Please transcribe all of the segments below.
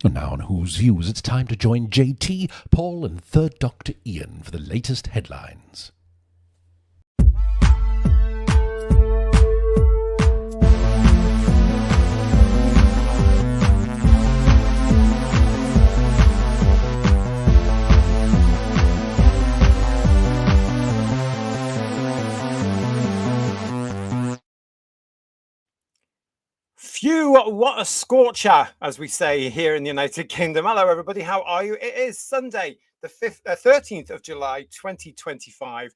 And now on Who's Views, it's time to join JT, Paul and Third Doctor Ian for the latest headlines. Phew, what a scorcher, as we say here in the United Kingdom. Hello, everybody. How are you? It is Sunday, the 13th of July, 2025.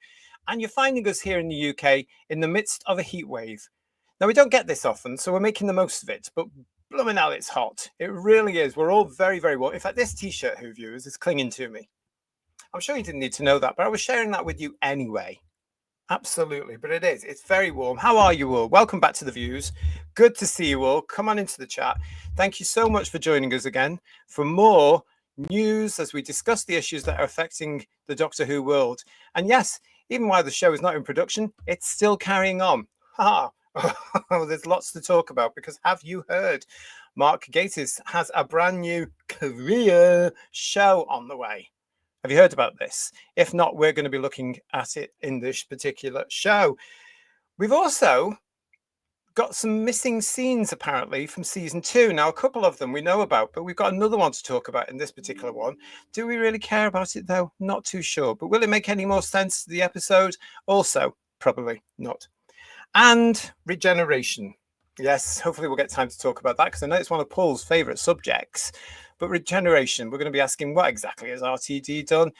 And you're finding us here in the UK in the midst of a heat wave. Now, we don't get this often, so we're making the most of it. But blooming hell, it's hot. It really is. We're all very, very warm. In fact, this T-shirt, Who Views, is clinging to me. I'm sure you didn't need to know that, but I was sharing that with you anyway. Absolutely, but it is. It's very warm. How are you all? Welcome back to The Views. Good to see you all. Come on into the chat. Thank you so much for joining us again for more news as we discuss the issues that are affecting the Doctor Who world. And yes, even while the show is not in production, it's still carrying on. Oh, there's lots to talk about because have you heard? Mark Gatiss has a brand new career show on the way. Have you heard about this? If not, we're going to be looking at it in this particular show. We've also got some missing scenes, apparently, from season 2. Now, a couple of them we know about, but we've got another one to talk about in this particular one. Do we really care about it, though? Not too sure. But will it make any more sense to the episode? Also, probably not. And regeneration. Yes, hopefully we'll get time to talk about that because I know it's one of Paul's favourite subjects. But regeneration, we're going to be asking what exactly has RTD done?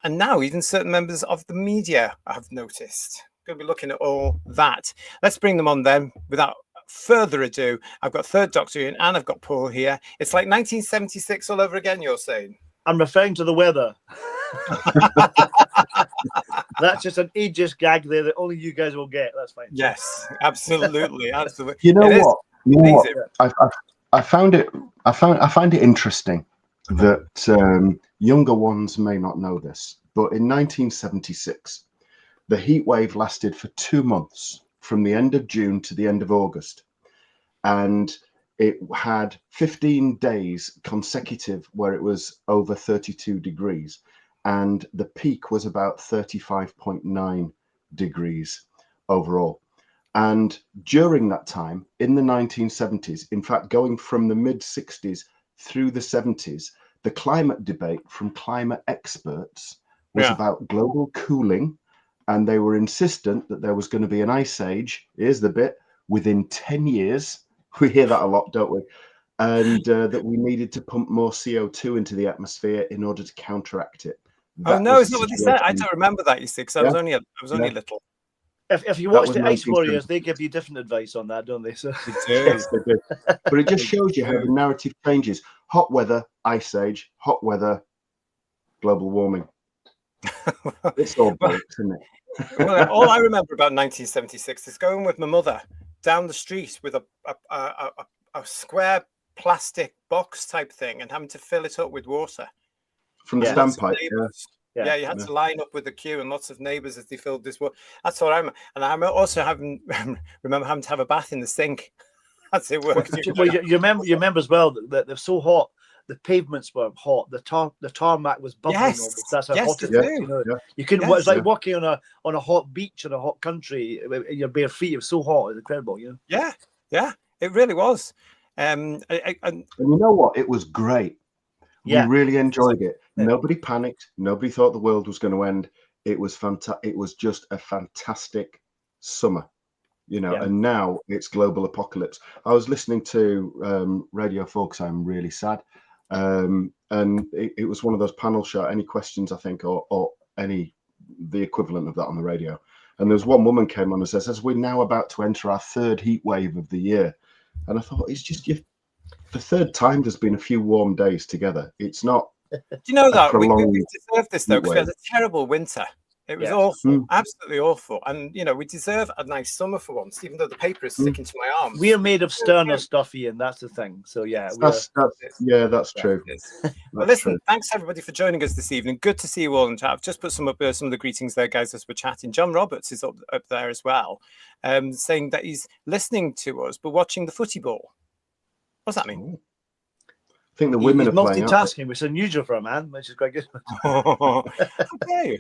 And now even certain members of the media have noticed. We're going to be looking at all that. Let's bring them on then. Without further ado, I've got Third Doctor Ian and I've got Paul here. It's like 1976 all over again, you're saying? I'm referring to the weather. That's just an ageist gag there that only you guys will get. That's fine. Yes, absolutely. Absolutely. You know what? You know what? I find it interesting that younger ones may not know this, but in 1976, the heat wave lasted for 2 months from the end of June to the end of August. And it had 15 days consecutive where it was over 32 degrees. And the peak was about 35.9 degrees overall. And during that time, in the 1970s, in fact, going from the mid-60s through the 70s, the climate debate from climate experts was about global cooling, and they were insistent that there was going to be an ice age, here's the bit, within 10 years. We hear that a lot, don't we? And that we needed to pump more CO2 into the atmosphere in order to counteract it. Oh, no, it's not what they said. I don't remember that, you see, because I was only little. If you watch the Ice Warriors, they give you different advice on that, don't they? So yes, they do. But it just shows you how the narrative changes. Hot weather, ice age, hot weather, global warming. It's all breaks, isn't it? Well, all I remember about 1976 is going with my mother down the street with a square plastic box type thing and having to fill it up with water. From the standpipe, Yeah, you had to line up with the queue and lots of neighbours as they filled this water. That's what I'm. And I'm also remember having to have a bath in the sink. That's it worked. Well, you remember as well that they're so hot. The pavements were hot. The tarmac was bubbling. Yes, that's how hot it is. You couldn't. It's like walking on a hot beach in a hot country in your bare feet. It was so hot. It was incredible. Yeah, it really was. And you know what? It was great. Yeah. We really enjoyed it. Nobody panicked. Nobody thought the world was going to end. It was fantastic. It was just a fantastic summer, and now it's global apocalypse. I was listening to Radio 4 because I'm really sad. And it was one of those panel show, any questions, I think, or the equivalent of that on the radio. And there's one woman came on and says, as we're now about to enter our third heat wave of the year. And I thought, it's just the third time there's been a few warm days together. It's not. Do you know that we deserve this though? Because we had a terrible winter. It was awful, absolutely awful. And, we deserve a nice summer for once, even though the paper is sticking to my arms. We are made of sterner stuff, Ian. That's the thing. So, that's true. Well, listen, thanks everybody for joining us this evening. Good to see you all in chat. I've just put some of the greetings there, guys, as we're chatting. John Roberts is up there as well, saying that he's listening to us, but watching the footy ball. What's that mean? think the women He's are playing. multitasking, which is unusual for a man, which is quite good. How dare you?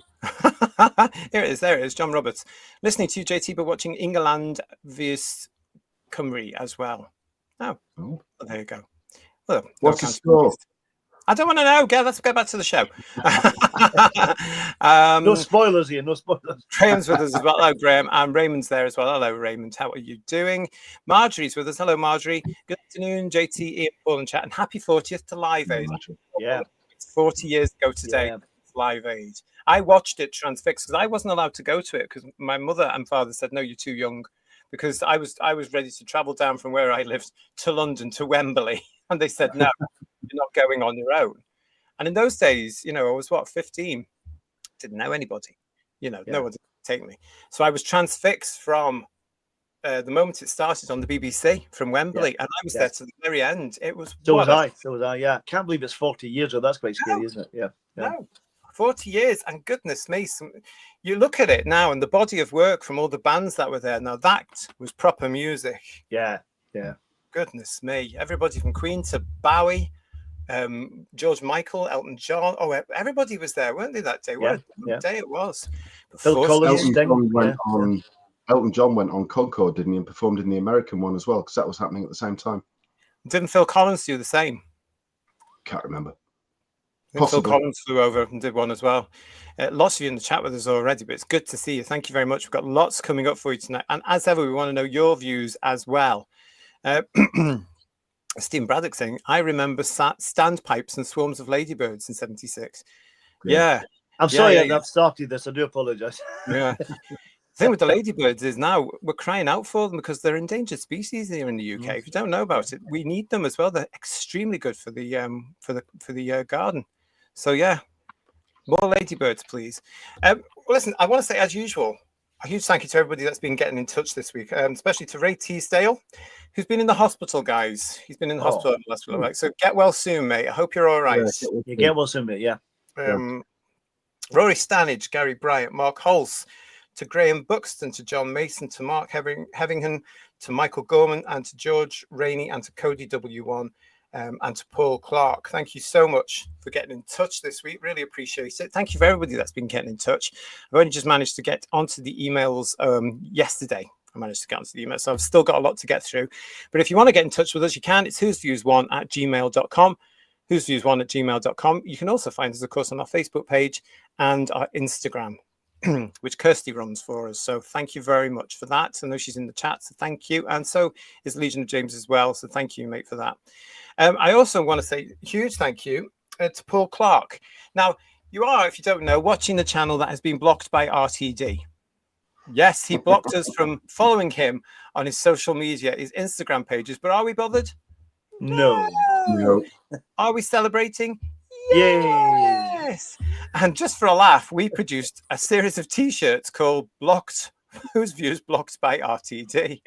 There it is, John Roberts. Listening to you, JT, but watching England vs Cymru as well. Oh, well, there you go. Well, what's the score? I don't want to know. Let's get back to the show. No spoilers here, no spoilers. Graham's with us as well. Hello, Graham. And Raymond's there as well. Hello, Raymond. How are you doing? Marjorie's with us. Hello, Marjorie. Good afternoon, JT, Ian, Paul, and chat. And happy 40th to Live Aid. Yeah. It's 40 years ago today. Yeah. Live Aid. I watched it transfixed because I wasn't allowed to go to it because my mother and father said, no, you're too young. Because I was ready to travel down from where I lived to London to Wembley. And they said, no, you're not going on your own. And in those days, I was 15, didn't know anybody, no one would take me. So I was transfixed from the moment it started on the BBC from Wembley. And I was there to the very end. It was. So was I. Yeah. Can't believe it's 40 years ago. That's quite scary, isn't it? Yeah. No. 40 years, and goodness me, you look at it now and the body of work from all the bands that were there. Now that was proper music. Yeah. Goodness me, everybody from Queen to Bowie, George Michael, Elton John. Oh, everybody was there, weren't they, that day? What a day it was. Phil Collins. Elton John went on Concord, didn't he, and performed in the American one as well, because that was happening at the same time. Didn't Phil Collins do the same? Can't remember. Phil Collins flew over and did one as well. Lots of you in the chat with us already, but it's good to see you. Thank you very much. We've got lots coming up for you tonight. And as ever, we want to know your views as well. Stephen Braddock saying, I remember standpipes and swarms of ladybirds in 76. Yeah. I'm sorry I've started this. I do apologise. Yeah. The thing with the ladybirds is now we're crying out for them because they're endangered species here in the UK. If you don't know about it, we need them as well. They're extremely good for the garden. So yeah, more ladybirds, please. Listen, I want to say, as usual, a huge thank you to everybody that's been getting in touch this week, especially to Ray Teasdale, who's been in the hospital, guys. He's been in the hospital the last week. So get well soon, mate. I hope you're all right. Yeah, get well soon, mate. Yeah. Rory Stanage, Gary Bryant, Mark Hulse, to Graham Buxton, to John Mason, to Mark Hevingham, to Michael Gorman, and to George Rainey, and to Cody W1, and to Paul Clark. Thank you so much for getting in touch this week. Really appreciate it. Thank you for everybody that's been getting in touch. I've only just managed to get onto the emails yesterday. I managed to get onto the email, so I've still got a lot to get through. But if you want to get in touch with us, you can. It's whosviews1@gmail.com. whosviews1@gmail.com. You can also find us, of course, on our Facebook page and our Instagram, which Kirsty runs for us. So thank you very much for that. I know she's in the chat, so thank you. And so is Legion of James as well. So thank you, mate, for that. I also want to say a huge thank you to Paul Clark. Now, you are, if you don't know, watching the channel that has been blocked by RTD. Yes, he blocked us from following him on his social media, his Instagram pages. But are we bothered? No. Are we celebrating? Yes. And just for a laugh, we produced a series of T-shirts called "Blocked." Whose views blocked by RTD?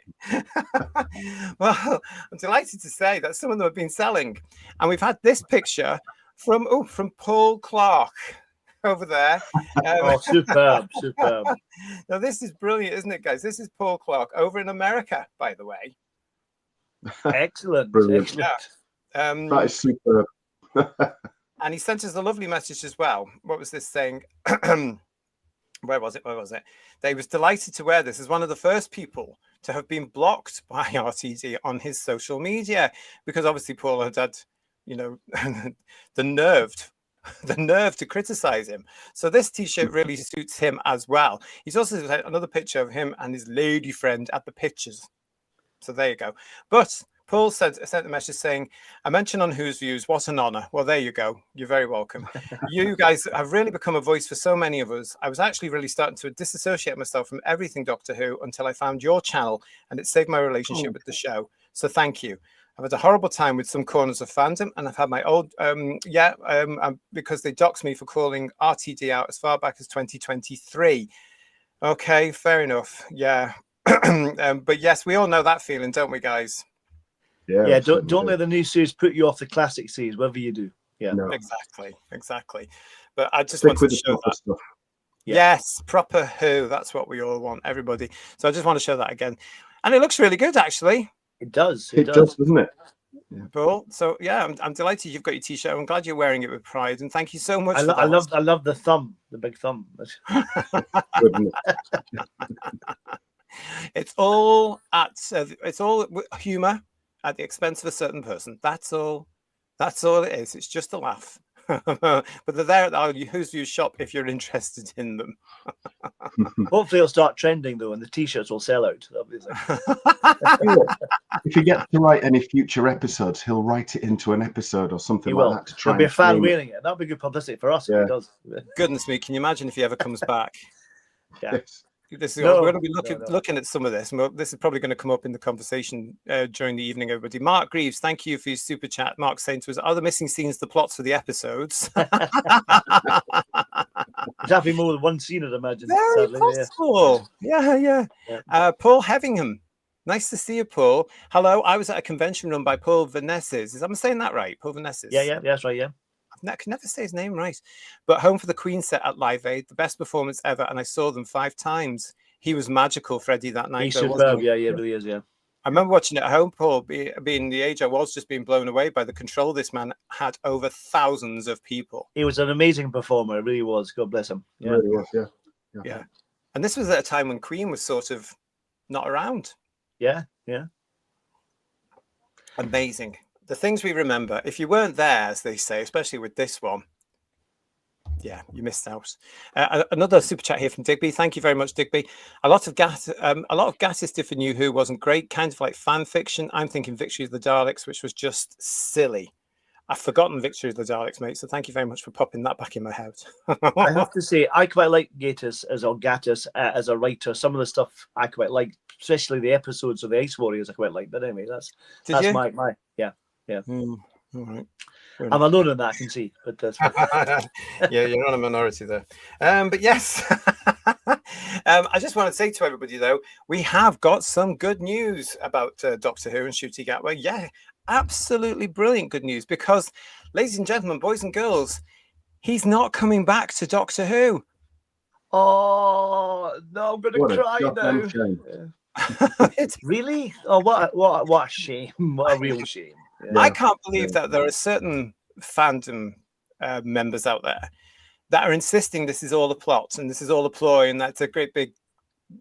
Well, I'm delighted to say that some of them have been selling, and we've had this picture from Paul Clark over there. Superb. Now this is brilliant, isn't it, guys? This is Paul Clark over in America, by the way. Excellent. Brilliant. Yeah. That is superb. And he sent us a lovely message as well. What was this saying? Where was it? That he was delighted to wear this as one of the first people to have been blocked by RTD on his social media, because obviously Paul had the nerve to criticize him. So this T-shirt really suits him as well. He's also had another picture of him and his lady friend at the pictures. So there you go. But Paul sent a message saying, I mentioned on Whose Views, what an honor. Well, there you go. You're very welcome. You guys have really become a voice for so many of us. I was actually really starting to disassociate myself from everything Doctor Who until I found your channel, and it saved my relationship with the show. So thank you. I've had a horrible time with some corners of fandom, and I've had my old, because they doxed me for calling RTD out as far back as 2023. Okay, fair enough. Yeah. But yes, we all know that feeling, don't we, guys? Yeah, don't let the new series put you off the classic series, whatever you do. Yeah, no. Exactly. But I just wanted to show that. Stuff. Yeah. Yes, proper Who. That's what we all want, everybody. So I just want to show that again. And it looks really good, actually. It does, doesn't it? Paul. So yeah, I'm delighted you've got your t-shirt. I'm glad you're wearing it with pride, and thank you so much. I love the thumb, the big thumb. It's all humor at the expense of a certain person. That's all it is. It's just a laugh. But they're there at our Who's View shop if you're interested in them. Hopefully it'll start trending though, and the t-shirts will sell out. If he gets to write any future episodes, he'll write it into an episode or something like that to try. There'll be a fan wearing it. That'll be good publicity for us if he does. Goodness me, can you imagine if he ever comes back? Yeah. We're going to be looking at some of this. And this is probably going to come up in the conversation during the evening, everybody. Mark Greaves, thank you for your super chat. Mark saying to us, are the missing scenes the plots for the episodes? There's having more than one scene, I'd imagine. Very possible. Yeah. Paul Hevingham, nice to see you, Paul. Hello, I was at a convention run by Paul Vanessa's. Am I saying that right? Paul Vanessa's? Yeah, that's right, yeah. I can never say his name right. But Home for the Queen set at Live Aid, the best performance ever, and I saw them 5 times. He was magical, Freddie, that night. He's superb, yeah, he really is, yeah. I remember watching it at home, Paul, being the age I was, just being blown away by the control this man had over thousands of people. He was an amazing performer, it really was. God bless him. Yeah. Really was, yeah. And this was at a time when Queen was sort of not around. Yeah. Amazing. The things we remember. If you weren't there, as they say, especially with this one, yeah, you missed out. Another super chat here from Digby. Thank you very much, Digby. A lot of Gattis did for New Who wasn't great, kind of like fan fiction. I'm thinking Victory of the Daleks, which was just silly. I've forgotten Victory of the Daleks, mate. So thank you very much for popping that back in my head. I have to say, I quite like Gattis as a writer. Some of the stuff I quite like, especially the episodes of the Ice Warriors. I quite like. But anyway, that's my yeah. All right. I'm alone in that, I can see, but that's yeah, you're on a minority there. But yes, I just want to say to everybody though, we have got some good news about Doctor Who and Ncuti Gatwa. Yeah, absolutely brilliant good news, because, ladies and gentlemen, boys and girls, he's not coming back to Doctor Who. Oh no, I'm gonna cry now. It's really? Oh, what a shame! What a real shame. Yeah. I can't believe that there are certain fandom members out there that are insisting this is all a plot and this is all a ploy and that's a great big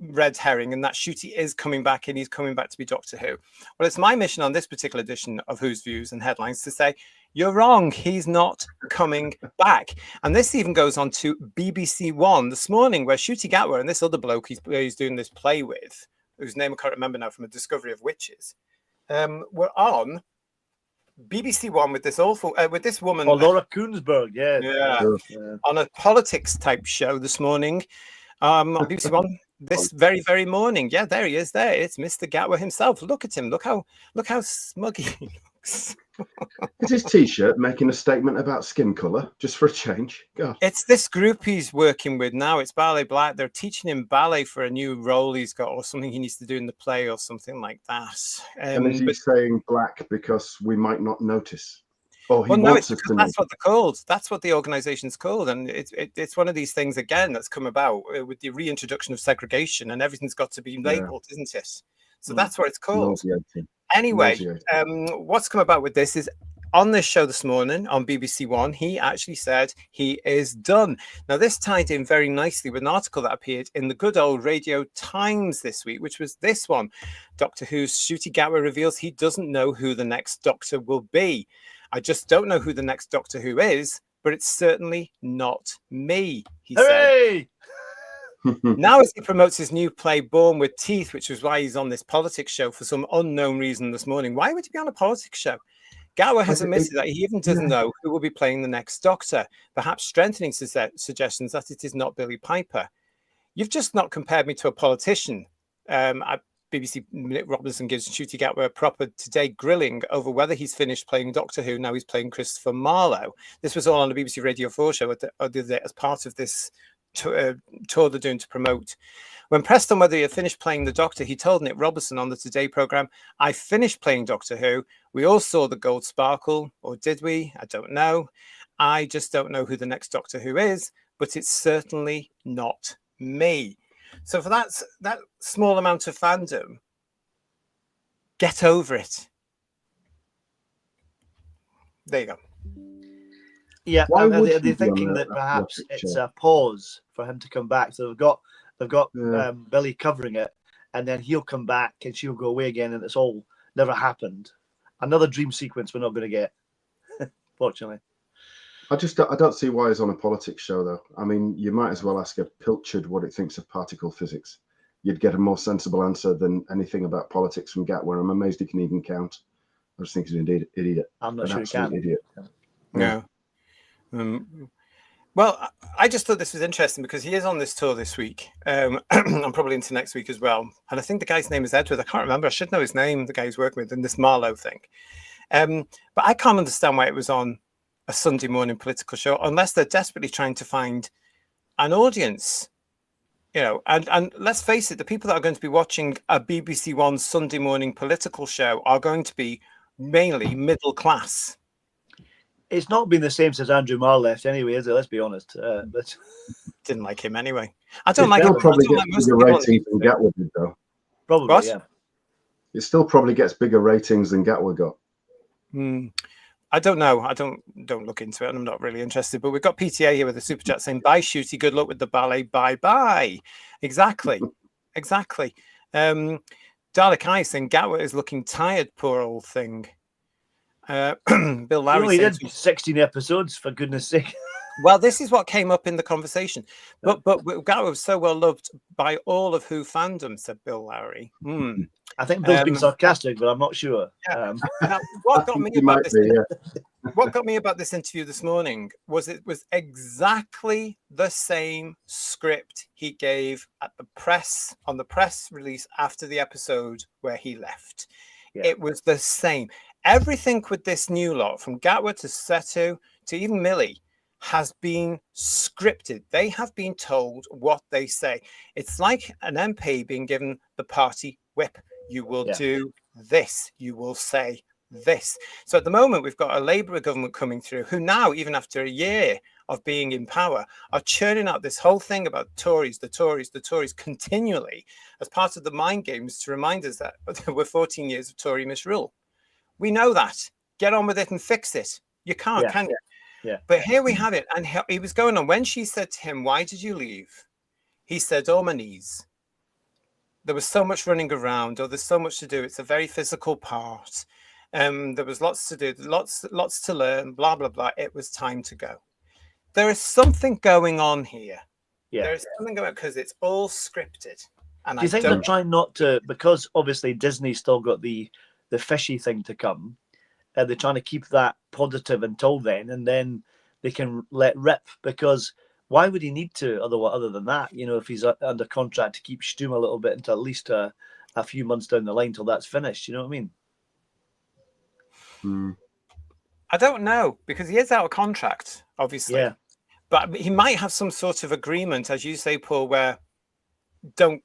red herring and that Ncuti is coming back and he's coming back to be Doctor Who. Well, it's my mission on this particular edition of Who's Views and Headlines to say, you're wrong, he's not coming back. And this even goes on to BBC One this morning, where Ncuti Gatwa and this other bloke he's doing this play with, whose name I can't remember now, from A Discovery of Witches, were on BBC One with this with this woman, Laura Koonsberg, on a politics type show this morning on BBC One this very, very morning. Yeah, there he is. There, it's Mr. Gatwa himself. Look at him. Look how smug he looks. Is his T-shirt making a statement about skin colour just for a change? God. It's this group he's working with now. It's Ballet Black. They're teaching him ballet for a new role he's got, or something he needs to do in the play, or something like that. And is he saying black because we might not notice? Oh, that's what they're called. That's what the organization's called, and it's one of these things again that's come about with the reintroduction of segregation, and everything's got to be labelled, isn't it? So that's what it's called. Anyway, what's come about with this is, on this show this morning on BBC One, he actually said he is done. Now, this tied in very nicely with an article that appeared in the good old Radio Times this week, which was this one. Doctor Who's Ncuti Gatwa reveals he doesn't know who the next Doctor will be. I just don't know who the next Doctor Who is, but it's certainly not me, he said. Now, as he promotes his new play, Born with Teeth, which is why he's on this politics show for some unknown reason this morning. Why would he be on a politics show? Gatwa has admitted that he even doesn't know who will be playing the next Doctor, perhaps strengthening suggestions that it is not Billy Piper. You've just not compared me to a politician. BBC Nick Robinson gives Ncuti Gatwa a proper today grilling over whether he's finished playing Doctor Who. Now he's playing Christopher Marlowe. This was all on the BBC Radio 4 show the other day as part of this tour they're doing to promote. When pressed on whether he had finished playing the Doctor, he told Nick Robertson on the Today programme, I finished playing Doctor Who. We all saw the gold sparkle, or did we? I don't know. I just don't know who the next Doctor Who is, but it's certainly not me. So for that small amount of fandom, get over it. There you go. Yeah, Why would are he they be on thinking a that perhaps athletic it's show? a pause for him to come back? So they've got Yeah. Billy covering it, and then he'll come back and she'll go away again, and it's all never happened. Another dream sequence we're not going to get, fortunately. I don't see why he's on a politics show, though. I mean, you might as well ask a pilchard what it thinks of particle physics. You'd get a more sensible answer than anything about politics from Gatwa. I'm amazed he can even count. I just think he's an idiot. I'm not an sure he absolute can. idiot. Yeah. Well, I just thought this was interesting because he is on this tour this week. I'm probably into next week as well. And I think the guy's name is Edward. I can't remember. I should know his name, the guy he's working with in this Marlowe thing. But I can't understand why it was on a Sunday morning political show, unless they're desperately trying to find an audience. And let's face it, the people that are going to be watching a BBC One Sunday morning political show are going to be mainly middle class. It's not been the same since Andrew Marr left anyway, is it? Let's be honest. But didn't like him anyway. I don't like him. Probably gets bigger ratings than Gatwa did, though. Probably, what? Yeah. It still probably gets bigger ratings than Gatwa got. I don't know. I don't look into it, and I'm not really interested. But we've got PTA here with a super chat saying, "Bye, Ncuti. Good luck with the ballet. Bye, bye." Exactly, exactly. Dalek Eye saying Gatwa is looking tired. Poor old thing. Bill Lowry he did 16 episodes, for goodness sake. Well, this is what came up in the conversation. But Gatwa was so well loved by all of Who fandom, said Bill Lowry. I think Bill's being sarcastic, but I'm not sure. Yeah. Now, what got me about this? What got me about this interview this morning was it was exactly the same script he gave at the press on the press release after the episode where he left. Yeah. It was the same. Everything with this new lot, from Gatwa to Setu to even Millie, has been scripted. They have been told what they say. It's like an MP being given the party whip. You will do this. You will say this. So at the moment, we've got a Labour government coming through who now, even after a year of being in power, are churning out this whole thing about the Tories continually as part of the mind games to remind us that we're 14 years of Tory misrule. We know that. Get on with it and fix it. You can't, can you? Yeah. But here we have it. And he was going on. When she said to him, "Why did you leave?" He said, "Oh, my knees. There was so much running around, or there's so much to do. It's a very physical part. There was lots to do, lots to learn, blah, blah, blah. It was time to go." There is something going on here. Yeah. There is something going on because it's all scripted. And do you think they're trying not to, because obviously Disney's still got the fishy thing to come, they're trying to keep that positive until then, and then they can let rip, because why would he need to other than that, if he's under contract to keep Stum a little bit until at least a few months down the line till that's finished, you know what I mean? I don't know, because he is out of contract, obviously. Yeah. But he might have some sort of agreement, as you say, Paul, where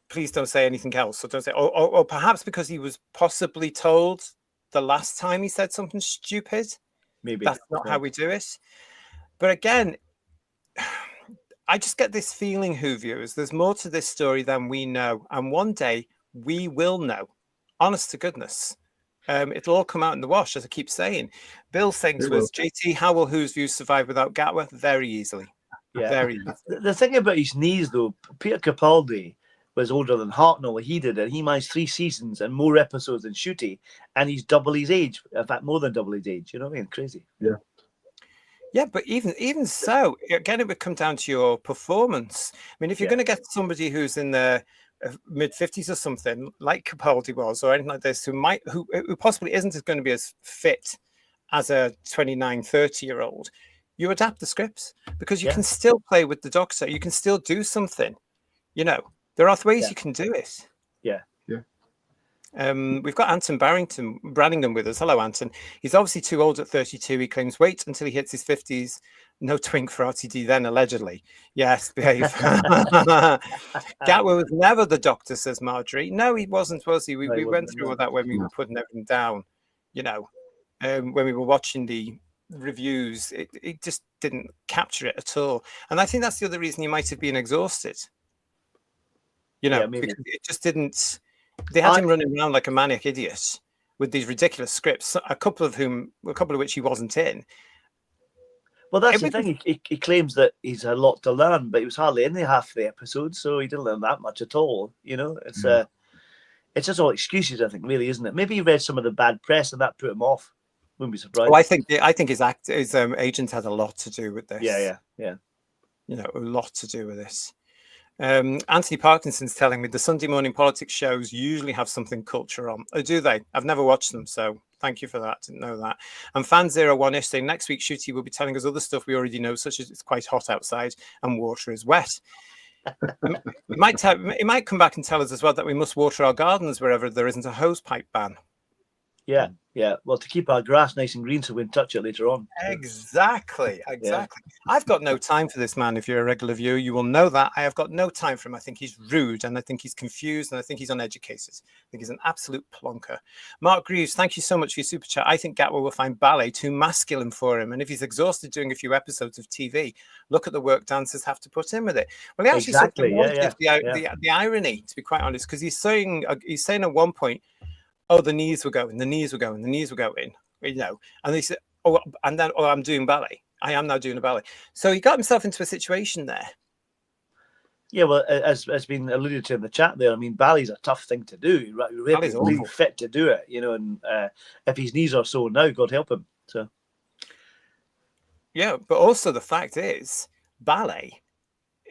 please don't say anything else. So don't say, or perhaps because he was possibly told the last time he said something stupid. Maybe that's not how we do it. But again, I just get this feeling, Who viewers, there's more to this story than we know. And one day we will know. Honest to goodness. It'll all come out in the wash, as I keep saying. Bill saying to us, JT, how will Who's Views survive without Gatwa? Very easily. Yeah. Very easily. The thing about his knees, though, Peter Capaldi was older than Hartnell. He did it. He managed 3 seasons and more episodes than Ncuti, and he's double his age. In fact, more than double his age. You know what I mean? Crazy. Yeah. Yeah, but even so, again, it would come down to your performance. I mean, if you're going to get somebody who's in their mid-50s or something, like Capaldi was, or anything like this, who possibly isn't going to be as fit as a 29, 30-year-old, you adapt the scripts, because you can still play with the Doctor. You can still do something. There are ways you can do it. Yeah. We've got Anton Branningham with us. Hello, Anton. He's obviously too old at 32. He claims wait until he hits his 50s. No twink for RTD then, allegedly. Yes, behave. Gatwa was never the Doctor, says Marjorie. No, he wasn't, was he? We went through all that when we were putting everything down. When we were watching the reviews, it just didn't capture it at all. And I think that's the other reason he might have been exhausted. Because it just didn't. They had him running around like a manic idiot, with these ridiculous scripts, a couple of which he wasn't in. Well, that's the thing. He claims that he's a lot to learn, but he was hardly in half the episodes, so he didn't learn that much at all. You know, it's just all excuses, I think, really, isn't it? Maybe he read some of the bad press and that put him off. Wouldn't be surprised. Well, I think his agent had a lot to do with this. Yeah. You know, a lot to do with this. Anthony Parkinson's telling me the Sunday morning politics shows usually have something culture on. Oh, do they? I've never watched them, so thank you for that. Didn't know that. And Fan01ish saying next week Ncuti will be telling us other stuff we already know, such as it's quite hot outside and water is wet. It might come back and tell us as well that we must water our gardens wherever there isn't a hose pipe ban. Yeah. Well, to keep our grass nice and green so we can touch it later on. Exactly. Yeah. I've got no time for this man. If you're a regular viewer, you will know that. I have got no time for him. I think he's rude, and I think he's confused, and I think he's uneducated. I think he's an absolute plonker. Mark Greaves, thank you so much for your super chat. I think Gatwa will find ballet too masculine for him, and if he's exhausted doing a few episodes of TV, look at the work dancers have to put in with it. Well, he actually the irony, to be quite honest, because he's saying at one point, oh, the knees were going, you know, and he said, I'm doing ballet. I am now doing a ballet. So he got himself into a situation there. Yeah, well, as has been alluded to in the chat there, I mean, ballet's a tough thing to do. You have to be fit to do it, you know, and if his knees are sore now, God help him. So, yeah, but also the fact is, ballet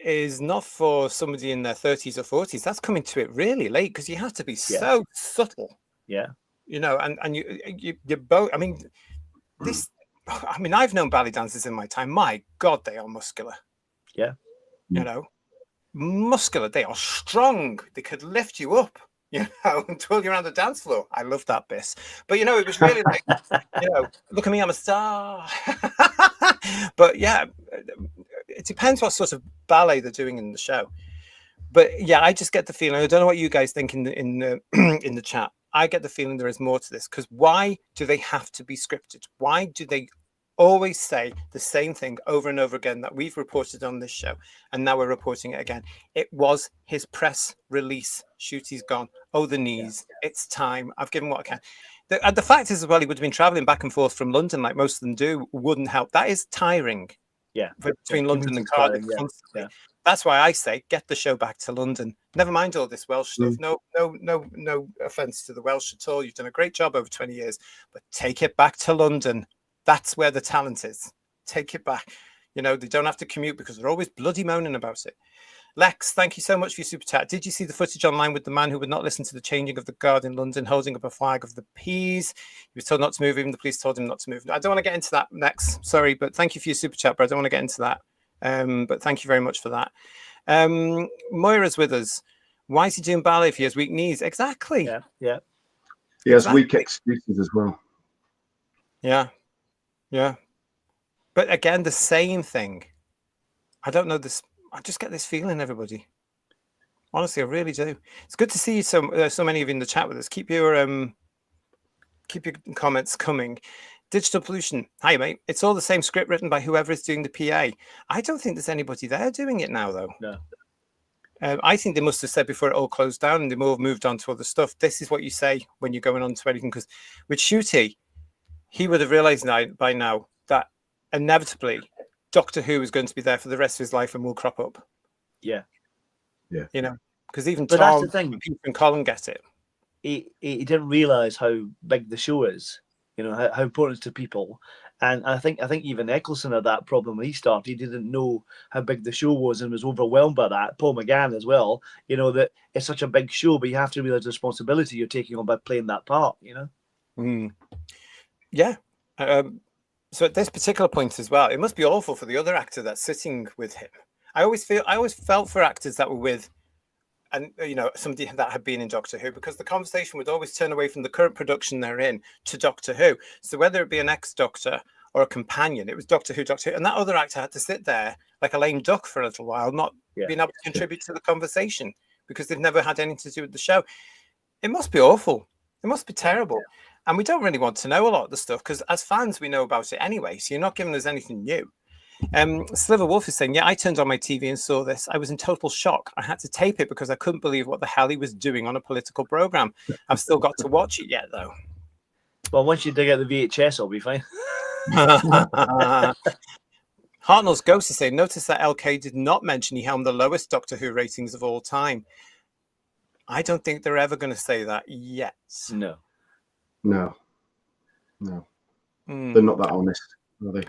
is not for somebody in their 30s or 40s. That's coming to it really late because you have to be so subtle. Yeah, you know, and you both. I mean, I've known ballet dancers in my time. My God, they are muscular. Yeah, you know, muscular. They are strong. They could lift you up, you know, and twirl you around the dance floor. I love that bit. But you know, it was really like, you know, look at me, I'm a star. But yeah, it depends what sort of ballet they're doing in the show. But yeah, I just get the feeling. I don't know what you guys think in the chat. I get the feeling there is more to this, because why do they have to be scripted? Why do they always say the same thing over and over again that we've reported on this show, and now we're reporting it again? It was his press release. Ncuti's gone. Oh, the knees. Yeah. It's time. I've given what I can. The fact is as well, he would have been traveling back and forth from London like most of them do. Wouldn't help. That is tiring. Yeah, between London and Cardiff. Yeah. That's why I say get the show back to London. Never mind all this Welsh stuff. No offense to the Welsh at all. You've done a great job over 20 years, but take it back to London. That's where the talent is. Take it back. You know, they don't have to commute because they're always bloody moaning about it. Lex, thank you so much for your super chat. Did you see the footage online with the man who would not listen to the changing of the guard in London, holding up a flag of the peas? He was told not to move. Even the police told him not to move. I don't want to get into that, Lex. Sorry, but thank you for your super chat, but I don't want to get into that. But thank you very much for that. Moira's with us. Why is he doing ballet if he has weak knees? Exactly. Yeah. He has weak excuses as well. Yeah. But again, the same thing. I don't know this. I just get this feeling, everybody. Honestly, I really do. It's good to see so many of you in the chat with us. Keep your comments coming. Digital Pollution. Hi, mate. It's all the same script written by whoever is doing the PA. I don't think there's anybody there doing it now, though. No. I think they must have said before it all closed down and they may have moved on to other stuff. This is what you say when you're going on to anything. Because with Ncuti, he would have realized by now that inevitably Doctor Who is going to be there for the rest of his life and will crop up. Yeah. You know, because even Tom, that's the thing. Peter and Colin get it. He didn't realize how big the show is. You know, how important to people. And I think even Eccleston had that problem when he started. He didn't know how big the show was and was overwhelmed by that. Paul McGann as well. You know, that it's such a big show, but you have to realize the responsibility you're taking on by playing that part, you know? Yeah. So at this particular point as well, it must be awful for the other actor that's sitting with him. I always felt for actors that were with, and you know, somebody that had been in Doctor Who, because the conversation would always turn away from the current production they're in to Doctor Who. So whether it be an ex-Doctor or a companion, it was Doctor Who, and that other actor had to sit there like a lame duck for a little while, not being able to contribute to the conversation because they've never had anything to do with the show. It must be awful. It must be terrible. And we don't really want to know a lot of the stuff because as fans, we know about it anyway. So you're not giving us anything new. Sliver Wolf is saying, yeah, I turned on my TV and saw this. I was in total shock. I had to tape it because I couldn't believe what the hell he was doing on a political program. I've still got to watch it yet, though. Well, once you dig out the VHS, it'll be fine. Hartnell's Ghost is saying, notice that LK did not mention he helmed the lowest Doctor Who ratings of all time. I don't think they're ever going to say that yet. No. No. They're not that honest, are they?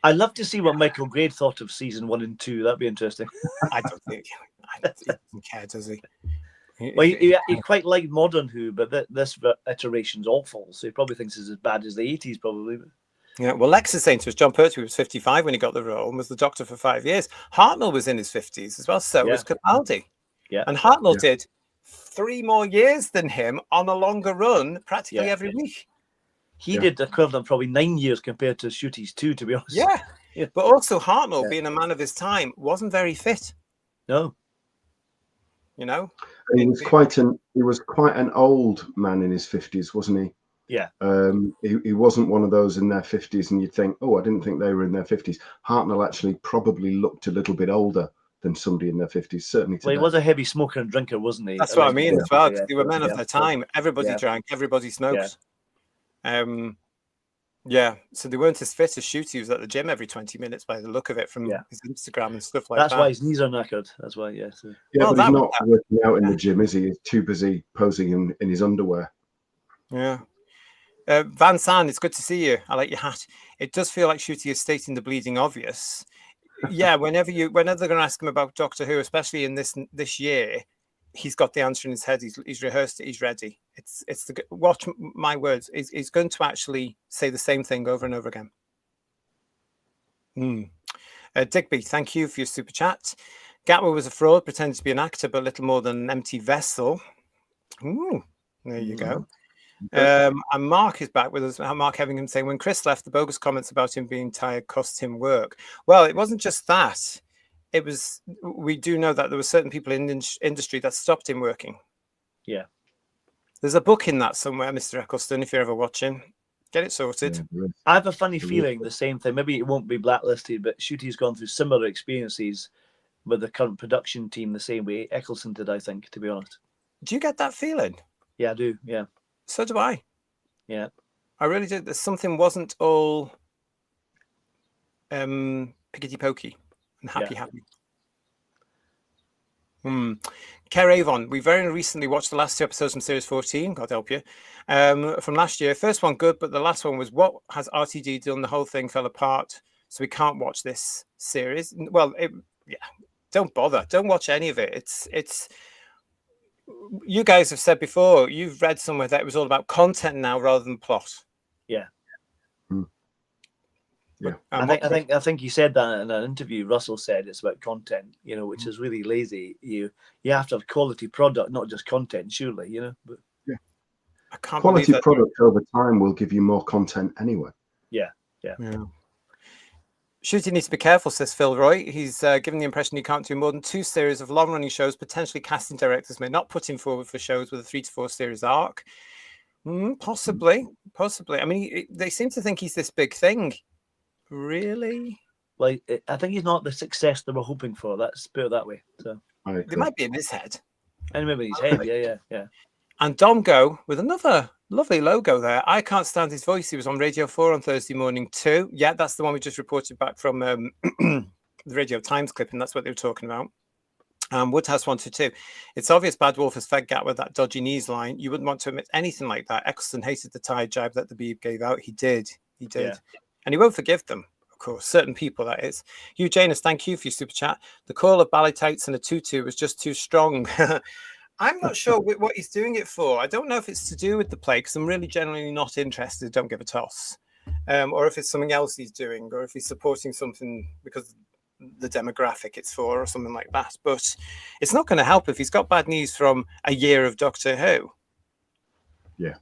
I'd love to see what Michael Grade thought of season 1 and 2. That'd be interesting. I don't think he doesn't care, does he? Well, he quite liked modern Who, but this iteration's awful. So he probably thinks it's as bad as the 80s, probably. Yeah, well, Lex is saying to us, John Pertwee was 55 when he got the role and was the Doctor for 5 years. Hartnell was in his 50s as well, so was Capaldi. Yeah. And Hartnell did 3 more years than him on a longer run, practically every week. He did equivalent probably 9 years compared to Ncuti's 2, to be honest. Yeah. But also Hartnell, being a man of his time, wasn't very fit. No. You know? He was quite an old man in his 50s, wasn't he? Yeah. He wasn't one of those in their 50s and you'd think, oh, I didn't think they were in their 50s. Hartnell actually probably looked a little bit older than somebody in their 50s, certainly today. Well, he was a heavy smoker and drinker, wasn't he? That's what I mean as well. They were men of their time. Everybody drank, everybody smoked. So they weren't as fit as Ncuti. He was at the gym every 20 minutes by the look of it from his Instagram and stuff like that. That's why his knees are knackered. That's why, So. Yeah, but he's not working out in the gym, is he? He's too busy posing in his underwear. Yeah. Van San, it's good to see you. I like your hat. It does feel like Ncuti is stating the bleeding obvious. Yeah, whenever they're going to ask him about Doctor Who, especially in this year, he's got the answer in his head. He's rehearsed it. He's ready. Watch my words. He's going to actually say the same thing over and over again. Digby, thank you for your super chat. Gatwa was a fraud, pretended to be an actor, but little more than an empty vessel. Ooh, there you go. And Mark is back with us. Mark Hevingham saying, when Chris left, the bogus comments about him being tired cost him work. Well, it wasn't just that. It was. We do know that there were certain people in the industry that stopped him working. Yeah. There's a book in that somewhere, Mr. Eccleston, if you're ever watching. Get it sorted. I have a funny feeling the same thing. Maybe it won't be blacklisted, but Ncuti's gone through similar experiences with the current production team the same way Eccleston did, I think, to be honest. Do you get that feeling? Yeah, I do. Yeah. So do I. Yeah. I really did. Something wasn't all pickety pokey and happy. Kerr Avon, we very recently watched the last 2 episodes from series 14, God help you, from last year. First one good, but the last one was, what has RTD done? The whole thing fell apart, so we can't watch this series. Well, don't bother. Don't watch any of it. It's. You guys have said before, you've read somewhere that it was all about content now rather than plot. Yeah. Yeah. I think he said that in an interview. Russell said it's about content, which is really lazy. You have to have quality product, not just content, surely, But I can't quality product over time will give you more content anyway. Yeah. Ncuti needs to be careful, says Phil Roy. He's given the impression he can't do more than 2 series of long-running shows. Potentially casting directors may not put him forward for shows with a 3 to 4 series arc. Possibly. I mean, they seem to think he's this big thing. Really? Like, I think he's not the success they were hoping for. Let's put it that way. So they might be in his head. And maybe in his head, yeah. And Dom Go with another lovely logo there. I can't stand his voice. He was on Radio 4 on Thursday morning too. Yeah, that's the one we just reported back from the Radio Times clip, and that's what they were talking about. Woodhouse wanted to. It's obvious Bad Wolf has fed Gatwa that dodgy knees line. You wouldn't want to admit anything like that. Eccleston hated the tie jab that the Beeb gave out. He did. Yeah. And he won't forgive them, of course. Certain people, that is. Hugh Janus, thank you for your super chat. The call of ballet tights and a tutu was just too strong. I'm not sure what he's doing it for. I don't know if it's to do with the play, because I'm really generally not interested. Don't give a toss. Or if it's something else he's doing, or if he's supporting something because the demographic it's for, or something like that. But it's not going to help if he's got bad knees from a year of Doctor Who. Yeah.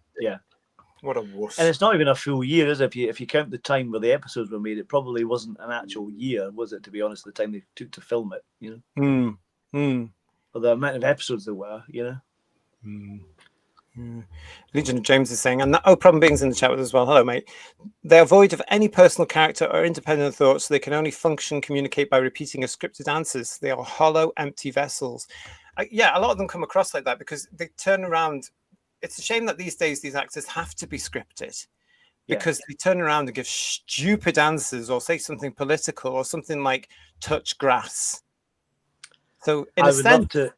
What a wuss. And it's not even a full year, is it? If you count the time where the episodes were made, it probably wasn't an actual year, was it, to be honest, the time they took to film it, Or the amount of episodes there were, Legion of James is saying, and Problem Being's in the chat with us as well. Hello, mate. They are void of any personal character or independent thoughts, so they can only communicate by repeating a scripted answers. They are hollow, empty vessels. A lot of them come across like that because they turn around it's a shame that these days these actors have to be scripted Yeah. because they turn around and give stupid answers or say something political or something like touch grass. So in I a would sense, love to.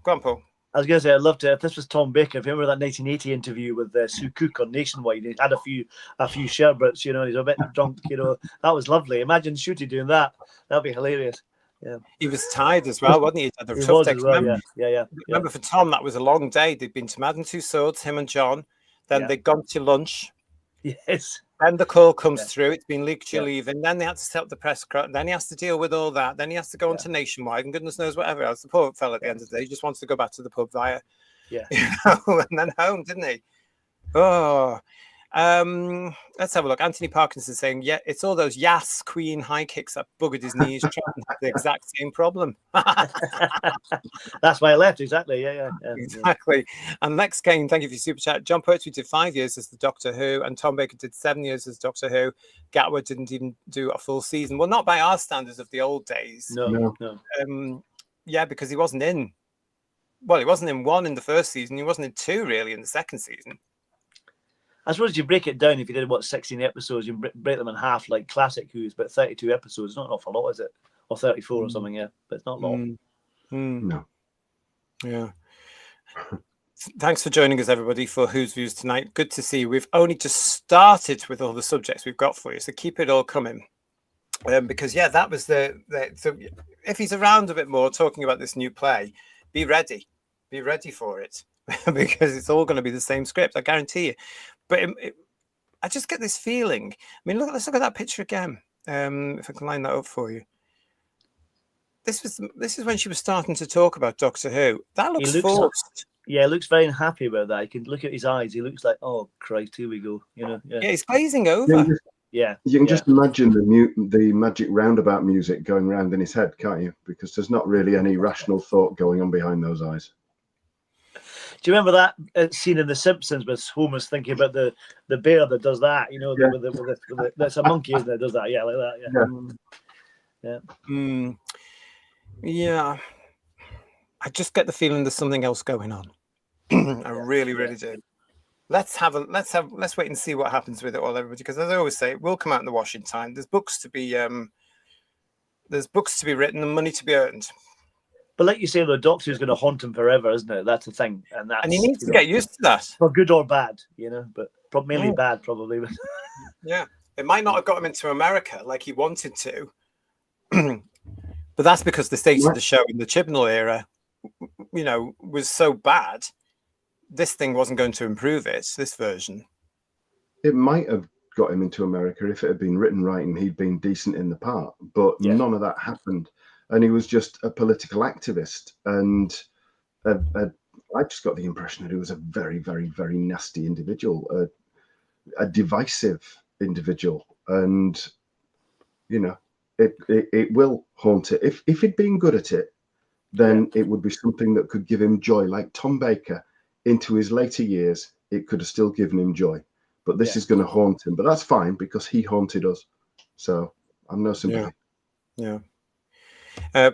go on, Paul. I was going to say, I'd love to. If this was Tom Baker, if you remember that 1980 interview with Sue Cook on Nationwide, he had a few sherbets, you know, he's a bit drunk, you know. That was lovely. Imagine Ncuti doing that. That'd be hilarious. Yeah, He was tired as well, wasn't he? He had a he tough was day. as well. Remember, Yeah. remember for Tom, that was a long day. They'd been to Madden Two Swords, him and John. Then Yeah. they'd gone to lunch. Yes. Then the call comes Yeah. through. It's been leaked, you're Yeah. leaving. Then they had to set up the press crowd. Then he has to deal with all that. Then he has to go on to Nationwide and goodness knows whatever else. The poor fella at the end of the day, he just wants to go back to the pub via, Yeah. you know, and then home, didn't he? Oh, let's have a look. Anthony Parkinson saying, yeah, it's all those Yas Queen high kicks that buggered his knees. Trying to have the exact same problem. That's why I left. Exactly. Yeah. Exactly. And Lex Kane, thank you for your super chat. John Pertwee did 5 years as the Doctor Who, and Tom Baker did 7 years as Doctor Who. Gatwa didn't even do a full season. Well, not by our standards of the old days. No. Yeah, because he wasn't in. Well, he wasn't in 1 in the first season. He wasn't in 2 really in the second season. I suppose you break it down. If you did 16 episodes, you break them in half, like classic Who's, but 32 episodes. Not an awful lot, is it? Or 34 or something. Yeah, but it's not long. No. Yeah. Thanks for joining us, everybody, for Who's Views tonight. Good to see you. We've only just started with all the subjects we've got for you, so keep it all coming. Because that was the so if he's around a bit more talking about this new play, be ready for it because it's all going to be the same script, I guarantee you. But I just get this feeling. I mean, let's look at that picture again. If I can line that up for you. This is when she was starting to talk about Doctor Who. That looks forced. Yeah, he looks very happy about that. You can look at his eyes. He looks like, oh Christ, here we go. You know. Yeah, he's glazing over. Yeah. You can just imagine the magic roundabout music going round in his head, can't you? Because there's not really any rational thought going on behind those eyes. Do you remember that scene in The Simpsons where Homer's thinking about the bear that does that? You know, that's a monkey, isn't it? Does that? Yeah, like that. Yeah. Yeah. I just get the feeling there's something else going on. I really do. Let's wait and see what happens with it all, everybody. Because as I always say, it will come out in the wash in time. There's books to be written and money to be earned. But like you say, the Doctor's going to haunt him forever, isn't it? That's the thing, and he needs to get used to that, for good or bad, you know. But mainly bad, probably. Yeah, it might not have got him into America like he wanted to, but that's because the state of the show in the Chibnall era, you know, was so bad. This thing wasn't going to improve it. This version. It might have got him into America if it had been written right and he'd been decent in the part, but none of that happened. And he was just a political activist. And I just got the impression that he was a very, very, very nasty individual, a divisive individual. And, you know, it will haunt it. If he'd been good at it, then it would be something that could give him joy. Like Tom Baker, into his later years, it could have still given him joy. But this is going to haunt him. But that's fine because he haunted us. So I'm no sympathy. Yeah.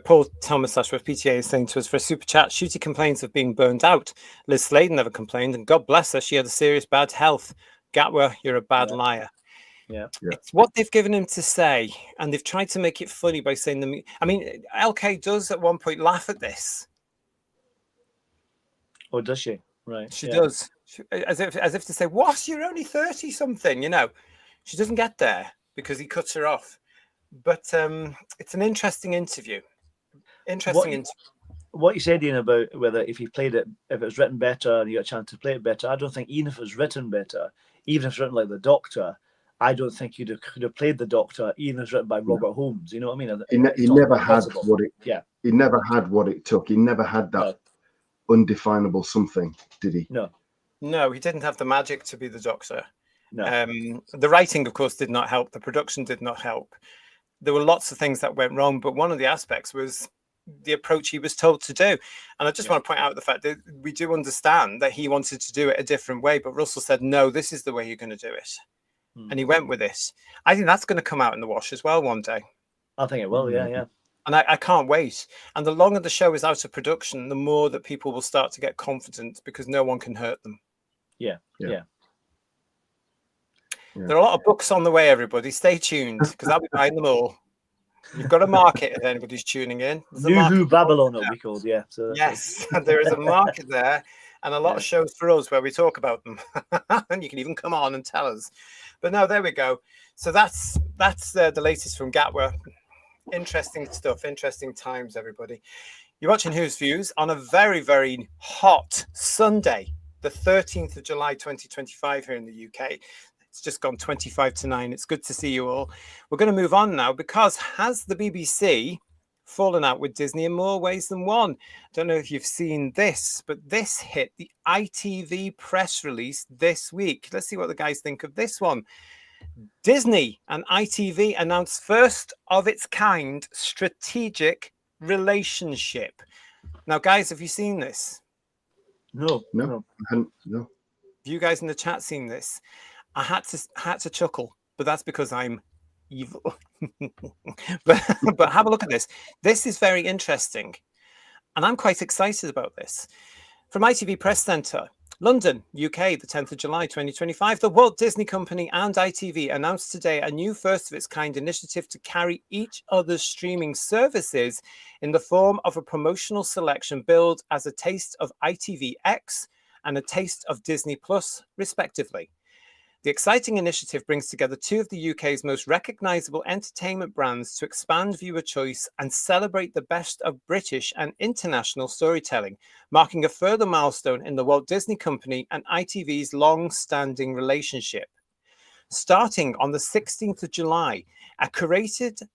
Paul Thomas Ashworth PTA is saying to us for a super chat, Ncuti complains of being burned out. Liz Sladen never complained, and God bless her, she had a serious bad health. Gatwa, you're a bad liar. Yeah. It's what they've given him to say, and they've tried to make it funny by saying them. I mean, LK does at one point laugh at this. Oh, does she? Right. She does. As if to say, what? You're only 30 something, you know. She doesn't get there because he cuts her off. But it's an interesting interview. What you said, Ian, about whether if it was written better and you got a chance to play it better, I don't think even if it was written better, even if it's written like The Doctor, I don't think could have played The Doctor, even if it's written by Robert Holmes. You know what I mean? He never had what it. Yeah. He never had what it took. He never had that undefinable something, did he? No, he didn't have the magic to be the Doctor. No. The writing, of course, did not help. The production did not help. There were lots of things that went wrong, but one of the aspects was the approach he was told to do. And I just want to point out the fact that we do understand that he wanted to do it a different way, but Russell said, no, this is the way you're going to do it. And he went with this. I think that's going to come out in the wash as well one day. I think it will, yeah. And I can't wait. And the longer the show is out of production, the more that people will start to get confident because no one can hurt them. Yeah. There are a lot of books on the way, everybody. Stay tuned, because I'll be buying them all. You've got a market if anybody's tuning in. New Who Babylon it'll be called, yeah. So yes, there is a market there, and a lot of shows for us where we talk about them. And you can even come on and tell us. But no, there we go. So that's the latest from Gatwa. Interesting stuff, interesting times, everybody. You're watching Who's Views on a very, very hot Sunday, the 13th of July, 2025 here in the UK. It's just gone 25 to 9. It's good to see you all. We're going to move on now, because has the BBC fallen out with Disney in more ways than one? I don't know if you've seen this, but this hit the ITV press release this week. Let's see what the guys think of this one. Disney and ITV announced first of its kind strategic relationship. Now, guys, have you seen this? No. Have you guys in the chat seen this? I had to chuckle, but that's because I'm evil. but have a look at this. This is very interesting, and I'm quite excited about this. From ITV Press Centre, London, UK, the 10th of July, 2025, the Walt Disney Company and ITV announced today a new first-of-its-kind initiative to carry each other's streaming services in the form of a promotional selection billed as a taste of ITVX and a taste of Disney Plus, respectively. The exciting initiative brings together two of the UK's most recognisable entertainment brands to expand viewer choice and celebrate the best of British and international storytelling, marking a further milestone in the Walt Disney Company and ITV's long-standing relationship. Starting on the 16th of July, a curated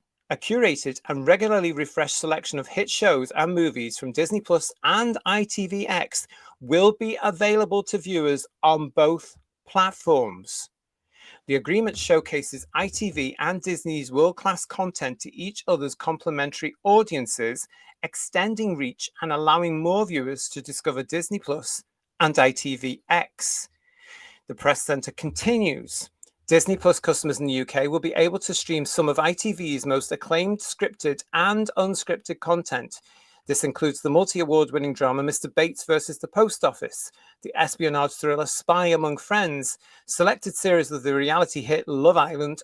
and regularly refreshed selection of hit shows and movies from Disney Plus and ITVX will be available to viewers on both platforms. The agreement showcases ITV and Disney's world-class content to each other's complementary audiences, extending reach and allowing more viewers to discover Disney Plus and ITVX. The press centre continues. Disney Plus customers in the UK will be able to stream some of ITV's most acclaimed scripted and unscripted content. This includes the multi-award-winning drama Mr. Bates versus the Post Office, the espionage thriller Spy Among Friends, selected series of the reality hit Love Island,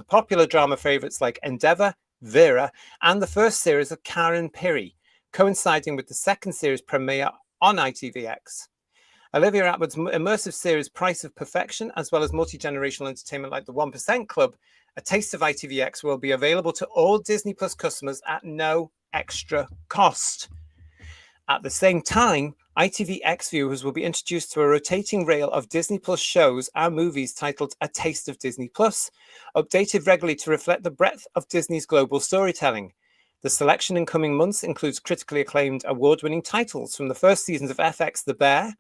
popular drama favourites like Endeavour, Vera, and the first series of Karen Pirie, coinciding with the second series premiere on ITVX. Olivia Atwood's immersive series Price of Perfection, as well as multi-generational entertainment like the 1% Club, A Taste of ITVX, will be available to all Disney Plus customers at no extra cost. At the same time, ITVX viewers will be introduced to a rotating rail of Disney Plus shows and movies titled A Taste of Disney Plus, updated regularly to reflect the breadth of Disney's global storytelling. The selection in coming months includes critically acclaimed award-winning titles from the first seasons of FX The Bear,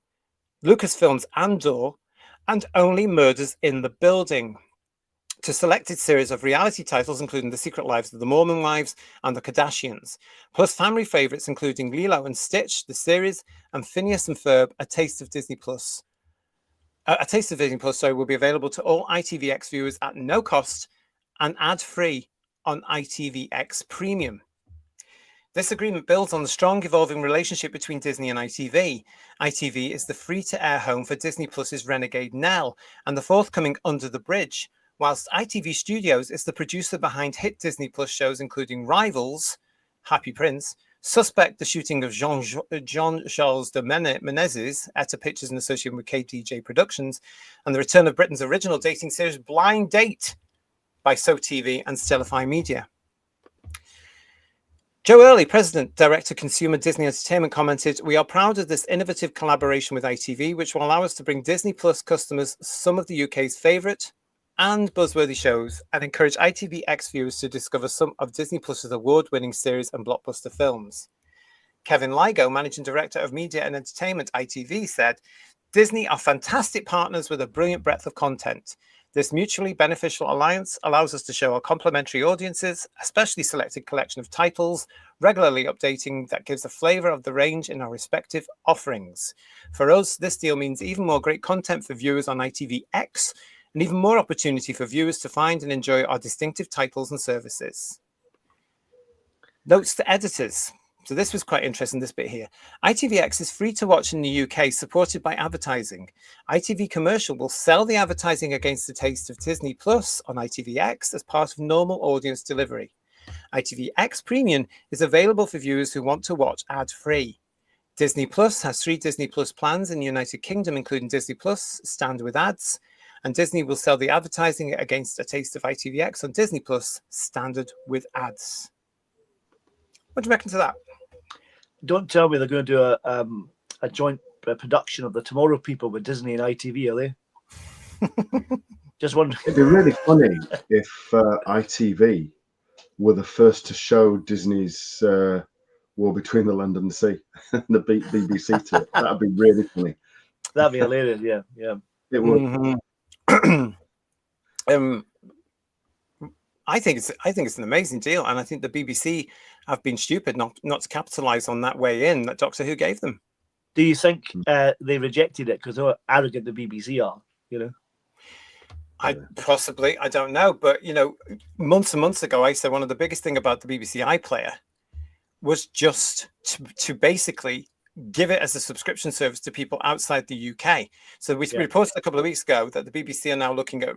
Lucasfilm's Andor, and Only Murders in the Building, to selected series of reality titles including The Secret Lives of the Mormon Wives and The Kardashians, plus family favourites including Lilo and Stitch, the series, and Phineas and Ferb, A Taste of Disney Plus. A Taste of Disney Plus, will be available to all ITVX viewers at no cost and ad-free on ITVX Premium. This agreement builds on the strong evolving relationship between Disney and ITV. ITV is the free-to-air home for Disney Plus's Renegade Nell and the forthcoming Under the Bridge, whilst ITV Studios is the producer behind hit Disney Plus shows including Rivals, Happy Prince, Suspect, the shooting of Jean-Charles de Menezes, Etta Pictures in association with KDJ Productions, and the return of Britain's original dating series Blind Date by So TV and Stellify Media. Joe Early, President, Director, Consumer Disney Entertainment, commented, "We are proud of this innovative collaboration with ITV, which will allow us to bring Disney Plus customers some of the UK's favourite and buzzworthy shows and encourage ITVX viewers to discover some of Disney Plus's award-winning series and blockbuster films." Kevin Ligo, Managing Director of Media and Entertainment, ITV, said, "Disney are fantastic partners with a brilliant breadth of content. This mutually beneficial alliance allows us to show our complementary audiences a specially selected collection of titles, regularly updating that gives a flavour of the range in our respective offerings. For us, this deal means even more great content for viewers on ITVX, and even more opportunity for viewers to find and enjoy our distinctive titles and services." Notes to editors. So this was quite interesting, this bit here. ITVX is free to watch in the UK, supported by advertising. ITV Commercial will sell the advertising against the taste of Disney Plus on ITVX as part of normal audience delivery. ITVX Premium is available for viewers who want to watch ad-free. Disney Plus has 3 Disney Plus plans in the United Kingdom, including Disney Plus, standard with ads, and Disney will sell the advertising against a taste of ITVX on Disney Plus, standard with ads. What do you reckon to that? Don't tell me they're going to do a joint production of the Tomorrow People with Disney and ITV, are they? Just wondering. It'd be really funny if ITV were the first to show Disney's War Between the Land and the Sea and the BBC to it. That'd be really funny. That'd be hilarious. Yeah, yeah. It would. Mm-hmm. I think it's an amazing deal, and I think the BBC have been stupid not to capitalise on that way in that Doctor Who gave them. Do you think they rejected it because how arrogant the BBC are? You know, I don't know, but you know, months and months ago, I said one of the biggest thing about the BBC iPlayer was just to basically give it as a subscription service to people outside the UK. So we reported a couple of weeks ago that the BBC are now looking at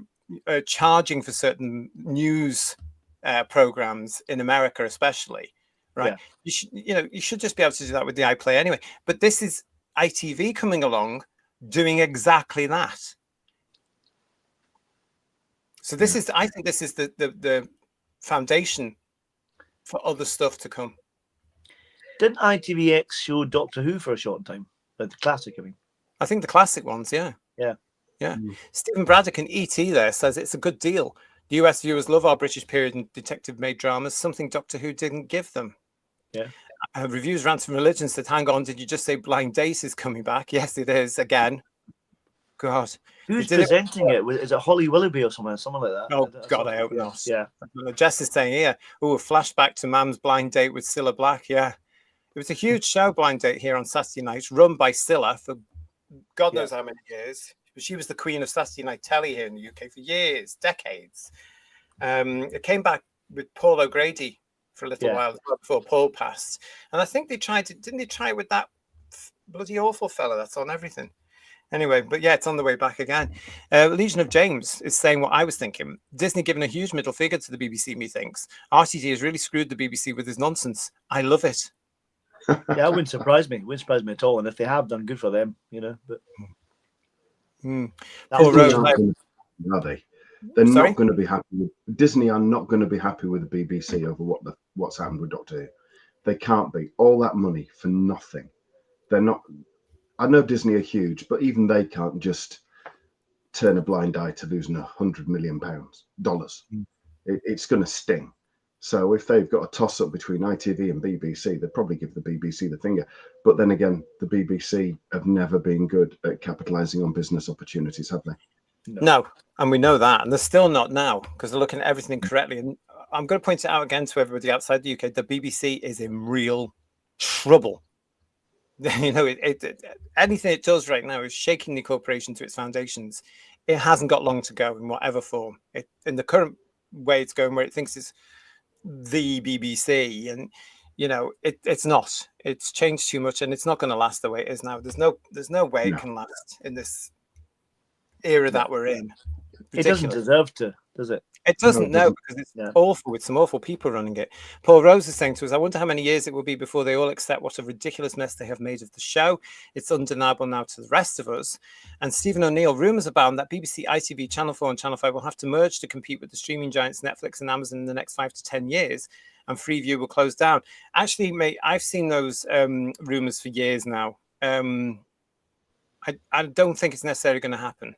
charging for certain news programs in America, especially. Right? Yeah. You should just be able to do that with the iPlayer anyway. But this is ITV coming along doing exactly that. So this is, I think, this is the foundation for other stuff to come. Didn't ITVX show Doctor Who for a short time? Like the classic, I mean. I think the classic ones, yeah. Yeah. Yeah. Stephen Braddock in ET there says it's a good deal. The US viewers love our British period and detective-made dramas, something Doctor Who didn't give them. Yeah. Reviews Rant and Religion said, hang on, did you just say Blind Date is coming back? Yes, it is, again. God. Who's presenting it? Is it Holly Willoughby or something like that? Oh, God, I hope not. Yeah. Jess is saying here, a flashback to Mam's Blind Date with Cilla Black. Yeah. It was a huge show, Blind Date, here on Saturday night, run by Cilla for God knows how many years. But she was the queen of Saturday night telly here in the UK for years, decades. It came back with Paul O'Grady for a little while before Paul passed. And I think they tried it. Didn't they try it with that bloody awful fella that's on everything? Anyway, but yeah, it's on the way back again. Legion of James is saying what I was thinking. Disney giving a huge middle finger to the BBC, methinks. RTD has really screwed the BBC with his nonsense. I love it. Yeah, that wouldn't surprise me. It wouldn't surprise me at all. And if they have done, good for them, you know. But are they? They're not going to be happy with Disney. Are not going to be happy with the BBC over what's happened with Doctor Who. They can't be. All that money for nothing. They're not. I know Disney are huge, but even they can't just turn a blind eye to losing $100 million. It's going to sting. So if they've got a toss-up between ITV and BBC, they'd probably give the BBC the finger. But then again, the BBC have never been good at capitalising on business opportunities, have they? No, and we know that. And they're still not now because they're looking at everything correctly. And I'm going to point it out again to everybody outside the UK. The BBC is in real trouble. You know, anything it does right now is shaking the corporation to its foundations. It hasn't got long to go in whatever form. In the current way it's going, where it thinks it's the BBC, and you know it's not. It's changed too much, and it's not going to last the way it is now. There's no way it can last in this era that we're in. It doesn't deserve to, does it? It doesn't, no, because it's awful with some awful people running it. Paul Rose is saying to us, I wonder how many years it will be before they all accept what a ridiculous mess they have made of the show. It's undeniable now to the rest of us. And Stephen O'Neill, rumours abound that BBC, ITV, Channel 4 and Channel 5 will have to merge to compete with the streaming giants Netflix and Amazon in the next 5 to 10 years, and Freeview will close down. Actually, mate, I've seen those rumours for years now. I don't think it's necessarily going to happen,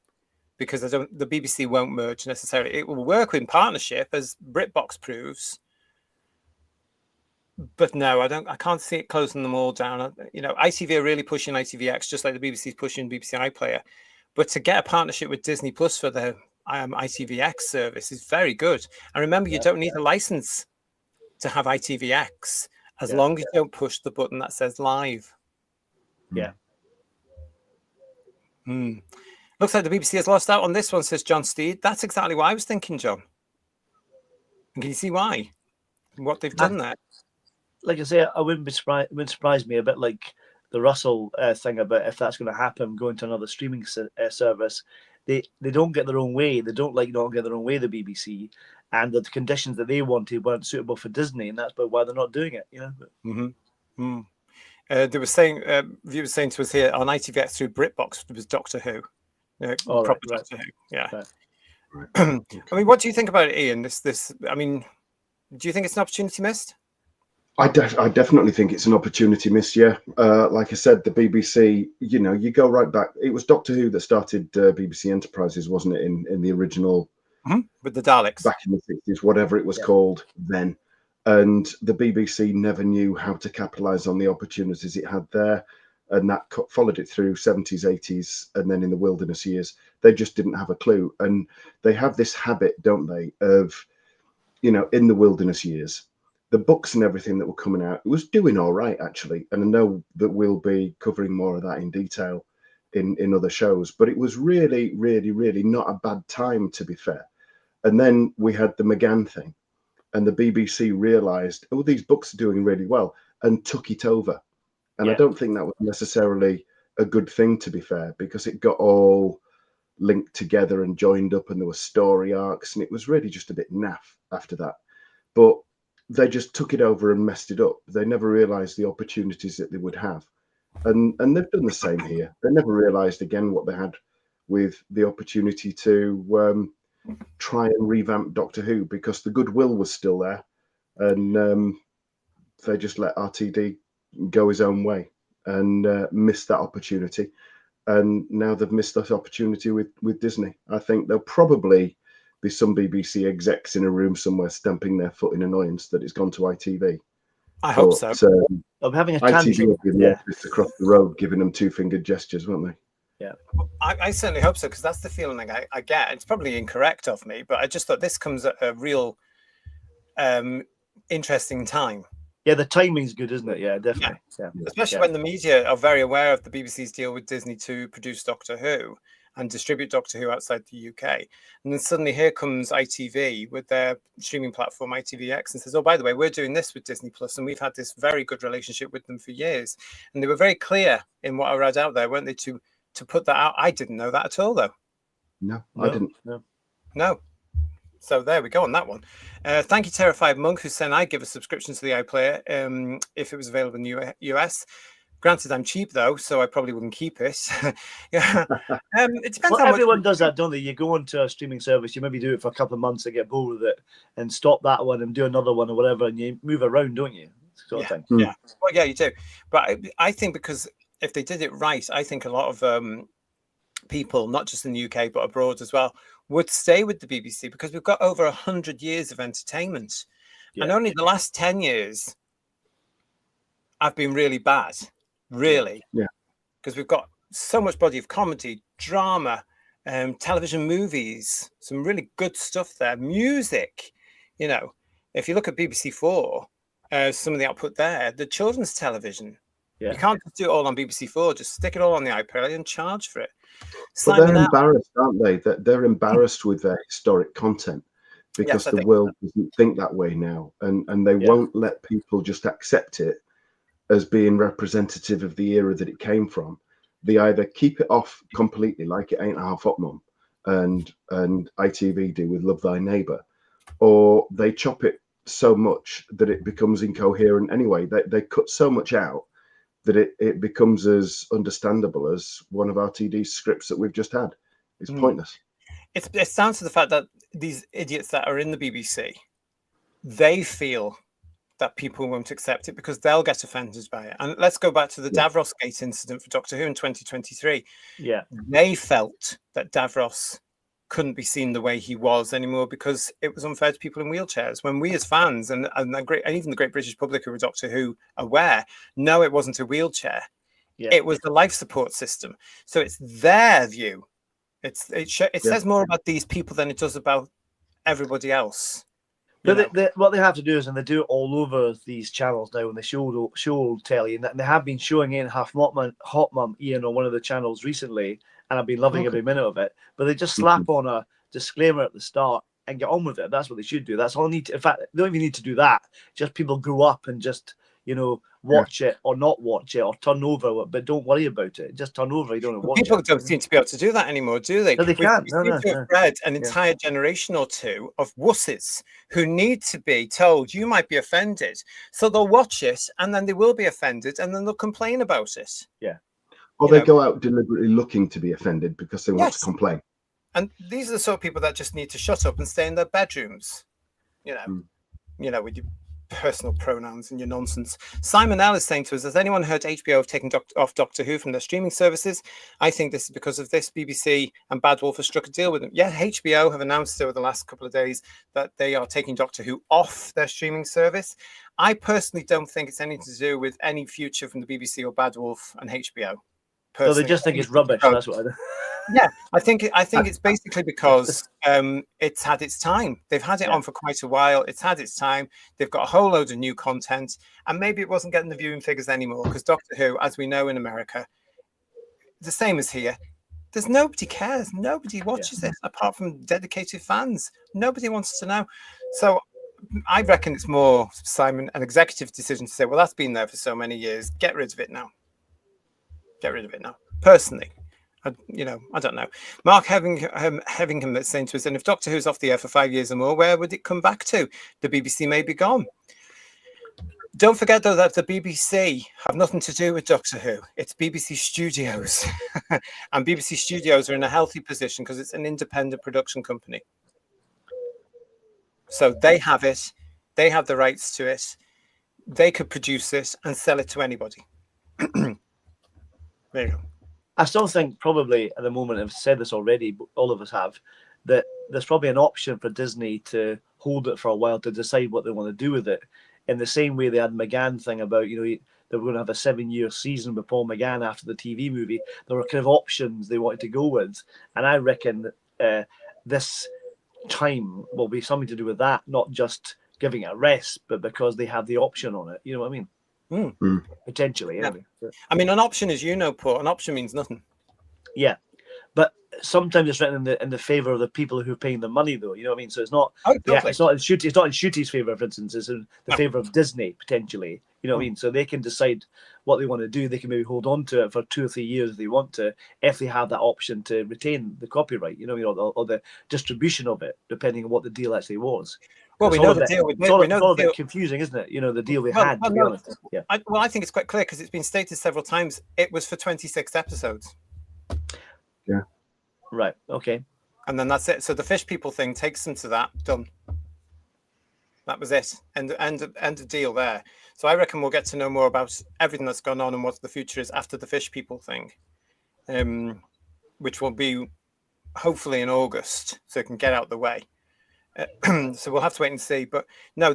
because the BBC won't merge necessarily. It will work in partnership, as BritBox proves. But no, I can't see it closing them all down. You know, ITV are really pushing ITVX, just like the BBC is pushing BBC iPlayer. But to get a partnership with Disney Plus for the ITVX service is very good. And remember, you don't need a license to have ITVX as long as you don't push the button that says live. Yeah. Looks like the BBC has lost out on this one, says John Steed. That's exactly what I was thinking, John. And can you see why? What they've done there? like I say, I wouldn't be surprised. It wouldn't surprise me a bit like the Russell thing about if that's going to happen, going to another streaming service. They don't get their own way. They don't not get their own way. The BBC, and the conditions that they wanted weren't suitable for Disney, and that's why they're not doing it. You know. Mm-hmm. They were saying, viewers saying to us here on ITVX through BritBox, it was Doctor Who, proper Doctor Who. Yeah. Right. I mean, what do you think about it, Ian? This. I mean, do you think it's an opportunity missed? I definitely think it's an opportunity missed. Yeah, like I said, the BBC. You know, you go right back. It was Doctor Who that started BBC Enterprises, wasn't it? In the original, with the Daleks back in the 60s, whatever it was called then. And the BBC never knew how to capitalise on the opportunities it had there, and that followed it through 70s, 80s, and then in the wilderness years, they just didn't have a clue. And they have this habit, don't they, of, you know, in the wilderness years, the books and everything that were coming out, it was doing all right, actually. And I know that we'll be covering more of that in detail in other shows, but it was really, really, really not a bad time, to be fair. And then we had the McGann thing, and the BBC realised, oh, these books are doing really well, and took it over. And I don't think that was necessarily a good thing, to be fair, because it got all linked together and joined up, and there were story arcs, and it was really just a bit naff after that. But they just took it over and messed it up. They never realised the opportunities that they would have. And they've done the same here. They never realised, again, what they had with the opportunity to try and revamp Doctor Who, because the goodwill was still there. And they just let RTD go his own way and missed that opportunity. And now they've missed that opportunity with Disney. I think there'll probably be some BBC execs in a room somewhere stamping their foot in annoyance that it's gone to ITV. I hope so. I'm having a ITV will be in the office across the road giving them two-fingered gestures, won't they? Yeah, I certainly hope so, because that's the feeling I get. It's probably incorrect of me, but I just thought this comes at a real interesting time. Yeah, the timing's good, isn't it? Yeah, definitely. Yeah. Especially when the media are very aware of the BBC's deal with Disney to produce Doctor Who and distribute Doctor Who outside the UK. And then suddenly here comes ITV with their streaming platform, ITVX, and says, oh, by the way, we're doing this with Disney Plus, and we've had this very good relationship with them for years. And they were very clear in what I read out there, weren't they, to put that out? I didn't know that at all, though. No, I didn't. No. So there we go on that one. Thank you, Terrified Monk, who said I'd give a subscription to the iPlayer if it was available in the US. Granted, I'm cheap, though, so I probably wouldn't keep it. It depends how everyone does that, don't they? You go onto a streaming service, you maybe do it for a couple of months and get bored with it and stop that one and do another one or whatever, and you move around, don't you? Sort of thing. Yeah. Well, yeah, you do. But I think because if they did it right, I think a lot of people, not just in the UK, but abroad as well, would stay with the BBC, because we've got over 100 years of entertainment. And only the last 10 years have been really bad. Really, because we've got so much body of comedy, drama, television, movies, some really good stuff there. Music, you know, if you look at BBC Four, some of the output there, the children's television, you can't just do it all on BBC Four. Just stick it all on the iPlayer and charge for it. But they're embarrassed, aren't they? They're embarrassed with their historic content, because the world doesn't think that way now, and they won't let people just accept it as being representative of the era that it came from. They either keep it off completely, like It Ain't Half Hot Mum and ITV do with Love Thy Neighbour, or they chop it so much that it becomes incoherent anyway. They cut so much out that it becomes as understandable as one of RTD's scripts that we've just had. It's pointless. It's down to the fact that these idiots that are in the BBC, they feel that people won't accept it because they'll get offended by it. And let's go back to the Davros Gate incident for Doctor Who in 2023. Yeah. They felt that Davros couldn't be seen the way he was anymore because it was unfair to people in wheelchairs. When we as fans and even the great British public who were Doctor Who aware, no, it wasn't a wheelchair. Yeah. It was the life support system. So it's their view. It says more about these people than it does about everybody else. But what they have to do is, and they do it all over these channels now, and they show telly, and they have been showing in Hot Mum, Ian, on one of the channels recently, and I've been loving every minute of it. But they just slap on a disclaimer at the start and get on with it. That's what they should do. That's all they need to, in fact, they don't even need to do that. Just people grow up and just, watch it or not watch it or turn over, but don't worry about it. Just turn over. You don't watch People it. don't seem to be able to do that anymore, do they? No, they can't. We seem to have bred an entire generation or two of wusses who need to be told you might be offended. So they'll watch it and then they will be offended and then they'll complain about it. Yeah. Or they go out deliberately looking to be offended because they want to complain. And these are the sort of people that just need to shut up and stay in their bedrooms. With your personal pronouns and your nonsense. Simon L is saying to us, has anyone heard HBO have taken off Doctor Who from their streaming services? I think this is because of this. BBC and Bad Wolf have struck a deal with them. Yeah, HBO have announced over the last couple of days that they are taking Doctor Who off their streaming service. I personally don't think it's anything to do with any future from the BBC or Bad Wolf and HBO. No, they just think it's rubbish. That's what I do. Yeah, I think it's basically because it's had its time. They've had it on for quite a while. It's had its time. They've got a whole load of new content, and maybe it wasn't getting the viewing figures anymore because Doctor Who, as we know in America, the same as here. There's nobody cares. Nobody watches this apart from dedicated fans. Nobody wants to know. So I reckon it's more, Simon, an executive decision to say, well, that's been there for so many years. Get rid of it now. Get rid of it now. Personally. I don't know. Mark Hevingham that's saying to us, and if Doctor Who's off the air for 5 years or more, where would it come back to? The BBC may be gone. Don't forget, though, that the BBC have nothing to do with Doctor Who. It's BBC Studios. And BBC Studios are in a healthy position because it's an independent production company. So they have it. They have the rights to it. They could produce it and sell it to anybody. There you go. I still think probably at the moment, I've said this already, but all of us have, that there's probably an option for Disney to hold it for a while to decide what they want to do with it. In the same way they had McGann thing about, they were going to have a 7-year season with Paul McGann after the TV movie. There were kind of options they wanted to go with. And I reckon this time will be something to do with that, not just giving it a rest, but because they have the option on it. You know what I mean? Potentially, anyway. I mean, an option, as you know, Paul, an option means nothing. Yeah, but sometimes it's written in the favor of the people who are paying the money, though. You know what I mean? So it's not. It's not in Ncuti's favor, for instance. It's in the favor of Disney potentially. You know what I mean? So they can decide what they want to do. They can maybe hold on to it for 2 or 3 years if they want to, if they have that option to retain the copyright. You know, or the distribution of it, depending on what the deal actually was. Well, we know the deal. It's all a bit confusing, isn't it? The deal we had, to be honest. Yeah. I think it's quite clear because it's been stated several times. It was for 26 episodes. Yeah. Right. Okay. And then that's it. So the fish people thing takes them to that. Done. That was it. End of deal there. So I reckon we'll get to know more about everything that's gone on and what the future is after the fish people thing, which will be hopefully in August, so it can get out the way. So we'll have to wait and see. But no,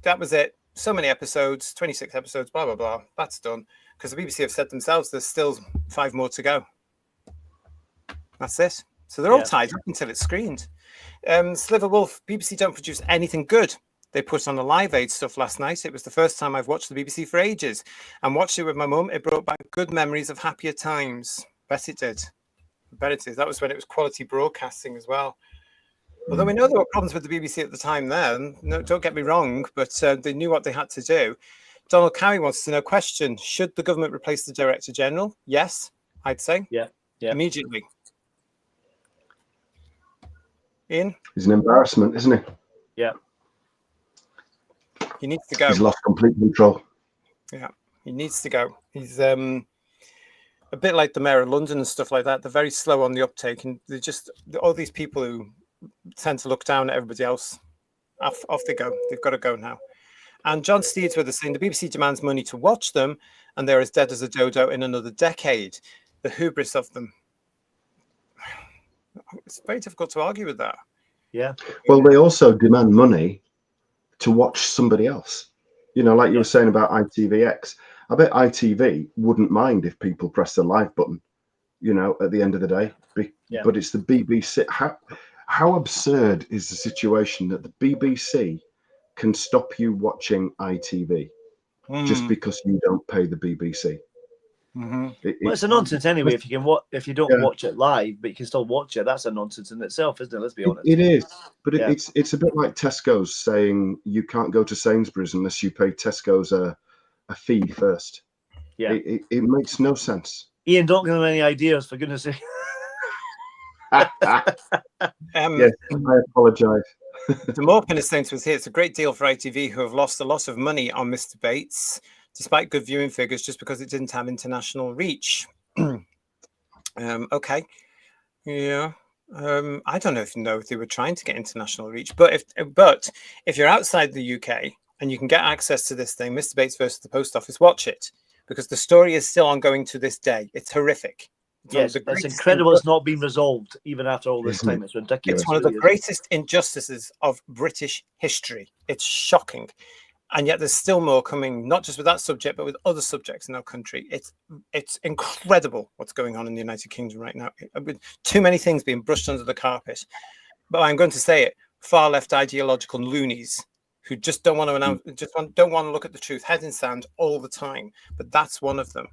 that was it. So many episodes, 26 episodes, blah, blah, blah. That's done. Because the BBC have said themselves there's still 5 more to go. That's it. So they're all tied up until it's screened. Sliver Wolf, BBC don't produce anything good. They put on a Live Aid stuff last night. It was the first time I've watched the BBC for ages. And watched it with my mum. It brought back good memories of happier times. Bet it did. I bet it did. That was when it was quality broadcasting as well. Although we know there were problems with the BBC at the time then. No, don't get me wrong, but they knew what they had to do. Donald Cowie wants to know, question, should the government replace the Director General? Yes, I'd say. Yeah. Immediately. Ian? He's an embarrassment, isn't he? Yeah. He needs to go. He's lost complete control. Yeah, he needs to go. He's a bit like the Mayor of London and stuff like that. They're very slow on the uptake, and they're just all these people who tend to look down at everybody else. Off they go. They've got to go now. And John Steedsworth is saying the BBC demands money to watch them, and they're as dead as a dodo in another decade. The hubris of them. It's very difficult to argue with that. Yeah. Well, they also demand money to watch somebody else. Like you were saying about ITVX. I bet ITV wouldn't mind if people press the live button, at the end of the day. But it's the BBC. How absurd is the situation that the BBC can stop you watching ITV just because you don't pay the BBC? Well, it's a nonsense anyway. If you don't watch it live, but you can still watch it, that's a nonsense in itself, isn't it? Let's be honest. It is, but it's a bit like Tesco's saying you can't go to Sainsbury's unless you pay Tesco's a a fee first. Yeah. It makes no sense. Ian, don't give them any ideas, for goodness sake. Yes, I apologise. The Morpin is saying to us here, it's a great deal for ITV, who have lost a lot of money on Mr. Bates, despite good viewing figures, just because it didn't have international reach. Okay. Yeah. I don't know if they were trying to get international reach, but if you're outside the UK and you can get access to this thing, Mr. Bates versus the Post Office, watch it, because the story is still ongoing to this day. It's horrific. Yes, it's incredible. It's not been resolved even after all this time. It's ridiculous. It's one of the greatest injustices of British history. It's shocking. And yet there's still more coming, not just with that subject, but with other subjects in our country. It's incredible what's going on in the United Kingdom right now. Too many things being brushed under the carpet. But I'm going to say it, far left ideological loonies who just don't want to announce, don't want to look at the truth, head in sand all the time. But that's one of them.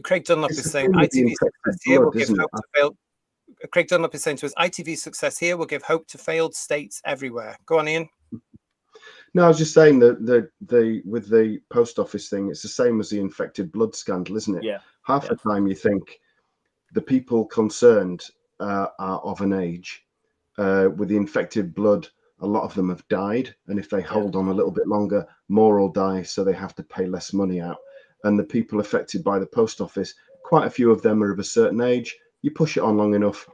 Craig Dunlop is saying ITV success here will give hope to failed. Craig Dunlop is saying to us, ITV success here will give hope to failed states everywhere. Go on, Ian. No, I was just saying that with the Post Office thing, it's the same as the infected blood scandal, isn't it? Yeah. Half the time you think the people concerned are of an age. With the infected blood, a lot of them have died, and if they hold on a little bit longer, more will die, so they have to pay less money out. And the people affected by the Post Office, quite a few of them are of a certain age. You push it on long enough,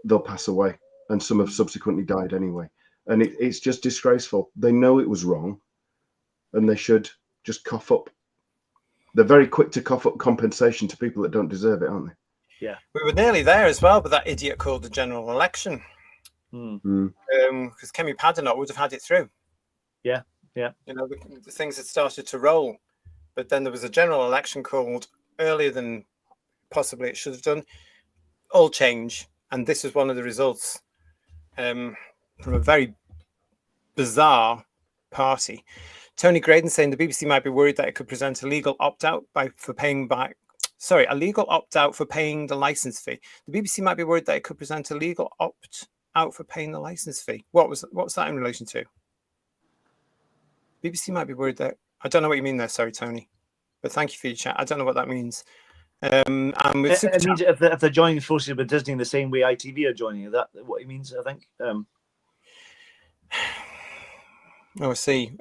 they'll pass away, and some have subsequently died anyway. And it's just disgraceful. They know it was wrong, and they should just cough up. They're very quick to cough up compensation to people that don't deserve it, aren't they? Yeah. We were nearly there as well, but that idiot called the general election. Because Kemi Badenoch would have had it through. Yeah. The things had started to roll. But then there was a general election called earlier than possibly it should have done. All change. And this is one of the results from a very bizarre party. Tony Graydon saying the BBC might be worried that it could present a legal opt-out for paying the license fee. The BBC might be worried that it could present a legal opt-out for paying the license fee. What was that in relation to? BBC might be worried that... I don't know what you mean there, sorry, Tony. But thank you for your chat. I don't know what that means. And with it means if they're joining forces with Disney in the same way ITV are joining, is that what it means, I think? I see.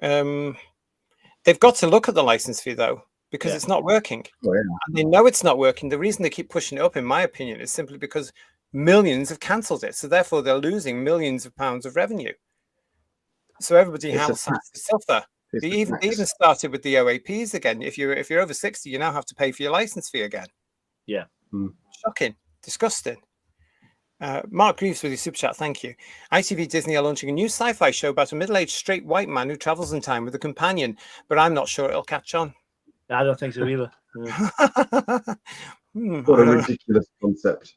They've got to look at the license fee, though, because it's not working. Oh, yeah. And they know it's not working. The reason they keep pushing it up, in my opinion, is simply because millions have cancelled it. So therefore, they're losing millions of pounds of revenue. So everybody has to suffer. They even started with the OAPs again. If you're over 60, you now have to pay for your license fee again. Yeah. Shocking. Disgusting. Mark Greaves with your super chat, thank you. ITV&Disney are launching a new sci-fi show about a middle-aged straight white man who travels in time with a companion, but I'm not sure it'll catch on. I don't think so either. What a ridiculous concept.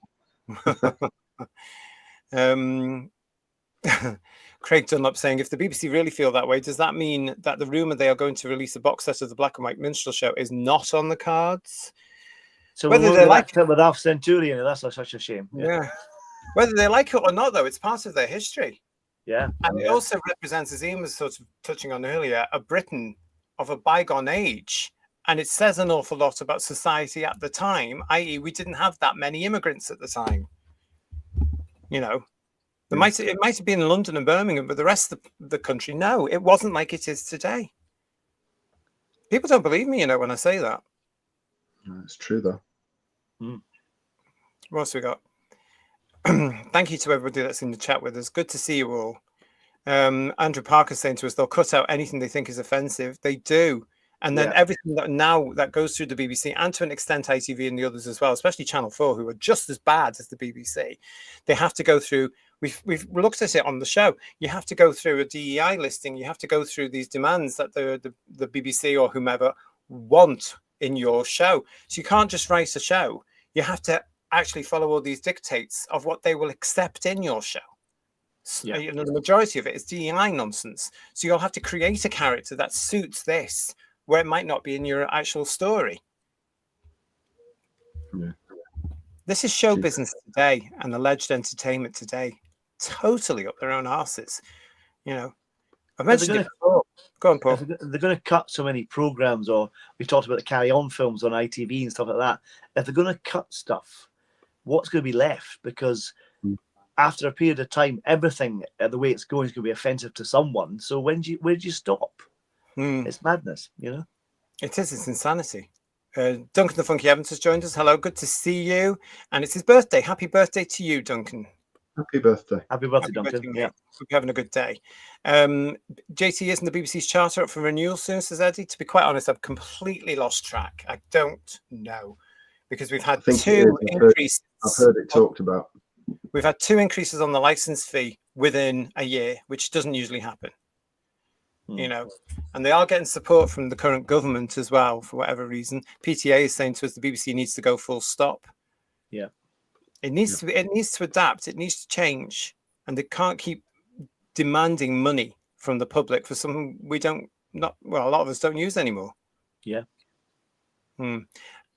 Craig Dunlop saying, if the BBC really feel that way, does that mean that the rumour they are going to release a box set of the Black and White Minstrel Show is not on the cards? So whether they like it with Alf Centurion, that's such a shame. Yeah. Whether they like it or not, though, it's part of their history. Yeah. And it also represents, as Ian was sort of touching on earlier, a Britain of a bygone age. And it says an awful lot about society at the time, i.e. we didn't have that many immigrants at the time. It might have been in London and Birmingham, but the rest of the country, no, it wasn't like it is today. People don't believe me, when I say that. It's true, though. What else we got? Thank you to everybody that's in the chat with us. Good to see you all. Andrew Parker saying to us, they'll cut out anything they think is offensive. They do. And then everything that goes through the BBC, and to an extent ITV and the others as well, especially Channel 4, who are just as bad as the BBC, they have to go through. We've looked at it on the show. You have to go through a DEI listing. You have to go through these demands that the BBC or whomever want in your show. So you can't just write a show. You have to actually follow all these dictates of what they will accept in your show. Yeah. The majority of it is DEI nonsense. So you'll have to create a character that suits this, where it might not be in your actual story. Yeah. This is show business today and alleged entertainment today. Totally up their own arses. I've mentioned it before. Go on, Paul. If they're going to cut so many programs, or we talked about the Carry On films on ITV and stuff like that, if they're going to cut stuff, what's going to be left? Because after a period of time, everything the way it's going is going to be offensive to someone. So where do you stop? It's madness, you know. It is. It's insanity. Duncan the Funky Evans has joined us. Hello, good to see you. And it's his birthday. Happy birthday to you, Duncan. Happy birthday. Happy birthday, Duncan. Yeah. Hope you're having a good day. JT, isn't the BBC's charter up for renewal soon, says Eddie? To be quite honest, I've completely lost track. I don't know. Because we've had two increases. I've heard it talked about. We've had 2 increases on the license fee within a year, which doesn't usually happen. You know, and they are getting support from the current government as well, for whatever reason. PTA is saying to us the BBC needs to go full stop. Yeah. It needs to adapt, it needs to change. And they can't keep demanding money from the public for something a lot of us don't use anymore. Yeah.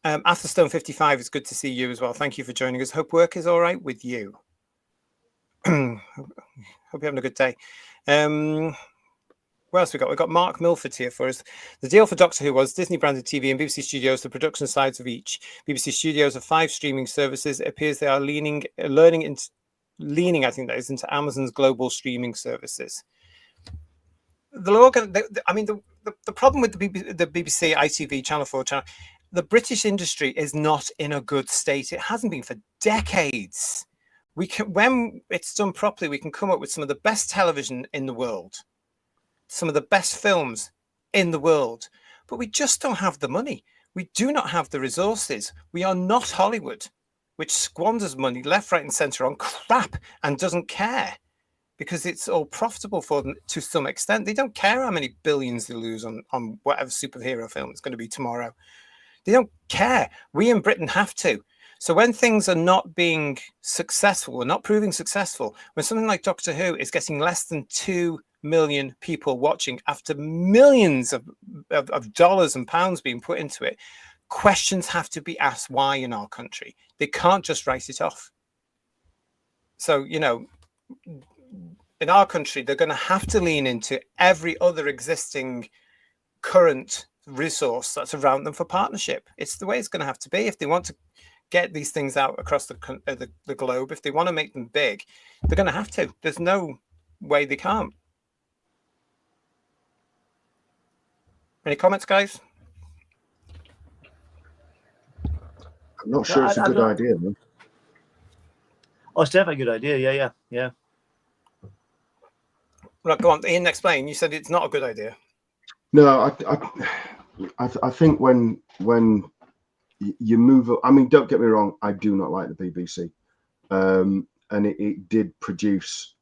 Atherstone 55, it's good to see you as well. Thank you for joining us. Hope work is all right with you. Hope you're having a good day. What else we got? We've got Mark Milford here for us. The deal for Doctor Who was Disney branded TV and BBC Studios, the production sides of each. BBC Studios have 5 streaming services. It appears they are leaning, I think that is, into Amazon's global streaming services. The problem with the BBC, ITV, Channel 4, the British industry is not in a good state. It hasn't been for decades. When it's done properly, we can come up with some of the best television in the world, some of the best films in the world, but we just don't have the money. We do not have the resources. We are not Hollywood, which squanders money left, right, and centre on crap and doesn't care because it's all profitable for them to some extent. They don't care how many billions they lose on whatever superhero film it's going to be tomorrow. They don't care. We in Britain have to. So when things are not being successful, or not proving successful, when something like Doctor Who is getting less than 2 million people watching after millions of dollars and pounds being put into it, questions have to be asked why in our country. They can't just write it off. So, you know, in our country, they're going to have to lean into every other existing current resource that's around them for partnership. It's the way it's going to have to be if they want to get these things out across the globe. If they want to make them big, they're going to have to. There's no way they can't. Any comments, guys? I'm not sure it's a good idea, man. Oh, it's definitely a good idea. Yeah. Right, go on, Ian, explain. You said it's not a good idea. No, I think when you move, I mean, don't get me wrong, I do not like the BBC, and it did produce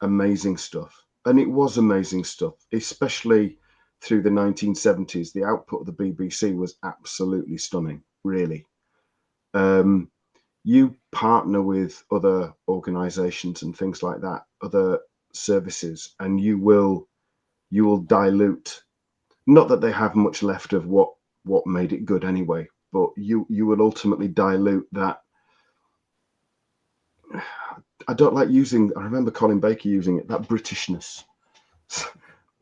amazing stuff, and it was amazing stuff, especially through the 1970s. The output of the BBC was absolutely stunning, really. You partner with other organizations and things like that, other services, and you will dilute, not that they have much left of what made it good anyway, but you will ultimately dilute that. I don't like using, I remember Colin Baker using it, that Britishness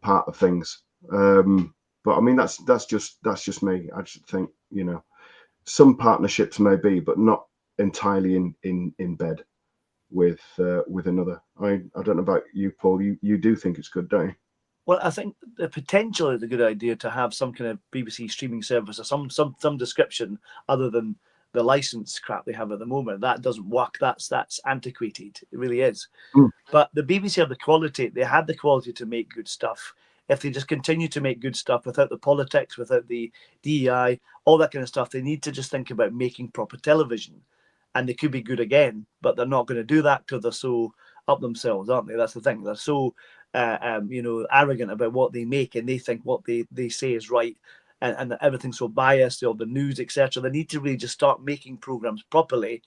part of things. But I mean, that's just me. I just think, you know, some partnerships may be, but not entirely in bed with another. I don't know about you, Paul. You do think it's good, don't you? Well, I think the potential is a good idea to have some kind of BBC streaming service or some description other than the license crap they have at the moment. That doesn't work. That's antiquated. It really is. But the BBC have the quality. They had the quality to make good stuff. If they just continue to make good stuff without the politics, without the DEI, all that kind of stuff, they need to just think about making proper television. And they could be good again, but they're not going to do that because they're so up themselves, aren't they? That's the thing. They're so arrogant about what they make, and they think what they say is right, and everything's so biased, all the news, etc. They need to really just start making programs properly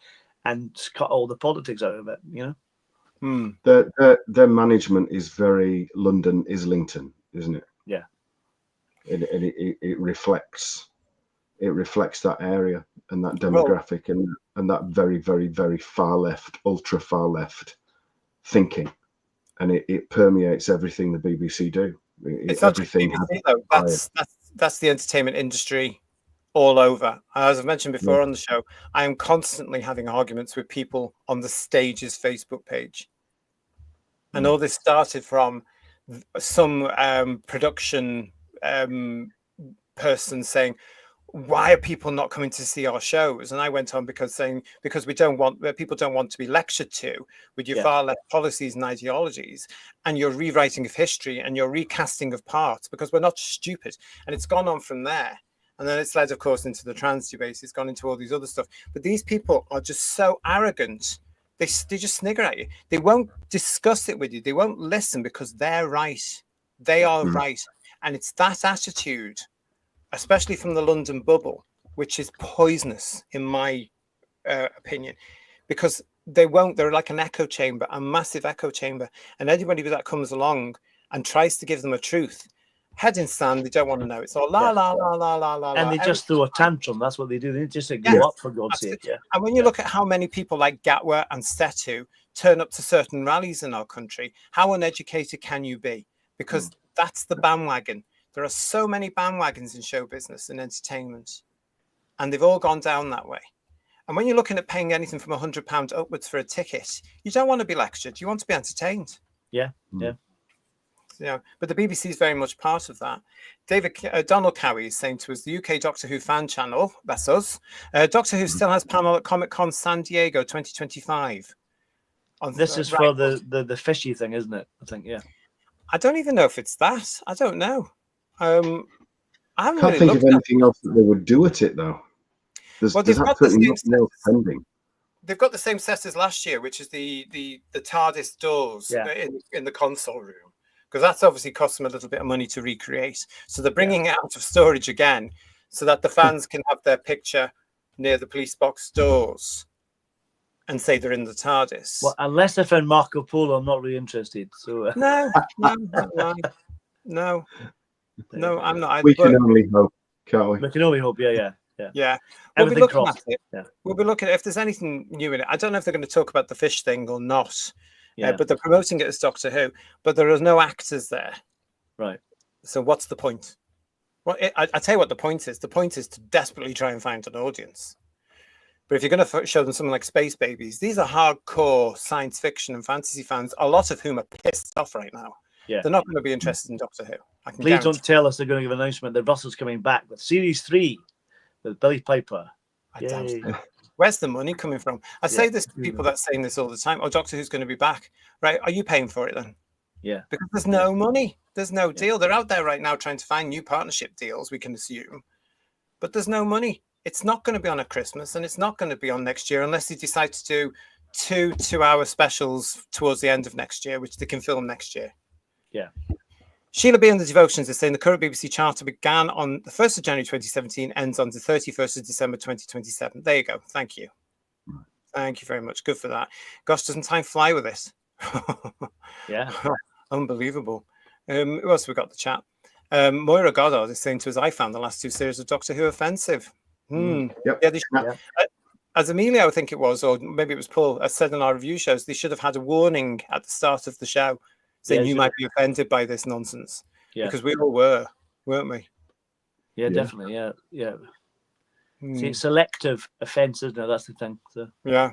and cut all the politics out of it, you know. Their management is very London Islington, isn't it? Yeah. It reflects that area and that demographic, and that very, very, very far left, ultra far left thinking, and it permeates everything the BBC do. It's not just everything BBC, though. That's the entertainment industry all over. As I've mentioned before on the show, I am constantly having arguments with people on the Stage's Facebook page. And all this started from some production person saying, why are people not coming to see our shows? And I went on because we don't want, people don't want to be lectured to with your far left policies and ideologies, and your rewriting of history and your recasting of parts, because we're not stupid. And it's gone on from there. And then it's led, of course, into the trans debate. It's gone into all these other stuff. But these people are just so arrogant. They just snigger at you. They won't discuss it with you. They won't listen because they're right. They are right. And it's that attitude, especially from the London bubble, which is poisonous, in my opinion, because they're like an echo chamber, a massive echo chamber. And anybody that comes along and tries to give them a truth, head in sand, they don't want to know. It's all la la la la la la. And they just throw a tantrum. That's what they do. They just go up, for God's sake. Yeah. And when you look at how many people like Gatwa and Setu turn up to certain rallies in our country, how uneducated can you be? Because that's the bandwagon. There are so many bandwagons in show business and entertainment, and they've all gone down that way. And when you're looking at paying anything from £100 upwards for a ticket, you don't want to be lectured. You want to be entertained. Yeah. But the BBC is very much part of that. Donald Cowie is saying to us, the UK Doctor Who fan channel, that's us, Doctor Who still has panel at Comic-Con San Diego 2025. This is for the fishy thing, isn't it? I think, I don't even know if it's that. I don't know. I can't really think of anything else that they would do at it, though. There's absolutely nothing else pending. They've got the same set as last year, which is the TARDIS doors in the console room. Because that's obviously cost them a little bit of money to recreate. So they're bringing it out of storage again so that the fans can have their picture near the police box doors and say they're in the TARDIS. Well, unless I found Marco Polo, I'm not really interested. So No, I'm not. We can only hope, can't we? We can only hope, yeah. We'll be looking at it. We'll be looking at if there's anything new in it. I don't know if they're going to talk about the fish thing or not. But they're promoting it as Doctor Who, but there are no actors there. Right. So what's the point? Well, I tell you what the point is. The point is to desperately try and find an audience. But if you're going to show them something like Space Babies, these are hardcore science fiction and fantasy fans, a lot of whom are pissed off right now. Yeah. They're not going to be interested in Doctor Who. Please don't tell us they're going to give an announcement that Russell's coming back with Series 3 with Billy Piper. I doubt it. Where's the money coming from? I say this to people that saying this all the time. Oh, Doctor Who's going to be back. Right. Are you paying for it then? Yeah. Because there's no money. There's no deal. They're out there right now trying to find new partnership deals, we can assume. But there's no money. It's not going to be on at Christmas, and it's not going to be on next year unless they decide to do two-hour specials towards the end of next year, which they can film next year. Yeah. Sheila B. and the Devotions is saying the current BBC Charter began on the 1st of January 2017, ends on the 31st of December 2027. There you go. Thank you. Thank you very much. Good for that. Gosh, doesn't time fly with this? Yeah. Unbelievable. Who else have we got the chat? Moira Goddard is saying to us, I found the last two series of Doctor Who offensive. Yep. Yeah, they should, as Amelia, I think it was, or maybe it was Paul, as said in our review shows, they should have had a warning at the start of the show saying you might be offended by this nonsense. Yeah. Because we all were, weren't we? Yeah, definitely. Yeah. See, it's selective offence, isn't it? That's the thing. So. Yeah.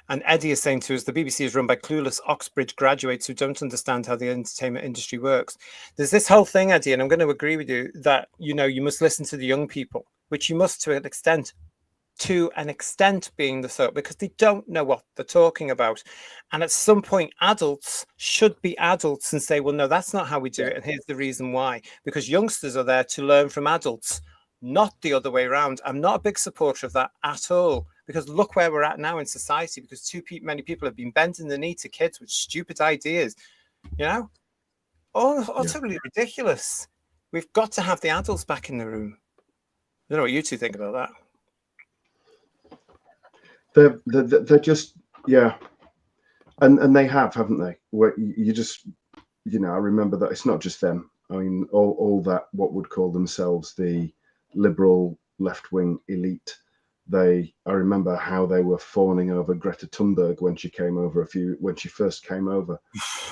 And Eddie is saying to us, the BBC is run by clueless Oxbridge graduates who don't understand how the entertainment industry works. There's this whole thing, Eddie, and I'm going to agree with you that, you must listen to the young people, which you must to an extent being the so, because they don't know what they're talking about. And at some point, adults should be adults and say, well, no, that's not how we do it. And here's the reason why. Because youngsters are there to learn from adults, not the other way around. I'm not a big supporter of that at all. Because look where we're at now in society, because many people have been bending the knee to kids with stupid ideas, utterly ridiculous. We've got to have the adults back in the room. I don't know what you two think about that. They're just, and they haven't they? Where you just, I remember that it's not just them. I mean, all that what would call themselves the liberal left-wing elite I remember how they were fawning over Greta Thunberg when she came over when she first came over.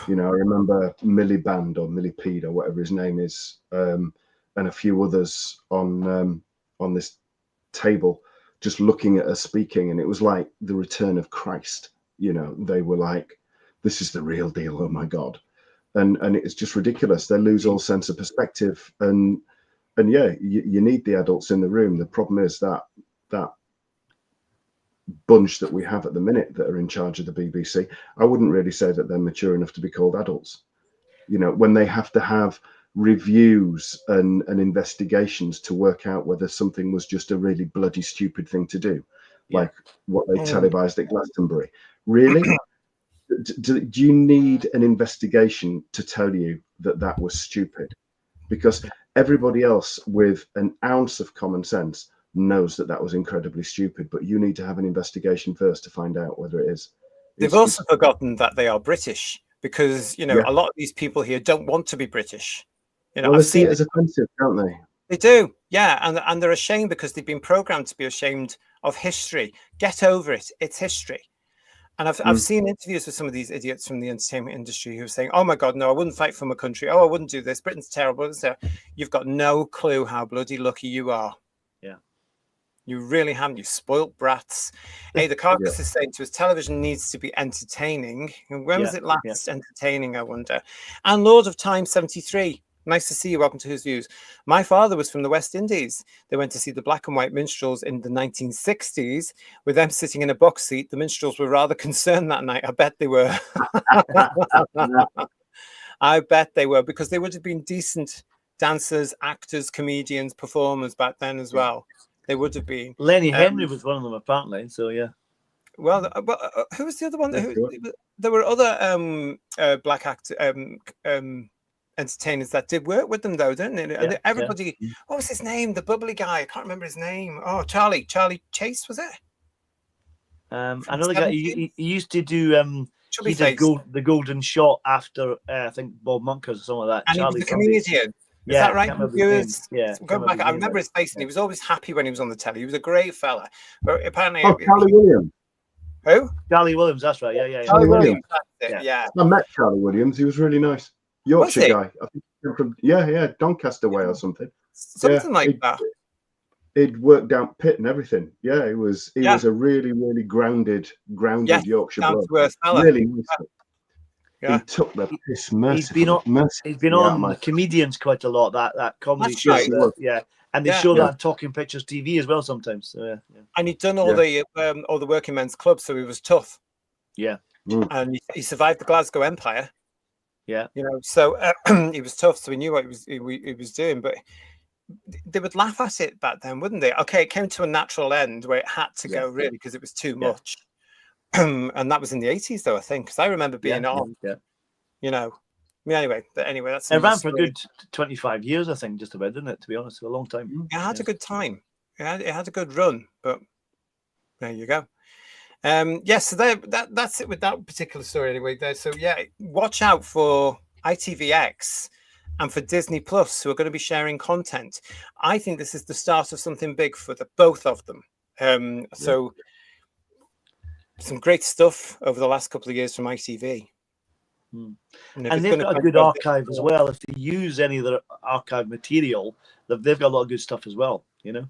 You know, I remember Miliband or Millipede or whatever his name is, and a few others on this table just looking at her speaking, and it was like the return of Christ. You know, they were like, this is the real deal, oh my God. And it's just ridiculous. They lose all sense of perspective. And yeah, you need the adults in the room. The problem is that bunch that we have at the minute that are in charge of the BBC, I wouldn't really say that they're mature enough to be called adults. You know, when they have to have reviews and investigations to work out whether something was just a really bloody stupid thing to do, like what they televised at Glastonbury. Really? Do you need an investigation to tell you that that was stupid? Because everybody else with an ounce of common sense knows that that was incredibly stupid, but you need to have an investigation first to find out whether it is. They've also forgotten that they are British, because, you know, a lot of these people here don't want to be British. You know, well, they see it as offensive, don't they? They do, yeah, and they're ashamed because they've been programmed to be ashamed of history. Get over it; it's history. And I've seen interviews with some of these idiots from the entertainment industry who are saying, "Oh my God, no, I wouldn't fight for my country. Oh, I wouldn't do this. Britain's terrible." You've got no clue how bloody lucky you are. Yeah, you really haven't. You spoilt brats. Hey, the Carcass is saying to us, television needs to be entertaining. And when was it last entertaining? I wonder. And Lord of Time 73. Nice to see you. Welcome to Whose Views. My father was from the West Indies. They went to see the black and white minstrels in the 1960s. With them sitting in a box seat, the minstrels were rather concerned that night. I bet they were. I bet they were, because they would have been decent dancers, actors, comedians, performers back then as well. They would have been. Lenny Henry was one of them, apparently. So, yeah. Well, who was the other one? There were other black actors. Entertainers that did work with them, though, didn't it? Everybody, what was his name? The bubbly guy, I can't remember his name. Oh, Charlie Chase, was it? I know the guy. He used to do the golden shot after I think Bob Monkhouse or something like that. And Charlie, he was a comedian. Is that right? Going back, I remember his face, and he was always happy when he was on the telly. He was a great fella. But apparently, Charlie Williams. Who? Charlie Williams. That's right. Yeah. Charlie Williams. Yeah. I met Charlie Williams. He was really nice. Yorkshire guy. I think from Doncaster way or something. Something like that. He'd worked down Pitt and everything. Yeah, he was a really, really grounded Yorkshire bloke. Really nice. He took the piss mercifully. He's been on Comedians quite a lot. That comedy show. Right. And they show that on Talking Pictures TV as well sometimes. So, and he'd done all the working men's clubs, so he was tough. Yeah. And he survived the Glasgow Empire. Yeah, you know, so he was tough, so he knew what he was doing. But they would laugh at it back then, wouldn't they? Okay, it came to a natural end where it had to go, really, because it was too much. And that was in the 80s, though, I think, because I remember being on. Yeah. You know, anyway, that's. It ran for a good 25 years, I think, just about, didn't it? To be honest, for a long time. It had a good time. It had a good run, but there you go. So that's it with that particular story anyway there. So watch out for ITVX and for Disney Plus, who are going to be sharing content. I think this is the start of something big for both of them. So some great stuff over the last couple of years from ITV. And they've got a good archive as well. If they use any of their archive material, they've got a lot of good stuff as well, you know.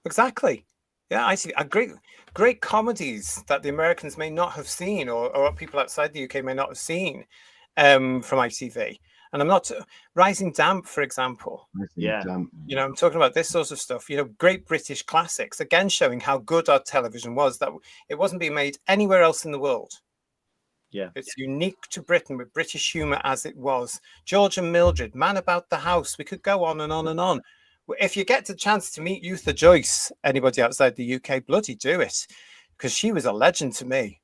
Exactly. Yeah, I see. Great comedies that the Americans may not have seen, or people outside the UK may not have seen, from ITV. And I'm not Rising Damp, for example. Damp. You know, I'm talking about this sort of stuff. You know, great British classics, again showing how good our television was. That it wasn't being made anywhere else in the world. Yeah, it's unique to Britain with British humour as it was. George and Mildred, Man About the House. We could go on and on and on. If you get the chance to meet Eutha Joyce, anybody outside the UK, bloody do it, because she was a legend to me.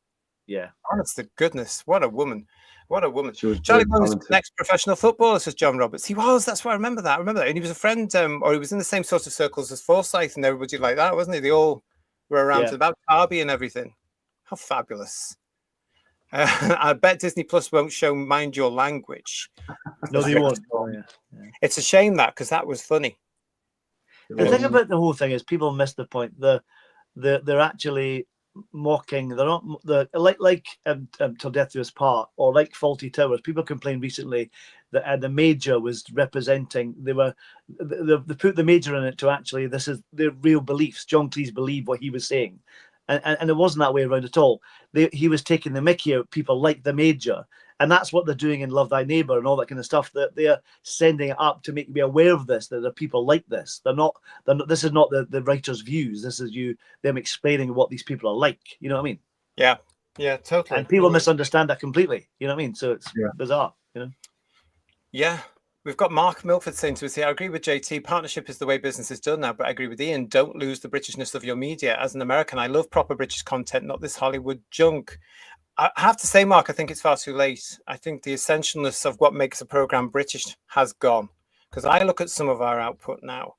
Yeah, honest to goodness, what a woman! What a woman! Charlie Williams was the next professional footballer, says John Roberts. He was. That's why I remember that. And he was a friend, or he was in the same sort of circles as Forsyth and everybody like that, wasn't he? They all were around about Derby and everything. How fabulous! I bet Disney Plus won't show Mind Your Language. No, they won't. It's a shame because that was funny. The thing about the whole thing is people miss the point. The they're actually mocking. They're not. They're like Till Death Do Us Part or like Faulty Towers. People complained recently that the Major was representing. They put the Major in it to actually, this is their real beliefs. John Cleese believed what he was saying, and it wasn't that way around at all. He was taking the mickey out of people like the Major. And that's what they're doing in Love Thy Neighbor and all that kind of stuff. That they're sending it up to make you be aware of this. That there are people like this. They're not. This is not the writer's views. This is them explaining what these people are like. You know what I mean? Yeah, yeah, totally. And people misunderstand that completely. You know what I mean? So it's bizarre. You know? Yeah. We've got Mark Milford saying to us here, I agree with JT, partnership is the way business is done now, but I agree with Ian, don't lose the Britishness of your media. As an American, I love proper British content, not this Hollywood junk. I have to say, Mark, I think it's far too late. I think the essentialness of what makes a program British has gone. Because I look at some of our output now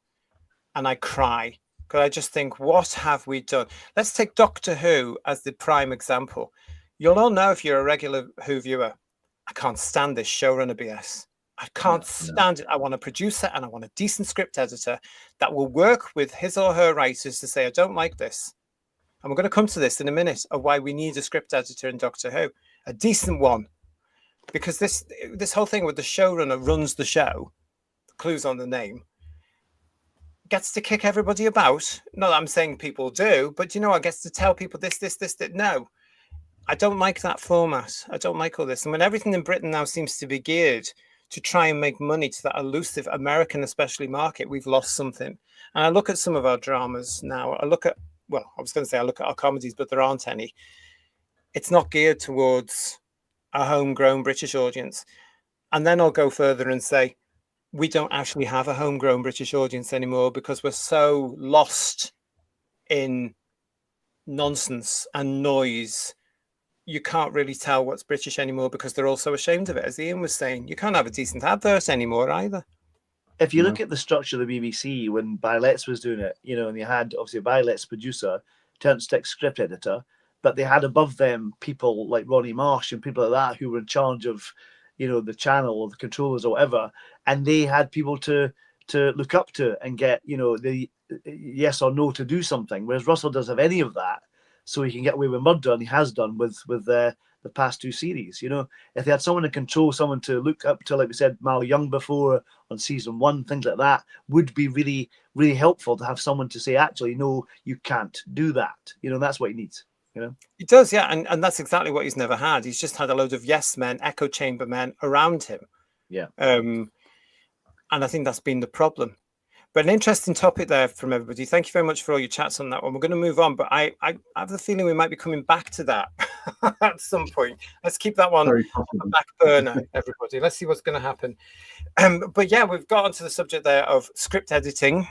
and I cry. Because I just think, what have we done? Let's take Doctor Who as the prime example. You'll all know if you're a regular Who viewer, I can't stand this showrunner BS. I can't stand it. I want a producer and I want a decent script editor that will work with his or her writers to say, I don't like this. And we're going to come to this in a minute of why we need a script editor in Doctor Who, a decent one. Because this whole thing with the showrunner runs the show, clues on the name, gets to kick everybody about. Not that I'm saying people do, but I gets to tell people this, that. No, I don't like that format. I don't like all this. And when everything in Britain now seems to be geared to try and make money to that elusive American, especially market, we've lost something. And I look at some of our dramas now. I look at our comedies, but there aren't any. It's not geared towards a homegrown British audience. And then I'll go further and say, we don't actually have a homegrown British audience anymore because we're so lost in nonsense and noise. You can't really tell what's British anymore because they're all so ashamed of it. As Ian was saying, you can't have a decent advert anymore either. If you look at the structure of the BBC when Bylets was doing it, and they had obviously a Bylets producer, Turnstick script editor, but they had above them people like Ronnie Marsh and people like that who were in charge of, the channel or the controllers or whatever, and they had people to look up to and get, the yes or no to do something. Whereas Russell doesn't have any of that. So he can get away with murder, and he has done with the past two series. If they had someone to control, someone to look up to, like we said, Mal Young before on season 1, things like that would be really, really helpful to have someone to say, actually, no, you can't do that. That's what he needs. He does, yeah, and that's exactly what he's never had. He's just had a load of yes men, echo chamber men around him. Yeah. And I think that's been the problem. But an interesting topic there from everybody. Thank you very much for all your chats on that one. We're going to move on, but I have the feeling we might be coming back to that at some point. Let's keep that one on the back burner, everybody. Let's see what's going to happen. But yeah, we've got onto the subject there of script editing.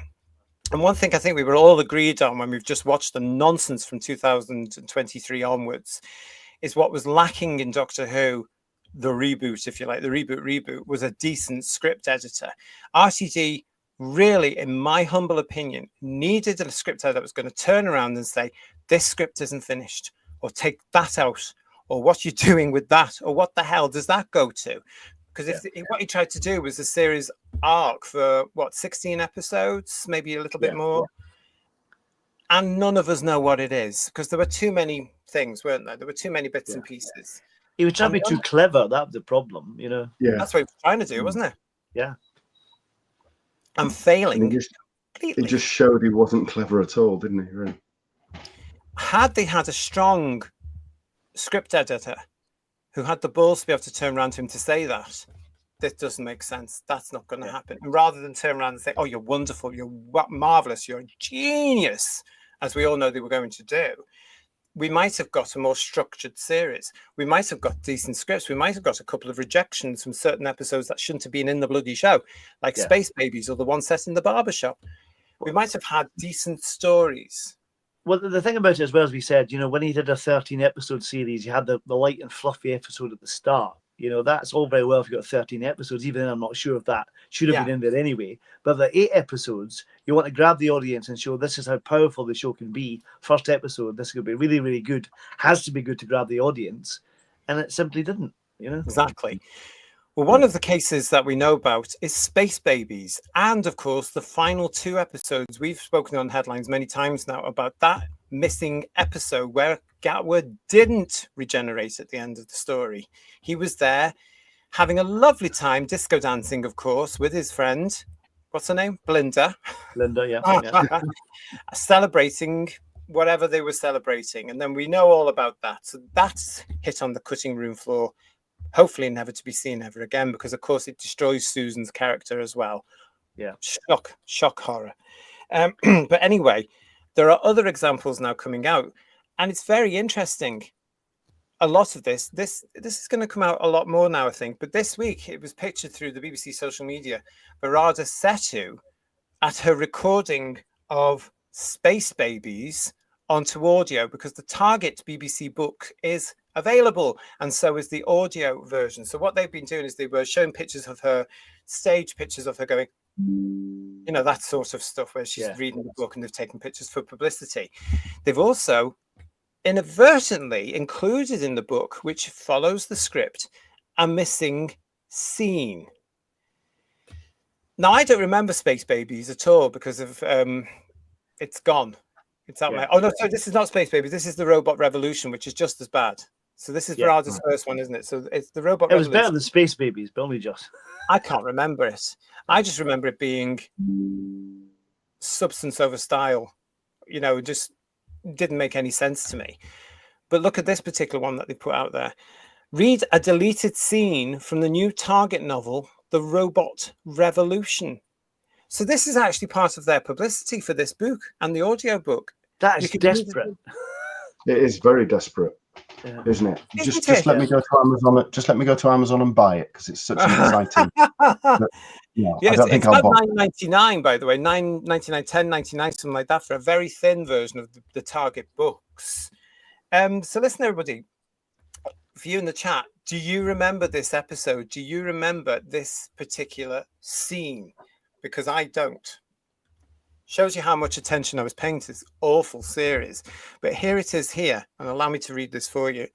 And one thing I think we were all agreed on when we've just watched the nonsense from 2023 onwards is what was lacking in Doctor Who, the reboot, if you like, the reboot, was a decent script editor. RTD really, in my humble opinion, needed a script editor that was going to turn around and say, this script isn't finished, or take that out, or what you're doing with that, or what the hell does that go to? Because what he tried to do was a series arc for, 16 episodes, maybe a little bit more. Yeah. And none of us know what it is, because there were too many things, weren't there? There were too many bits and pieces. He was trying to be too clever. That was the problem, Yeah. That's what he was trying to do, wasn't it? Yeah. And failing. He just showed he wasn't clever at all, didn't he? Really? Had they had a strong script editor who had the balls to be able to turn around to him to say that, this doesn't make sense. That's not going to happen. And rather than turn around and say, oh, you're wonderful, you're marvelous, you're a genius, as we all know they were going to do, we might have got a more structured series. We might have got decent scripts. We might have got a couple of rejections from certain episodes that shouldn't have been in the bloody show, like Space Babies or the one set in the barbershop. We might have had decent stories. Well, the thing about it, as well as we said, when he did a 13-episode series, you had the light and fluffy episode at the start. That's all very well if you've got 13 episodes. Even then, I'm not sure if that should have been in there anyway. But the 8 episodes, you want to grab the audience and show this is how powerful the show can be. First episode, this is going to be really, really good. Has to be good to grab the audience. And it simply didn't, Exactly. Well, one of the cases that we know about is Space Babies. And of course, the final 2 episodes, we've spoken on Headlines many times now about that missing episode where Gatwa didn't regenerate at the end of the story. He was there having a lovely time, disco dancing, of course, with his friend. What's her name? Belinda. Linda, yeah. Celebrating whatever they were celebrating. And then we know all about that. So that's hit on the cutting room floor. Hopefully never to be seen ever again, because of course it destroys Susan's character as well. Yeah. Shock horror. But anyway, there are other examples now coming out, and it's very interesting. A lot of this is going to come out a lot more now, I think. But this week it was pictured through the BBC social media, Barada Setu at her recording of Space Babies onto audio, because the target BBC book is available, and so is the audio version. So what they've been doing is they were showing pictures of her, stage pictures of her going, that sort of stuff, where she's reading the book, and they've taken pictures for publicity. They've also inadvertently included in the book, which follows the script, a missing scene. Now, I don't remember Space Babies at all because of it's gone. It's out. Oh no, so this is not Space Babies. This is the Robot Revolution, which is just as bad. So this is Barada's first one, isn't it? So it's the Robot Revolution. It was better than Space Babies, but only just. I can't remember it. I just remember it being substance over style. Just didn't make any sense to me. But look at this particular one that they put out there. Read a deleted scene from the new Target novel, The Robot Revolution. So this is actually part of their publicity for this book and the audio book. That is desperate. It is very desperate, isn't it? Just let me go to Amazon. Just let me go to Amazon and buy it, because it's such an exciting. It's about $9.99, by the way, $9.99, $10.99, something like that, for a very thin version of the Target books. So listen, everybody, for you in the chat, do you remember this episode? Do you remember this particular scene? Because I don't. Shows you how much attention I was paying to this awful series. But here it is here, and allow me to read this for you.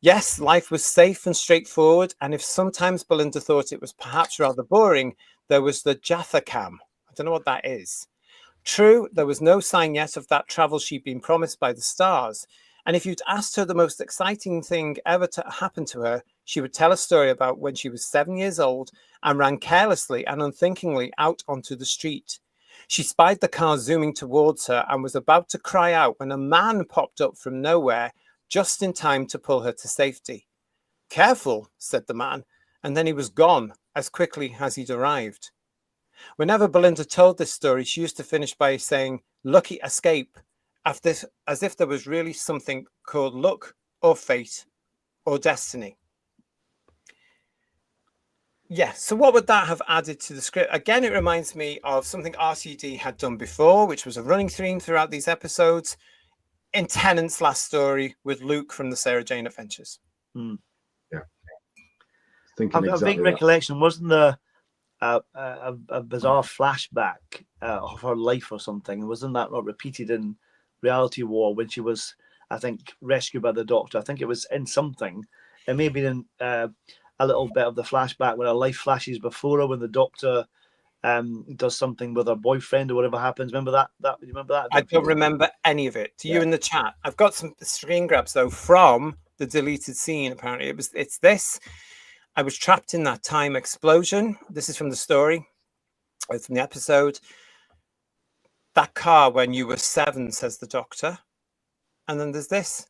Yes, life was safe and straightforward, and if sometimes Belinda thought it was perhaps rather boring, there was the Jatha Cam. I don't know what that is. True, there was no sign yet of that travel she'd been promised by the stars. And if you'd asked her the most exciting thing ever to happen to her, she would tell a story about when she was 7 years old and ran carelessly and unthinkingly out onto the street. She spied the car zooming towards her and was about to cry out when a man popped up from nowhere, just in time to pull her to safety. Careful, said the man, and then he was gone as quickly as he'd arrived. Whenever Belinda told this story, she used to finish by saying, lucky escape, as if there was really something called luck or fate or destiny. Yeah, so what would that have added to the script? Again, it reminds me of something RTD had done before, which was a running theme throughout these episodes, in Tennant's last story with Luke from the Sarah Jane Adventures. Yeah. Thinking a big recollection, wasn't there a bizarre flashback of her life or something? Wasn't that not repeated in Reality War when she was, I think, rescued by the Doctor? I think it was in something. It may be in a little bit of the flashback when her life flashes before her when the Doctor does something with her boyfriend or whatever happens. Remember that? Do you remember that? I don't remember any of it. To you in the chat. I've got some screen grabs though from the deleted scene. Apparently, it's this. I was trapped in that time explosion. This is from the story. It's from the episode. That car when you were 7, says the Doctor. And then there's this.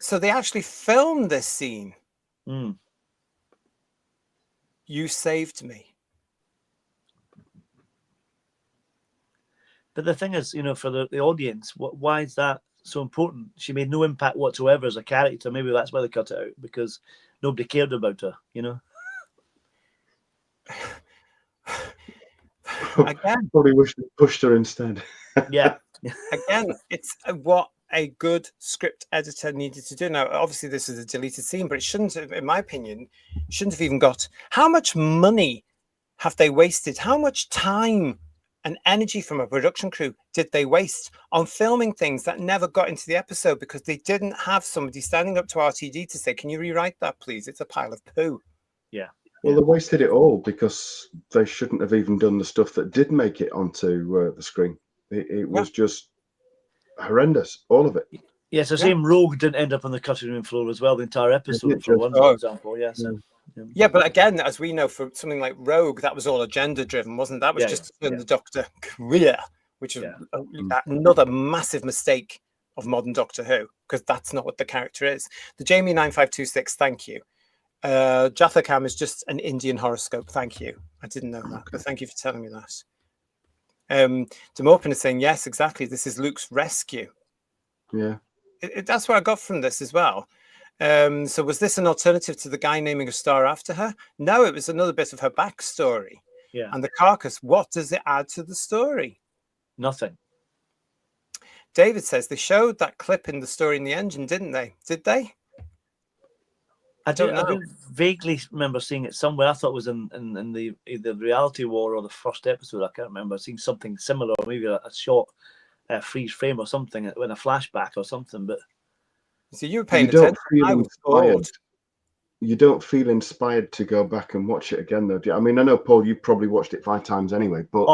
So they actually filmed this scene. You saved me. But the thing is, for the audience, why is that so important? She made no impact whatsoever as a character. Maybe that's why they cut it out, because nobody cared about her, Again, probably wish they pushed her instead. Yeah. Again, it's what a good script editor needed to do. Now, obviously, this is a deleted scene, but it shouldn't have, in my opinion, shouldn't have even got. How much money have they wasted? How much time and energy from a production crew did they waste on filming things that never got into the episode because they didn't have somebody standing up to RTD to say, can you rewrite that, please? It's a pile of poo. Yeah. Well, they wasted it all because they shouldn't have even done the stuff that did make it onto the screen. It was just horrendous, all of it. Yeah, it's the same. Rogue didn't end up on the cutting room floor as well, the entire episode, for one example. Yeah, so, yeah, but again, as we know, for something like Rogue, that was all agenda driven, wasn't that? Was just to turn the Doctor queer, which is another massive mistake of modern Doctor Who, because that's not what the character is. The Jamie 9526, thank you. Jathakam is just an Indian horoscope. Thank you. I didn't know that, but thank you for telling me that. Demorpin is saying, yes, exactly. This is Luke's rescue. Yeah. That's what I got from this as well. So was this an alternative to the guy naming a star after her? No, it was another bit of her backstory. Yeah. And the carcass, what does it add to the story? Nothing. David says they showed that clip in the story in the engine, didn't they? Did they? I do vaguely remember seeing it somewhere. I thought it was in the either Reality War or the first episode. I can't remember. Seeing something similar, or maybe a short freeze frame or something in a flashback or something. But so you were paying attention. I was bored. You don't feel inspired to go back and watch it again, though. I mean, I know, Paul, you probably watched it 5 times anyway, but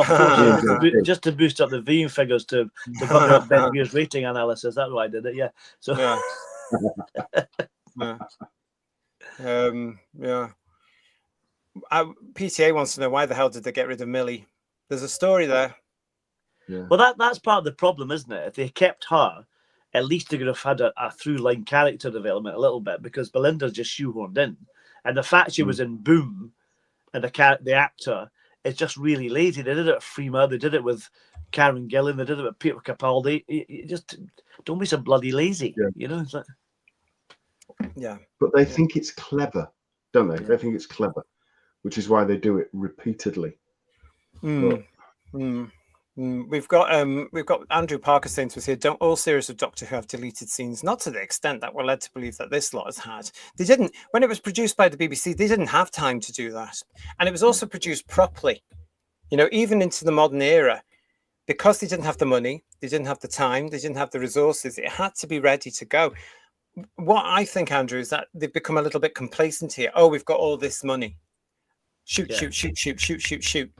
just to boost up the viewing figures to cover up Ben Weir's rating analysis. That's why I did it. Yeah. So. Yeah. PTA wants to know why the hell did they get rid of Millie? There's a story there. Yeah. Well, that's part of the problem, isn't it? If they kept her, at least they could have had a through-line character development a little bit, because Belinda's just shoehorned in. And the fact she was in Boom and the actor is just really lazy. They did it with Freema, they did it with Karen Gillan, they did it with Peter Capaldi. You just don't be so bloody lazy, you know? It's like... Yeah. But they think it's clever, don't they? They think it's clever, which is why they do it repeatedly. We've got Andrew Parker saying to us here, don't all series of Doctor Who have deleted scenes? Not to the extent that we're led to believe that this lot has had. They didn't, when it was produced by the BBC, they didn't have time to do that. And it was also produced properly. You know, even into the modern era, because they didn't have the money, they didn't have the time, they didn't have the resources, it had to be ready to go. What I think, Andrew, is that they've become a little bit complacent here. Oh, we've got all this money. Shoot,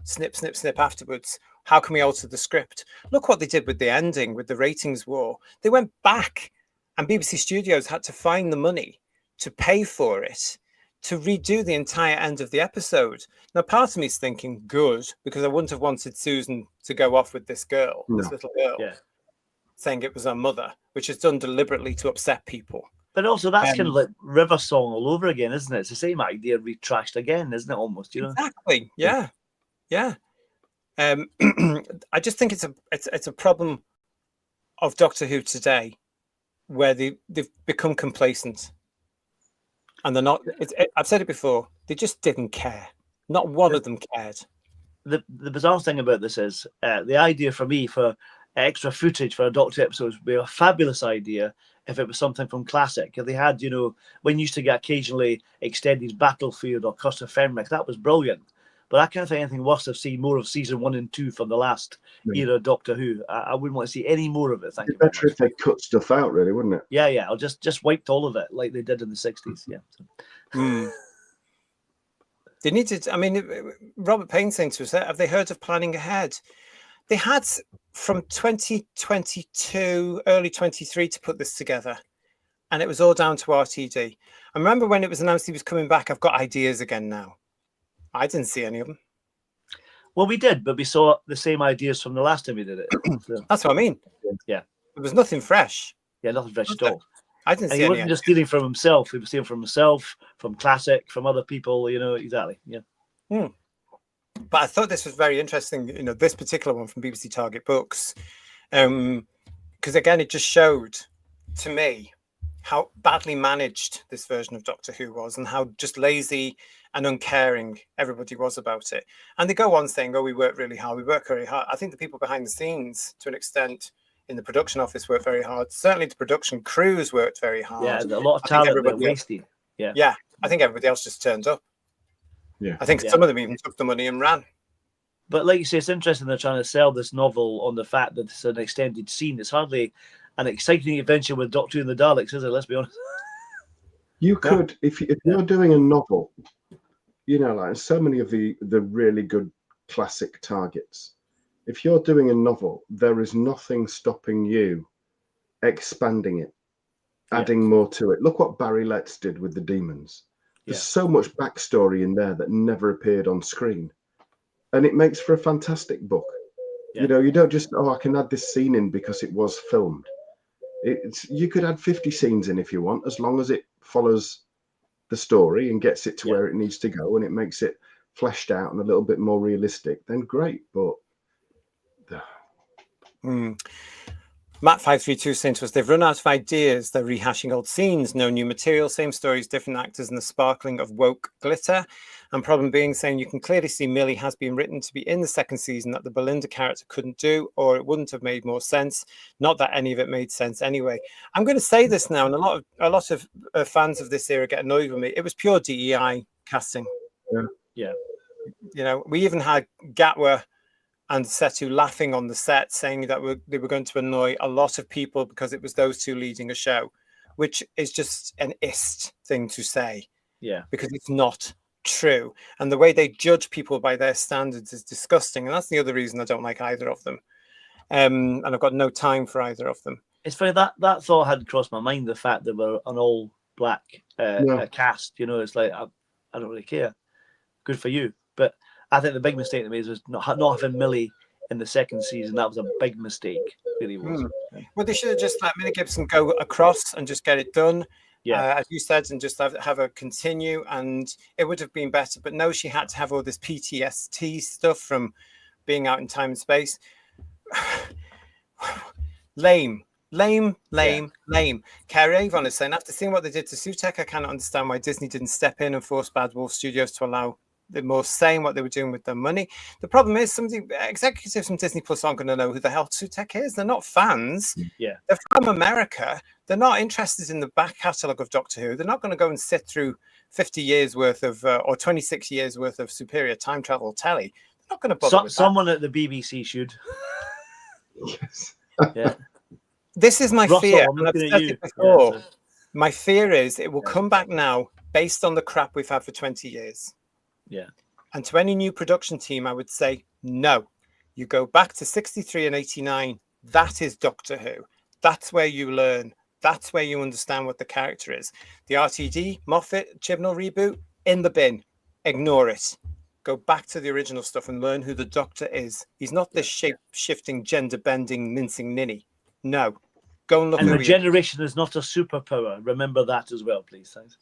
snip, snip, snip afterwards. How can we alter the script? Look what they did with the ending, with the ratings war. They went back and BBC Studios had to find the money to pay for it, to redo the entire end of the episode. Now, part of me is thinking, good, because I wouldn't have wanted Susan to go off with this girl, this little girl, saying it was her mother, which is done deliberately to upset people. But also, that's kind of like River Song all over again, isn't it? It's the same idea retrashed again, isn't it? Almost, you know. Exactly. Yeah. I just think it's a problem of Doctor Who today, where they've become complacent, and they're not. I've said it before. They just didn't care. Not one of them cared. The bizarre thing about this is the idea for me for extra footage for a Doctor episode would be a fabulous idea if it was something from Classic. If they had, you know, when you used to get occasionally extended Battlefield or Costa Fenric, that was brilliant. But I can't think anything worse than seeing more of season 1 and 2 from the last era of Doctor Who. I wouldn't want to see any more of it. Thank you. Better if they cut stuff out, really, wouldn't it? Yeah. I'll just wiped all of it like they did in the 60s. Yeah. They needed. I mean, Robert Payne saying to us, have they heard of planning ahead? They had from 2022, early 23 to put this together, and it was all down to RTD. I remember when it was announced he was coming back, I've got ideas again now. I didn't see any of them. Well, we did, but we saw the same ideas from the last time we did it. So. That's what I mean. Yeah. There was nothing fresh. Yeah, nothing fresh at all. I didn't see he any. He wasn't just stealing from himself. He was stealing from himself, from Classic, from other people, you know, exactly. Yeah. But I thought this was very interesting, you know, this particular one from BBC Target Books, because again, it just showed to me how badly managed this version of Doctor Who was and how just lazy and uncaring everybody was about it. And they go on saying, oh, we work really hard. We work very hard. I think the people behind the scenes, to an extent, in the production office worked very hard. Certainly the production crews worked very hard. Yeah, a lot of talent were wasted. Yeah, I think everybody else just turned up. Yeah, I think some of them even took the money and ran. But like you say, it's interesting they're trying to sell this novel on the fact that it's an extended scene. It's hardly an exciting adventure with Doctor Who and the Daleks, is it? Let's be honest. You could, if you're doing a novel, you know, like so many of the really good classic targets. If you're doing a novel, there is nothing stopping you expanding it, adding more to it. Look what Barry Letts did with the Demons. There's so much backstory in there that never appeared on screen, and it makes for a fantastic book. You know, you don't just, I can add this scene in because it was filmed. You could add 50 scenes in if you want, as long as it follows the story and gets it to where it needs to go, and it makes it fleshed out and a little bit more realistic. Then great, but Matt532 saying to us, they've run out of ideas. They're rehashing old scenes, no new material, same stories, different actors, and the sparkling of woke glitter. And problem being, saying you can clearly see Millie has been written to be in the second season that the Belinda character couldn't do, or it wouldn't have made more sense. Not that any of it made sense anyway. I'm going to say this now, and a lot of fans of this era get annoyed with me. It was pure DEI casting. Yeah. You know, we even had Gatwa and Setu laughing on the set, saying that they were going to annoy a lot of people because it was those two leading a show, which is just an ist thing to say. Yeah. Because it's not true. And the way they judge people by their standards is disgusting. And that's the other reason I don't like either of them. And I've got no time for either of them. It's funny, that thought had crossed my mind, the fact that we're an all-black cast. You know, it's like, I don't really care. Good for you. But I think the big mistake they made was not having Millie in the second season. That was a big mistake, really was. Well, they should have just let Millie Gibson go across and just get it done. As you said, and just have her continue, and it would have been better. But no, she had to have all this PTSD stuff from being out in time and space. Lame. Kerry Avon is saying, after seeing what they did to Sutek, I cannot understand why Disney didn't step in and force Bad Wolf Studios to allow the more saying what they were doing with their money. The problem is some of the executives from Disney Plus aren't going to know who the hell Sutek is. They're not fans. Yeah. They're from America. They're not interested in the back catalogue of Doctor Who. They're not going to go and sit through 50 years worth of or 26 years worth of superior time travel telly. They're not going to bother with someone at the BBC should. yes. Yeah. This is my Russell, fear. I'm And I've looking said at you. it before. Yeah, so- My fear is it will come back now based on the crap we've had for 20 years. Yeah. And to any new production team, I would say, no. You go back to 63 and 89. That is Doctor Who. That's where you learn. That's where you understand what the character is. The RTD, Moffat, Chibnall reboot, in the bin. Ignore it. Go back to the original stuff and learn who the Doctor is. He's not this shape-shifting, gender-bending, mincing ninny. No. Go and look at regeneration is not a superpower. Remember that as well, please. Thanks.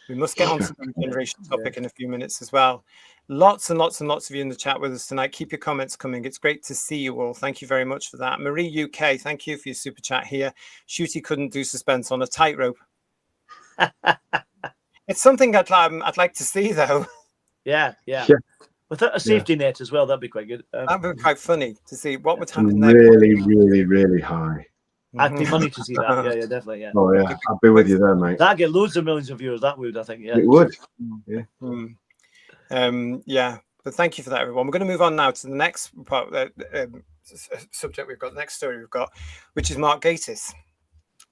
We must get on to the regeneration topic in a few minutes as well. Lots and lots and lots of you in the chat with us tonight. Keep your comments coming. It's great to see you all. Thank you very much for that. Marie UK, thank you for your super chat here. Shooty couldn't do suspense on a tightrope. It's something I'd like to see, though. Yeah. Without a safety net as well, that'd be quite good. That'd be quite funny to see what would happen there. Really high. I'd pay money to see that. Yeah, definitely. Yeah. Oh yeah, I'll be with you there, mate. That'd get loads of millions of viewers. That would, I think. Yeah, it would. Yeah. But thank you for that, everyone. We're going to move on now to the next part, subject we've got, the next story we've got, which is Mark Gatiss.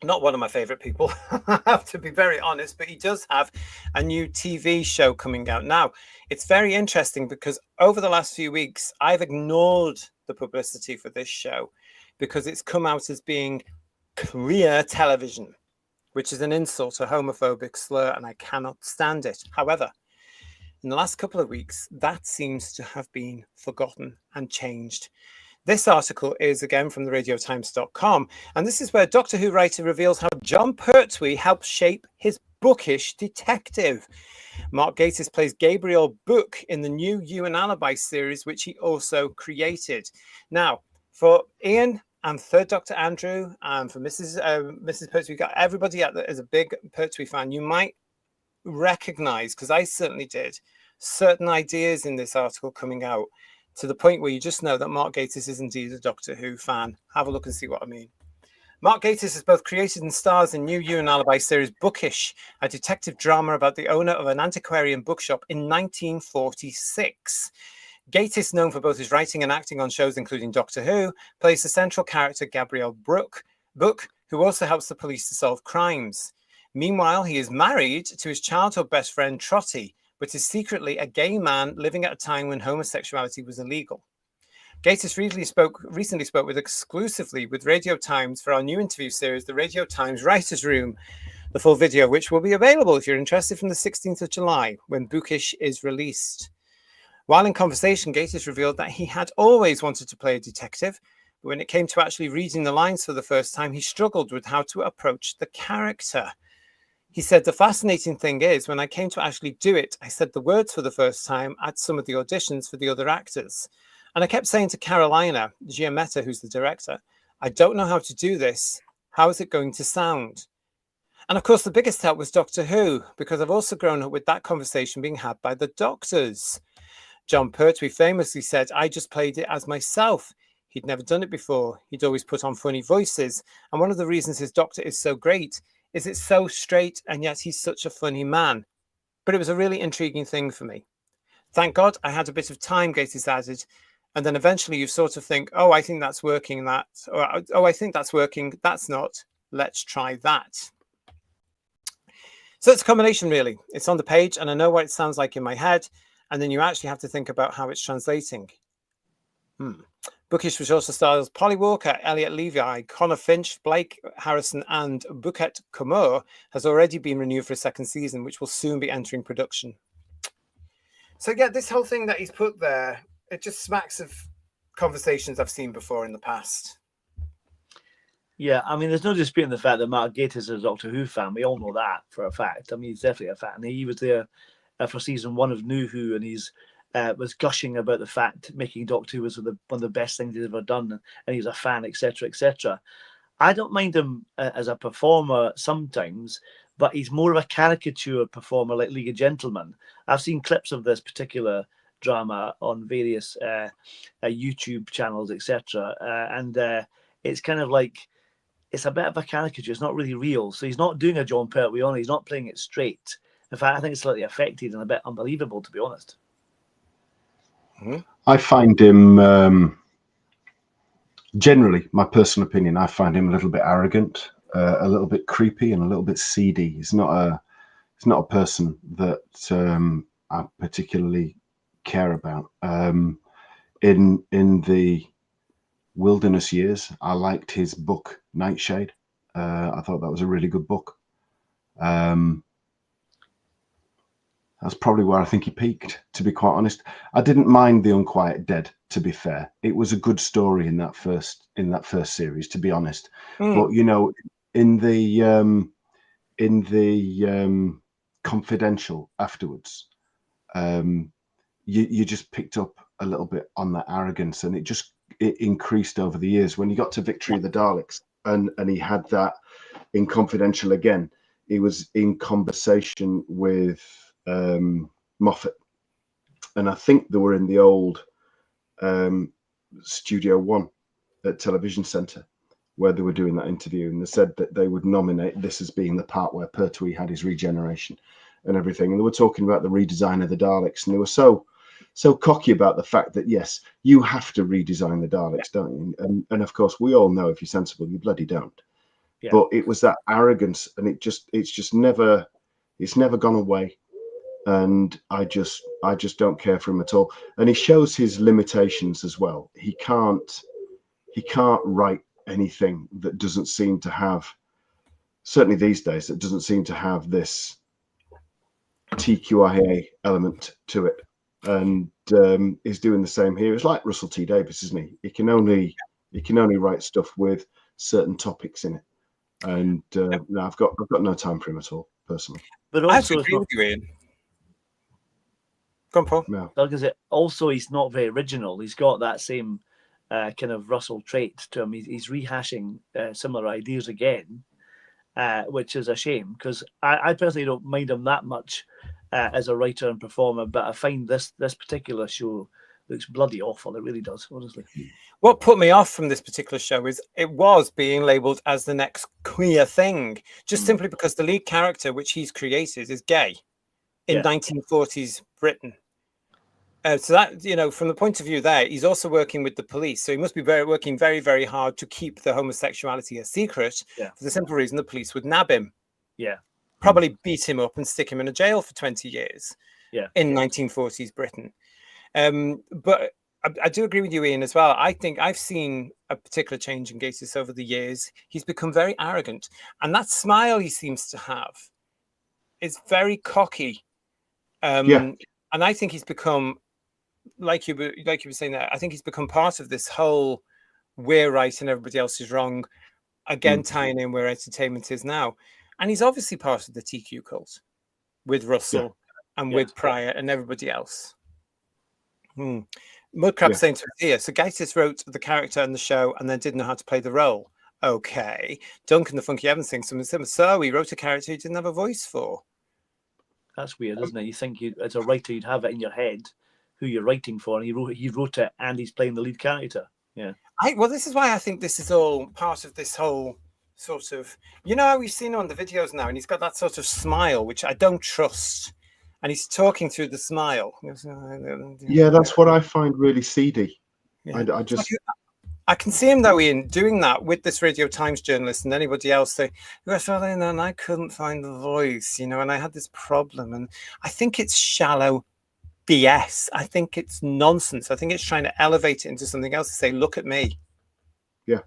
Not one of my favorite people, I have to be very honest, but he does have a new TV show coming out. Now, it's very interesting because over the last few weeks, I've ignored the publicity for this show because it's come out as being queer television, which is an insult, a homophobic slur, and I cannot stand it. However, in the last couple of weeks, that seems to have been forgotten and changed. This article is again from the radiotimes.com, and this is where Doctor Who writer reveals how John Pertwee helped shape his bookish detective. Mark Gatiss plays Gabriel Book in the new You and Alibi series, which he also created. Now, for Ian and Third Doctor Andrew, and for Mrs. Pertwee, got everybody out there as a big Pertwee fan, you might recognize, because I certainly did, certain ideas in this article coming out to the point where you just know that Mark Gatiss is indeed a Doctor Who fan. Have a look and see what I mean. Mark Gatiss has both created and stars in new You and Alibi series Bookish, a detective drama about the owner of an antiquarian bookshop in 1946. Gatiss, known for both his writing and acting on shows including Doctor Who, plays the central character Gabrielle Book, who also helps the police to solve crimes. Meanwhile, he is married to his childhood best friend Trotty, but is secretly a gay man living at a time when homosexuality was illegal. Gatiss recently spoke exclusively with Radio Times for our new interview series, the Radio Times Writers' Room, the full video, which will be available if you're interested from the 16th of July, when Bookish is released. While in conversation, Gatiss revealed that he had always wanted to play a detective, but when it came to actually reading the lines for the first time, he struggled with how to approach the character. He said, the fascinating thing is, when I came to actually do it, I said the words for the first time at some of the auditions for the other actors. And I kept saying to Carolina Giametta, who's the director, I don't know how to do this. How is it going to sound? And of course, the biggest help was Doctor Who, because I've also grown up with that conversation being had by the doctors. John Pertwee famously said, I just played it as myself. He'd never done it before. He'd always put on funny voices. And one of the reasons his doctor is so great is it's so straight, and yet he's such a funny man. But it was a really intriguing thing for me. Thank God I had a bit of time, Gatiss added. And then eventually you sort of think, oh, I think that's working, that. Or, oh, I think that's working. That's not. Let's try that. So it's a combination, really. It's on the page, and I know what it sounds like in my head. And then you actually have to think about how it's translating. Bookish, which also stars Polly Walker, Elliot Levi, Connor Finch, Blake Harrison, and Bukit Kumar, has already been renewed for a second season, which will soon be entering production. So yeah, this whole thing that he's put there, it just smacks of conversations I've seen before in the past. Yeah, I mean, there's no disputing the fact that Mark Gatiss is a Doctor Who fan. We all know that for a fact. I mean, he's definitely a fan. He was there for season 1 of New Who, and he's was gushing about the fact making Doctor Who was one of the best things he's ever done, and he's a fan, etc., etc. I don't mind him as a performer sometimes, but he's more of a caricature performer like League of Gentlemen. I've seen clips of this particular drama on various YouTube channels, etc., and it's kind of like, it's a bit of a caricature. It's not really real. So he's not doing a John Pertwee on it. He's not playing it straight. In fact, I think it's slightly affected and a bit unbelievable, to be honest. I find him, generally, my personal opinion, I find him a little bit arrogant, a little bit creepy, and a little bit seedy. He's not a person that I particularly care about. In the wilderness years, I liked his book Nightshade. I thought that was a really good book. That's probably where I think he peaked, to be quite honest. I didn't mind The Unquiet Dead, to be fair. It was a good story in that first series, to be honest. But you know, in the Confidential afterwards, you just picked up a little bit on that arrogance, and it increased over the years. When you got to Victory of the Daleks, and he had that in Confidential again, he was in conversation with Moffat, and I think they were in the old Studio One at Television Centre where they were doing that interview, and they said that they would nominate this as being the part where Pertwee had his regeneration and everything, and they were talking about the redesign of the Daleks, and they were so cocky about the fact that yes, you have to redesign the Daleks, don't you? And of course we all know if you're sensible, you bloody don't. Yeah. But it was that arrogance, and it's never gone away. And I just don't care for him at all. And he shows his limitations as well. He can't write anything that doesn't seem to have, certainly these days, that doesn't seem to have this TQIA element to it. And he's doing the same here. It's like Russell T Davies, isn't he? He can only write stuff with certain topics in it. And no, I've got no time for him at all, personally. But also, I agree with you, Ian. Come on, Paul. No. Because also he's not very original. He's got that same kind of Russell trait to him. He's rehashing similar ideas again, which is a shame, because I personally don't mind him that much as a writer and performer, but I find this particular show looks bloody awful. It really does, honestly. What put me off from this particular show is it was being labelled as the next queer thing, just simply because the lead character, which he's created, is gay in 1940s Britain. So that, you know, from the point of view there, he's also working with the police. So he must be working very, very hard to keep the homosexuality a secret for the simple reason the police would nab him. Yeah. Probably beat him up and stick him in a jail for 20 years in 1940s Britain. But I do agree with you, Ian, as well. I think I've seen a particular change in Gatiss over the years. He's become very arrogant. And that smile he seems to have is very cocky. And I think he's become, like you were saying there, I think he's become part of this whole we're right and everybody else is wrong, again tying in where entertainment is now. And he's obviously part of the TQ cult with Russell and with Pryor and everybody else. Mudcrab saying to us here, so Gatiss wrote the character and the show and then didn't know how to play the role. Okay. Duncan the Funky Evans thinks something similar. So he wrote a character he didn't have a voice for. That's weird, isn't it? You think as a writer you'd have it in your head who you're writing for, and he wrote it and he's playing the lead character. Yeah. Well, this is why I think this is all part of this whole sort of, you know how we've seen him on the videos now, and he's got that sort of smile, which I don't trust. And he's talking through the smile. Yeah, that's what I find really seedy. Yeah. I can see him, though, Ian, doing that with this Radio Times journalist and anybody else. And I couldn't find the voice, you know, and I had this problem. And I think it's shallow BS. I think it's nonsense. I think it's trying to elevate it into something else to say, look at me. Yeah.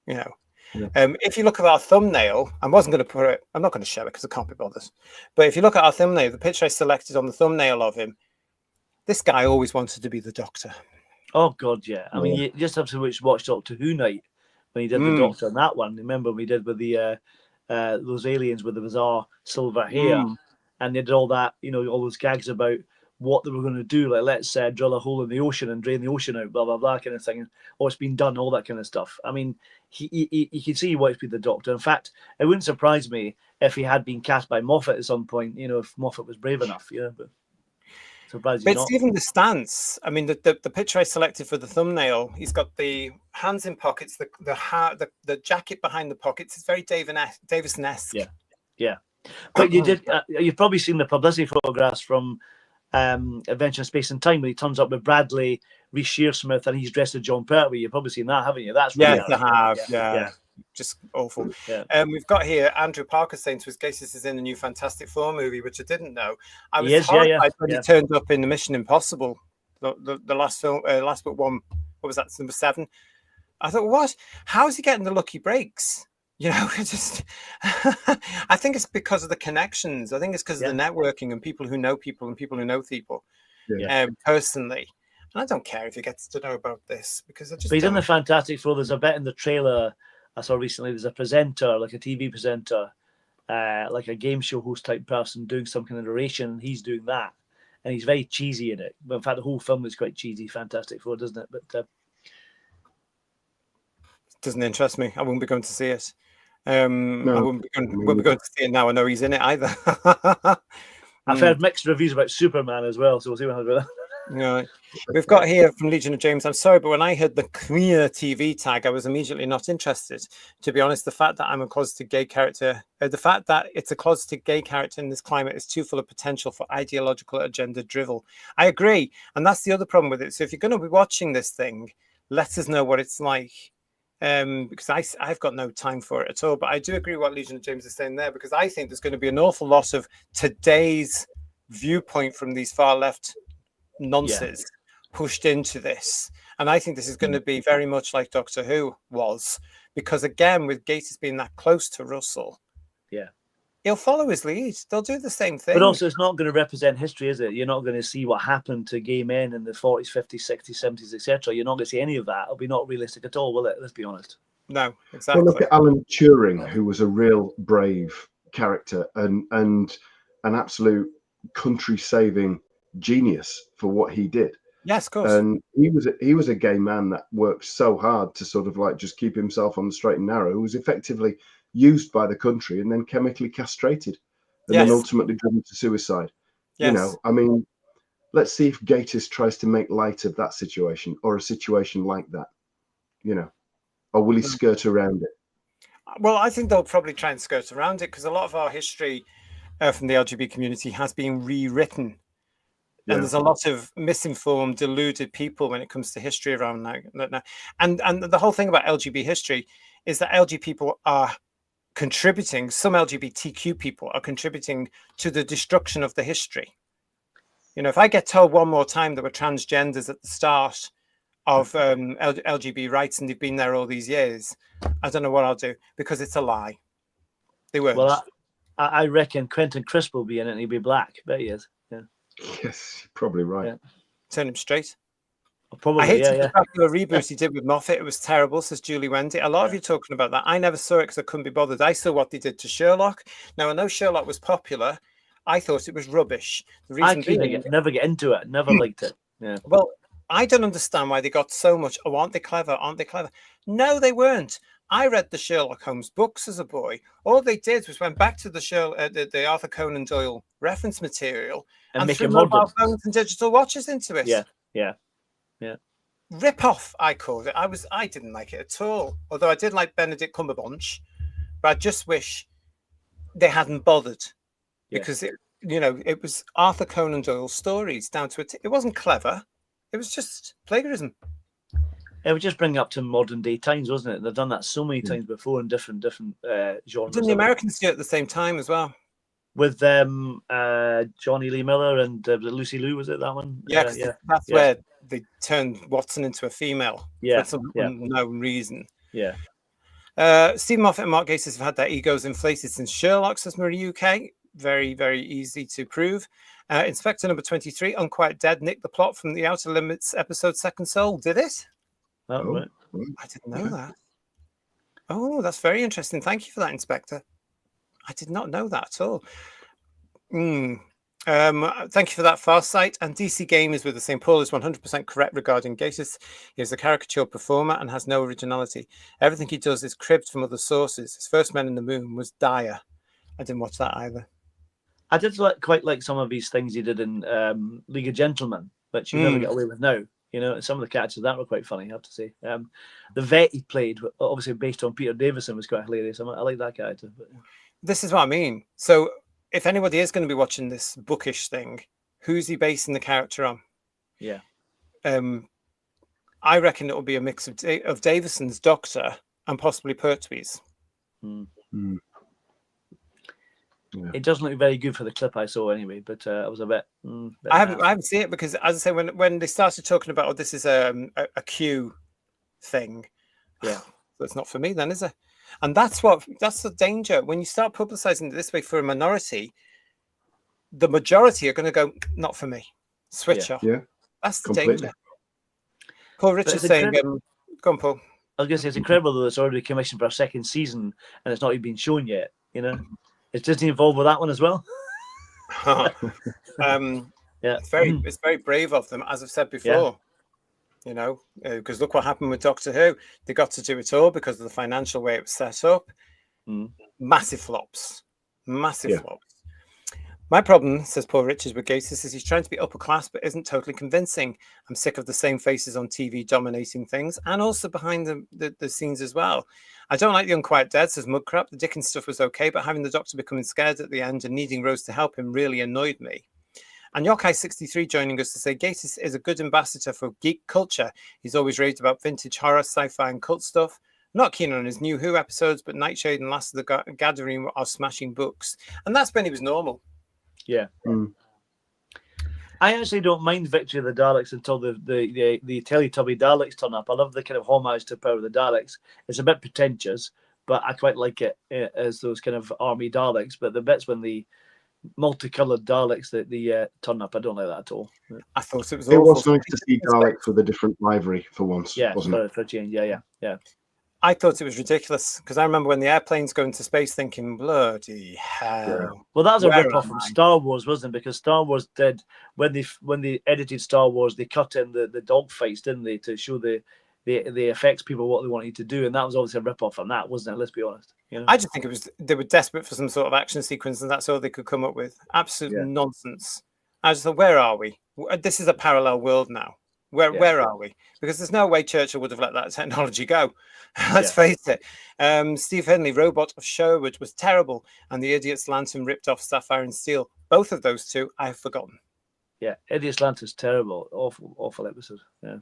You know. Yeah. If you look at our thumbnail, I wasn't going to put it, I'm not going to show it because I can't be bothered. But if you look at our thumbnail, the picture I selected on the thumbnail of him, this guy always wanted to be the Doctor. Oh, God, yeah. I mean, you just have to watch Doctor Who night when he did the Doctor on that one. Remember we did with the those aliens with the bizarre silver hair, and they did all that, you know, all those gags about what they were going to do, like let's drill a hole in the ocean and drain the ocean out, blah blah blah, kind of thing. Oh, it's been done, all that kind of stuff. I mean, you can see why it's been the Doctor. In fact, it wouldn't surprise me if he had been cast by Moffat at some point. You know, if Moffat was brave enough, but surprised but not. It's even the stance. I mean, the picture I selected for the thumbnail, he's got the hands in pockets, the jacket behind the pockets. It's very Davison-esque. Yeah. But you've probably seen the publicity photographs from Adventure in Space and Time when he turns up with Bradley, Reece Shearsmith, and he's dressed as John Pertwee. You've probably seen that, haven't you? That's really I have. Yeah. Just awful. Yeah. We've got here Andrew Parker saying to us, Gatiss is in the new Fantastic Four movie, which I didn't know. I was horrified when he turned up in the Mission Impossible, the last film, last but one. What was that? Number 7. I thought, what? How is he getting the lucky breaks? You know, I think it's because of the connections. I think it's because of the networking and people who know people and people who know people personally. And I don't care if he gets to know about this because I just. But he's in the Fantastic Four. There's a bit in the trailer I saw recently. There's a presenter, like a TV presenter, like a game show host type person doing some kind of narration. He's doing that, and he's very cheesy in it. But in fact, the whole film is quite cheesy. Fantastic Four, doesn't it? But doesn't interest me. I won't be going to see it. I won't be going to see it now. I know he's in it either. I've heard mixed reviews about Superman as well, so we'll see what happens with that. Yeah, we've got here from Legion of James. I'm sorry, but when I heard the queer TV tag, I was immediately not interested. To be honest, the fact that I'm a closeted gay character, the fact that it's a closeted gay character in this climate is too full of potential for ideological agenda drivel. I agree, and that's the other problem with it. So if you're going to be watching this thing, let us know what it's like. Because I've got no time for it at all. But I do agree with what Legion of James is saying there, because I think there's going to be an awful lot of today's viewpoint from these far left nonsense pushed into this. And I think this is going to be very much like Doctor Who was, because again, with Gatiss being that close to Russell, he'll follow his lead. They'll do the same thing. But also, it's not going to represent history, is it? You're not going to see what happened to gay men in the 40s, 50s, 60s, 70s, etc. You're not going to see any of that. It'll be not realistic at all, will it? Let's be honest. No, exactly. Well, look at Alan Turing, who was a real brave character and an absolute country-saving genius for what he did. Yes, of course. And he was a gay man that worked so hard to sort of like just keep himself on the straight and narrow. Who was effectively used by the country and then chemically castrated and then ultimately driven to suicide. You know, I mean, let's see if Gatiss tries to make light of that situation or a situation like that, you know, or will he skirt around it? Well, I think they'll probably try and skirt around it because a lot of our history from the LGBT community has been rewritten And there's a lot of misinformed, deluded people when it comes to history around now. And the whole thing about LGBT history is that LGBT people are contributing, some LGBTQ people are contributing to the destruction of the history. You know, if I get told one more time there were transgenders at the start of LGBT rights and they've been there all these years, I don't know what I'll do, because it's a lie. They weren't. Well, I reckon Quentin Crisp will be in it and he'll be black. Bet he is. Yeah. Yes, you're probably right. Yeah. Turn him straight. Probably, I hated the Dracula reboot he did with Moffat. It was terrible, says Julie Wendy. A lot of you talking about that. I never saw it because I couldn't be bothered. I saw what they did to Sherlock. Now, I know Sherlock was popular. I thought it was rubbish. The reason being, never get into it. Never liked it. Yeah. Well, I don't understand why they got so much. Oh, aren't they clever? Aren't they clever? No, they weren't. I read the Sherlock Holmes books as a boy. All they did was went back to the Arthur Conan Doyle reference material and threw mobile phones and digital watches into it. Yeah. Rip off, I called it. I didn't like it at all. Although I did like Benedict Cumberbatch, but I just wish they hadn't bothered because it was Arthur Conan Doyle's stories down to it. It wasn't clever. It was just plagiarism. It would just bring up to modern day times, wasn't it? They've done that so many times before in different genres. Didn't the Americans do it at the same time as well? With Johnny Lee Miller and Lucy Liu, was it that one? Yeah, that's where they turned Watson into a female for some unknown reason. Yeah. Stephen Moffat and Mark Gatiss have had their egos inflated since Sherlock, says Marie UK. Very, very easy to prove. Inspector number 23, Unquiet Dead, nicked the plot from the Outer Limits episode Second Soul. Did it? Oh, right. I didn't know that. Oh, that's very interesting. Thank you for that, Inspector. I did not know that at all. Thank you for that, Farsight. And DC Gamers with the St. Paul is 100% correct regarding Gatiss. He is a caricature performer and has no originality. Everything he does is cribbed from other sources. His first Men in the Moon was dire. I didn't watch that either. I did quite like some of these things he did in League of Gentlemen, which you never get away with now. You know, some of the catches that were quite funny, I have to say. The vet he played, obviously based on Peter Davison, was quite hilarious. I like that character. But... This is what I mean. So if anybody is going to be watching this bookish thing, who's he basing the character on? Yeah. I reckon it will be a mix of Davison's Doctor and possibly Pertwee's. Yeah. It doesn't look very good for the clip I saw anyway, but I was a bit. I haven't seen it because, as I say, when they started talking about, this is a Q thing. Yeah, so it's not for me then, is it? And that's the danger when you start publicizing it this way for a minority. The majority are going to go, not for me. Switch off. Yeah, that's the danger. Paul Richards saying, "Go on, Paul." I was going to say it's incredible that it's already commissioned for a second season and it's not even been shown yet. You know. Is Disney involved with that one as well? It's very brave of them, as I've said before. You know, because look what happened with Doctor Who. They got to do it all because of the financial way it was set up. Massive flops. Flops. My problem, says Paul Richards with Gatiss, is he's trying to be upper class but isn't totally convincing. I'm sick of the same faces on TV dominating things and also behind the scenes as well. I don't like the Unquiet Dead, says Mudcrap. The Dickens stuff was okay, but having the Doctor becoming scared at the end and needing Rose to help him really annoyed me. And Yokai63 joining us to say Gatiss is a good ambassador for geek culture. He's always raved about vintage horror, sci-fi and cult stuff. Not keen on his new Who episodes, but Nightshade and Last of the Gathering are smashing books. And that's when he was normal. Yeah. I actually don't mind Victory of the Daleks until the Teletubby Daleks turn up. I love the kind of homage to Power of the Daleks. It's a bit pretentious, but I quite like it as those kind of army Daleks. But the bits when the multicolored Daleks that the turn up, I don't like that at all. I thought it was. It was nice to see Daleks with a different livery for once. Yeah, wasn't it? For a change. Yeah. I thought it was ridiculous because I remember when the airplanes go into space thinking, bloody hell. Yeah. Well, that was a rip-off from Star Wars, wasn't it? Because Star Wars did, when they edited Star Wars, they cut in the dog fights, didn't they, to show the effects people what they wanted to do. And that was obviously a rip-off from that, wasn't it? Let's be honest. You know? I just think they were desperate for some sort of action sequence and that's all they could come up with. Absolute nonsense. I just thought, where are we? This is a parallel world now. Where are we? Because there's no way Churchill would have let that technology go. Let's face it. Steve Henley, Robot of Sherwood, was terrible, and the Idiot's Lantern ripped off Sapphire and Steel. Both of those two, I have forgotten. Yeah, Eddie Atlanta's terrible, awful episode. Yeah.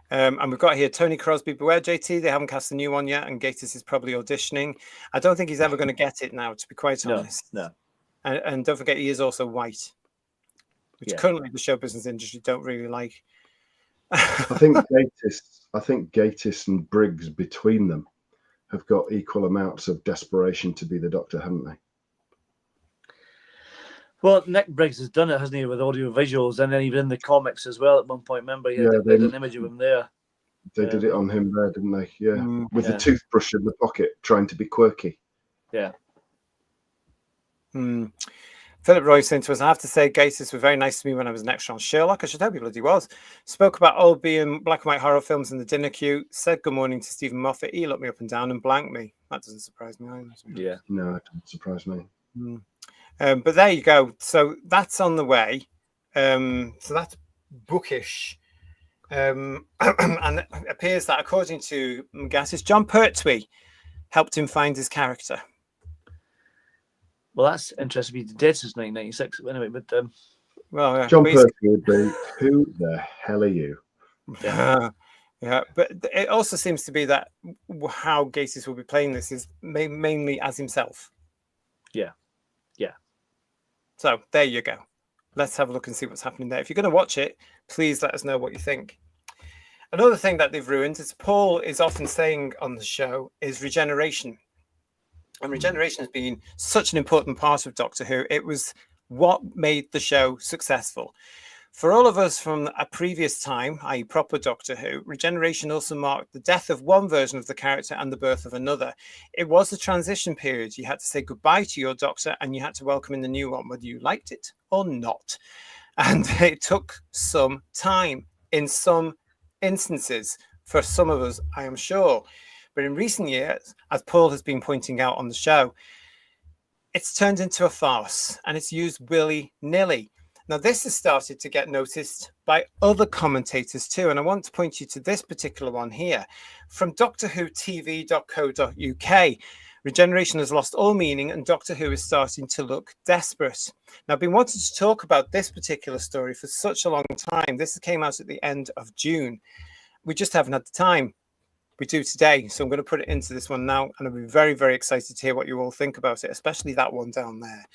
And we've got here Tony Crosby. Beware, JT. They haven't cast a new one yet, and Gatiss is probably auditioning. I don't think he's ever going to get it now, to be quite honest. No. And don't forget, he is also white, which currently the show business industry don't really like. I think Gatiss and Briggs between them have got equal amounts of desperation to be the Doctor, haven't they? Well, Nick Briggs has done it, hasn't he, with audio visuals, and then even in the comics as well. At one point, remember, he had an image of him there. They did it on him there, didn't they? Yeah, with the toothbrush in the pocket, trying to be quirky. Yeah. Philip Roy saying to us, I have to say, Gatiss was very nice to me when I was an extra on Sherlock. I should hope he bloody was. Spoke about old being black and white horror films in the dinner queue. Said good morning to Stephen Moffat. He looked me up and down and blanked me. That doesn't surprise me either. Yeah. No, it doesn't surprise me. But there you go. So that's on the way. So that's bookish. And it appears that, according to Gattis, John Pertwee helped him find his character. Well, that's interesting. He did dead since 1996. Anyway, but John Pertwee would be, who the hell are you? Yeah, but it also seems to be that how Gatiss will be playing this is mainly as himself. Yeah. So there you go. Let's have a look and see what's happening there. If you're going to watch it, please let us know what you think. Another thing that they've ruined, as Paul is often saying on the show, is regeneration. And regeneration has been such an important part of Doctor Who. It was what made the show successful. For all of us from a previous time, i.e. proper Doctor Who, regeneration also marked the death of one version of the character and the birth of another. It was a transition period. You had to say goodbye to your Doctor and you had to welcome in the new one, whether you liked it or not. And it took some time in some instances for some of us, I am sure. But in recent years, as Paul has been pointing out on the show, it's turned into a farce and it's used willy-nilly. Now, this has started to get noticed by other commentators too, and I want to point you to this particular one here. From DoctorWhoTV.co.uk, regeneration has lost all meaning and Doctor Who is starting to look desperate. Now, I've been wanting to talk about this particular story for such a long time. This came out at the end of June. We just haven't had the time. We do today, so I'm going to put it into this one now, and I'll be very, very excited to hear what you all think about it, especially that one down there.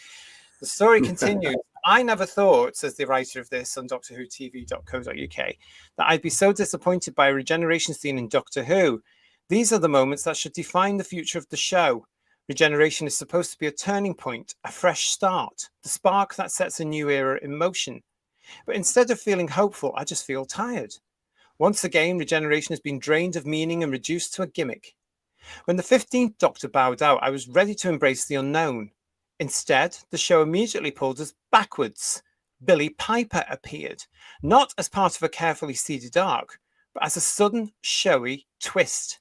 The story continues. I never thought, says the writer of this on DoctorWhoTV.co.uk, that I'd be so disappointed by a regeneration scene in Doctor Who. These are the moments that should define the future of the show. Regeneration is supposed to be a turning point, a fresh start, the spark that sets a new era in motion. But instead of feeling hopeful, I just feel tired. Once again, regeneration has been drained of meaning and reduced to a gimmick. When the 15th Doctor bowed out, I was ready to embrace the unknown. Instead, the show immediately pulled us backwards. Billy Piper appeared, not as part of a carefully seeded arc, but as a sudden, showy twist.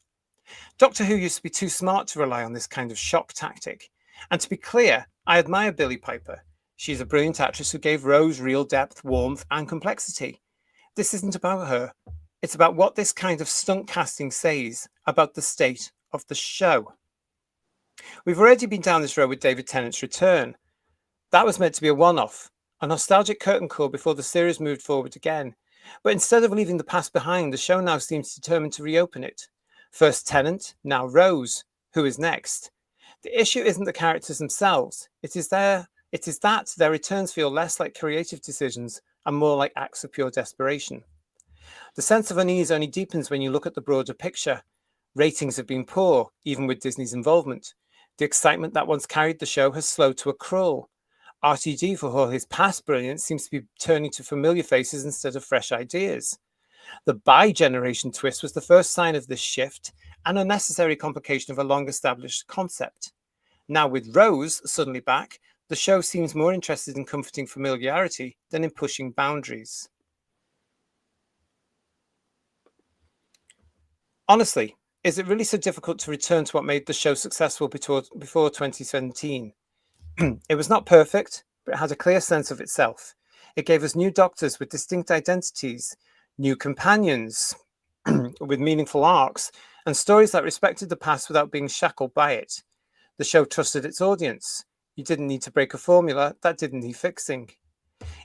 Doctor Who used to be too smart to rely on this kind of shock tactic. And to be clear, I admire Billy Piper. She's a brilliant actress who gave Rose real depth, warmth, and complexity. This isn't about her. It's about what this kind of stunt casting says about the state of the show. We've already been down this road with David Tennant's return. That was meant to be a one-off, a nostalgic curtain call before the series moved forward again. But instead of leaving the past behind, the show now seems determined to reopen it. First Tennant, now Rose. Who is next? The issue isn't the characters themselves. It is that their returns feel less like creative decisions and more like acts of pure desperation. The sense of unease only deepens when you look at the broader picture. Ratings have been poor, even with Disney's involvement. The excitement that once carried the show has slowed to a crawl. RTD, for all his past brilliance, seems to be turning to familiar faces instead of fresh ideas. The bi-generation twist was the first sign of this shift, an unnecessary complication of a long-established concept. Now with Rose suddenly back, the show seems more interested in comforting familiarity than in pushing boundaries. Honestly, is it really so difficult to return to what made the show successful before 2017? It was not perfect, but it had a clear sense of itself. It gave us new doctors with distinct identities, new companions with meaningful arcs, and stories that respected the past without being shackled by it. The show trusted its audience. You didn't need to break a formula that didn't need fixing.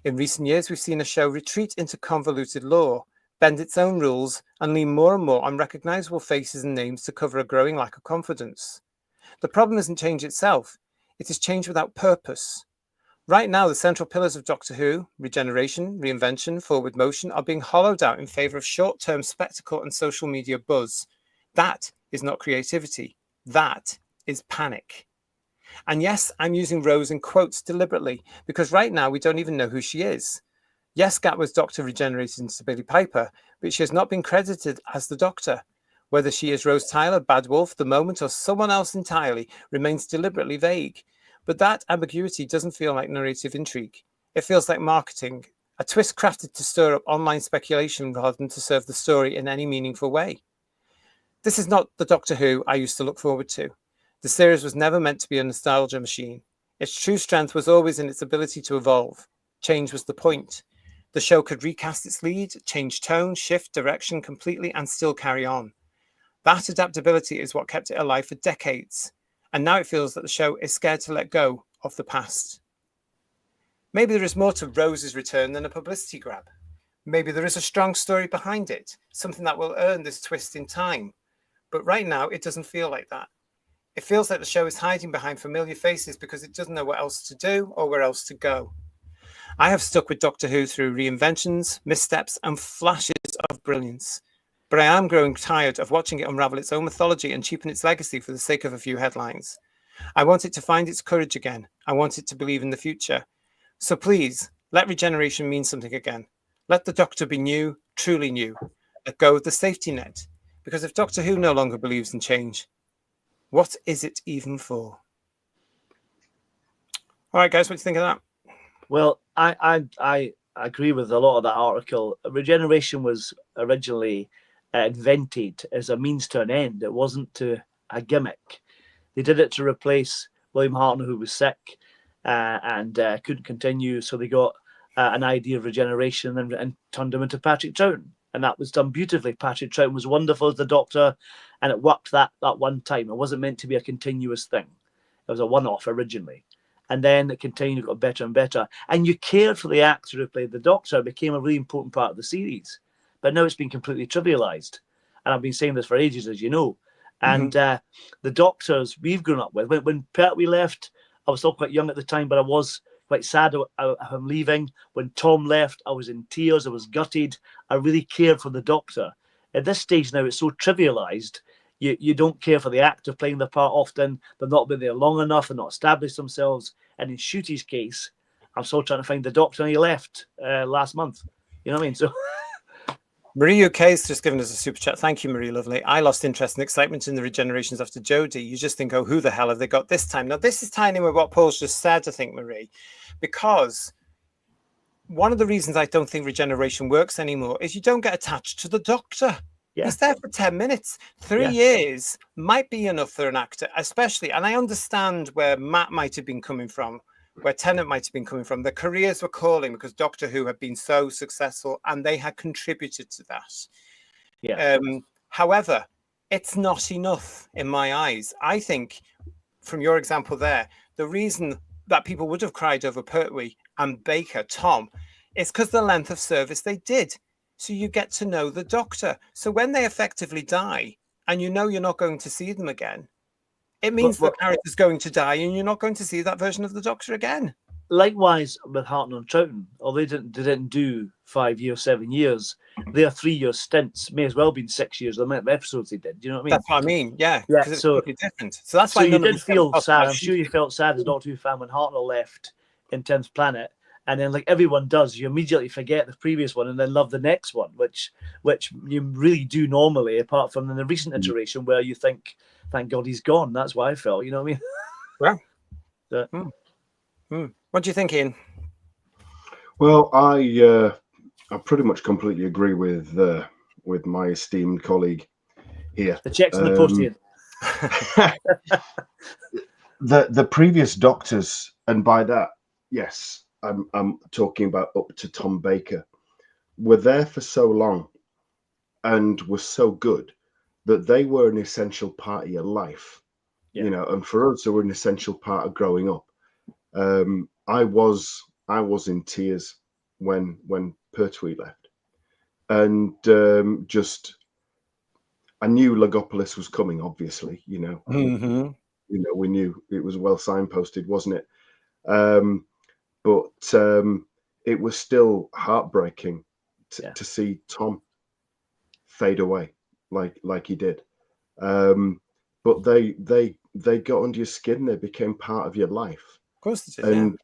In recent years, we've seen a show retreat into convoluted lore, bend its own rules, and lean more and more on recognizable faces and names to cover a growing lack of confidence. The problem isn't change itself, it is change without purpose. Right now, the central pillars of Doctor Who, regeneration, reinvention, forward motion, are being hollowed out in favour of short-term spectacle and social media buzz. That is not creativity. That is panic. And yes, I'm using Rose in quotes deliberately, because right now we don't even know who she is. Yes, Gatwa's Doctor regenerated into Billy Piper, but she has not been credited as the Doctor. Whether she is Rose Tyler, Bad Wolf, The Moment, or someone else entirely remains deliberately vague. But that ambiguity doesn't feel like narrative intrigue. It feels like marketing, a twist crafted to stir up online speculation rather than to serve the story in any meaningful way. This is not the Doctor Who I used to look forward to. The series was never meant to be a nostalgia machine. Its true strength was always in its ability to evolve. Change was the point. The show could recast its lead, change tone, shift direction completely, and still carry on. That adaptability is what kept it alive for decades. And now it feels that the show is scared to let go of the past. Maybe there is more to Rose's return than a publicity grab. Maybe there is a strong story behind it, something that will earn this twist in time. But right now, it doesn't feel like that. It feels like the show is hiding behind familiar faces because it doesn't know what else to do or where else to go. I have stuck with Doctor Who through reinventions, missteps, and flashes of brilliance. But I am growing tired of watching it unravel its own mythology and cheapen its legacy for the sake of a few headlines. I want it to find its courage again. I want it to believe in the future. So please, let regeneration mean something again. Let the Doctor be new, truly new. Let go of the safety net. Because if Doctor Who no longer believes in change, what is it even for? All right, guys, what do you think of that? Well, I agree with a lot of that article. Regeneration was originally invented as a means to an end. It wasn't to a gimmick. They did it to replace William Hartnell, who was sick and couldn't continue. So they got an idea of regeneration and turned him into Patrick Troughton. And that was done beautifully. Patrick Troughton was wonderful as the Doctor, and it worked that one time. It wasn't meant to be a continuous thing. It was a one-off originally. And then it continued, got better and better. And you cared for the actor who played the Doctor. It became a really important part of the series. But now it's been completely trivialized. And I've been saying this for ages, as you know. And the Doctors we've grown up with, when Pertwee left, I was still quite young at the time, but I was quite sad of him leaving. When Tom left, I was in tears. I was gutted. I really cared for the Doctor. At this stage now, it's so trivialized. You don't care for the actor playing the part often. They've not been there long enough. They're not established themselves. And in Ncuti's case, I'm still trying to find the Doctor, and he left last month. You know what I mean? So Marie UK's just given us a super chat. Thank you, Marie, lovely. I lost interest and excitement in the regenerations after Jodie. You just think, oh, who the hell have they got this time? Now, this is tying in with what Paul's just said, I think, Marie, because one of the reasons I don't think regeneration works anymore is you don't get attached to the Doctor. Yeah. He's there for 10 minutes. 3 years might be enough for an actor, especially, and I understand where Matt might have been coming from, where Tennant might have been coming from. Their careers were calling because Doctor Who had been so successful and they had contributed to that. Yeah. However, it's not enough in my eyes. I think, from your example there, the reason that people would have cried over Pertwee and Baker, Tom, is because the length of service they did. So you get to know the Doctor. So when they effectively die and you know you're not going to see them again, it means the character's going to die and you're not going to see that version of the Doctor again. Likewise with Hartnell and Troughton, although they didn't do 5 years, 7 years, their 3 year stints may as well have been 6 years, the amount of episodes they did. Do you know what I mean? That's what I mean, yeah. Because it's totally different. So that's why you did feel sad. I'm sure you felt sad as a Doctor Who fan when Hartnell left in 10th Planet. And then, like everyone does, you immediately forget the previous one and then love the next one, which you really do normally, apart from in the recent iteration where you think, thank God he's gone. That's what I felt, you know what I mean? Well, what do you think, Ian? Well, I pretty much completely agree with my esteemed colleague here. The checks in the post, Ian. The previous Doctors, and by that, yes, I'm talking about up to Tom Baker, were there for so long and were so good that they were an essential part of your life, you know, and for us, they were an essential part of growing up. I was in tears when Pertwee left, and I knew Logopolis was coming. Obviously, you know, we knew it was well signposted, wasn't it? But it was still heartbreaking to see Tom fade away like he did. But they got under your skin. They became part of your life. Of course they did. And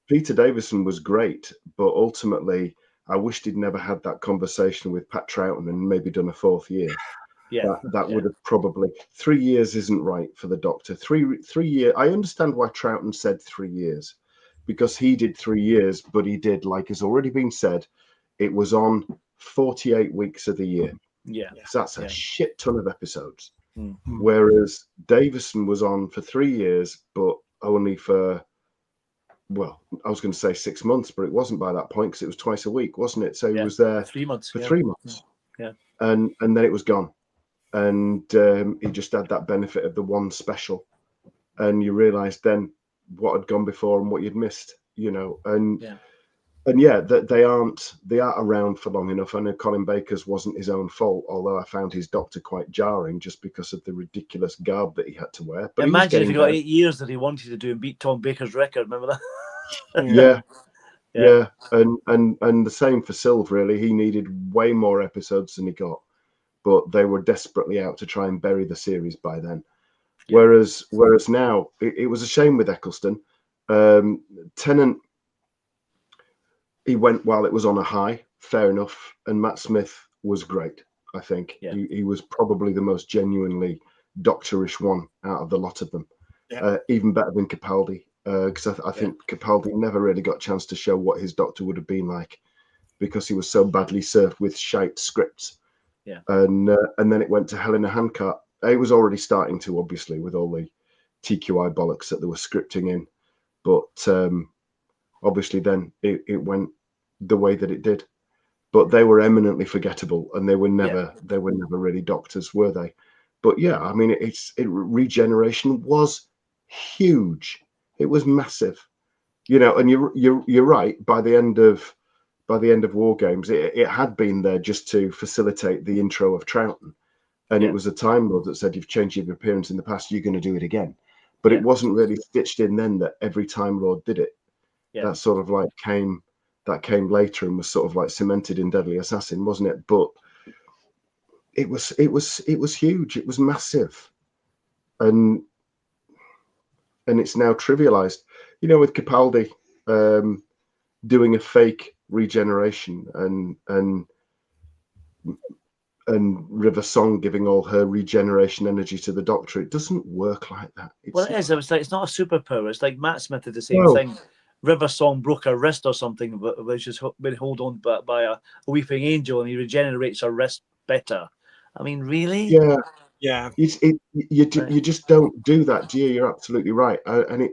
Peter Davison was great, but ultimately, I wished he'd never had that conversation with Pat Troughton and maybe done a fourth year. That would have probably 3 years isn't right for the Doctor. 3 years. I understand why Troughton said 3 years, because he did 3 years, but he did, like has already been said, it was on 48 weeks of the year. So that's a shit ton of episodes. Whereas Davison was on for 3 years, but only for, well, I was going to say 6 months, but it wasn't by that point because it was twice a week, wasn't it? So he was there 3 months for 3 months. And then it was gone. And he just had that benefit of the one special. And you realised then what had gone before and what you'd missed, you know. And that they aren't around for long enough. I know Colin Baker's wasn't his own fault, although I found his Doctor quite jarring just because of the ridiculous garb that he had to wear. But imagine if he got 8 years that he wanted to do and beat Tom Baker's record. Remember that? Yeah. And the same for Sylve, really. He needed way more episodes than he got, but they were desperately out to try and bury the series by then. Whereas now, it was a shame with Eccleston. Tennant, he went while it was on a high, fair enough. And Matt Smith was great, I think. He was probably the most genuinely doctorish one out of the lot of them. Even better than Capaldi, because I think Capaldi never really got a chance to show what his Doctor would have been like, because he was so badly served with shite scripts. And then it went to Helena Hancock. It was already starting to, obviously, with all the TQI bollocks that they were scripting in. But obviously then it went the way that it did. But they were eminently forgettable, and they were never really Doctors, were they? But yeah, I mean, regeneration was huge. It was massive, you know. And you're right. By the end of War Games, it had been there just to facilitate the intro of Troughton, and it was a Time Lord that said, "You've changed your appearance in the past. You're going to do it again." But it wasn't really stitched in then that every Time Lord did it. That sort of like came later and was sort of like cemented in Deadly Assassin, wasn't it? But it was huge. It was massive, and it's now trivialized. You know, with Capaldi doing a fake regeneration and River Song giving all her regeneration energy to the Doctor, it doesn't work like that. It's not a superpower. It's like Matt Smith did the same thing. River Song broke her wrist or something, but which is been held on by a weeping angel, and he regenerates her wrist better. I mean, really? Yeah. You just don't do that, do you? You're absolutely right, and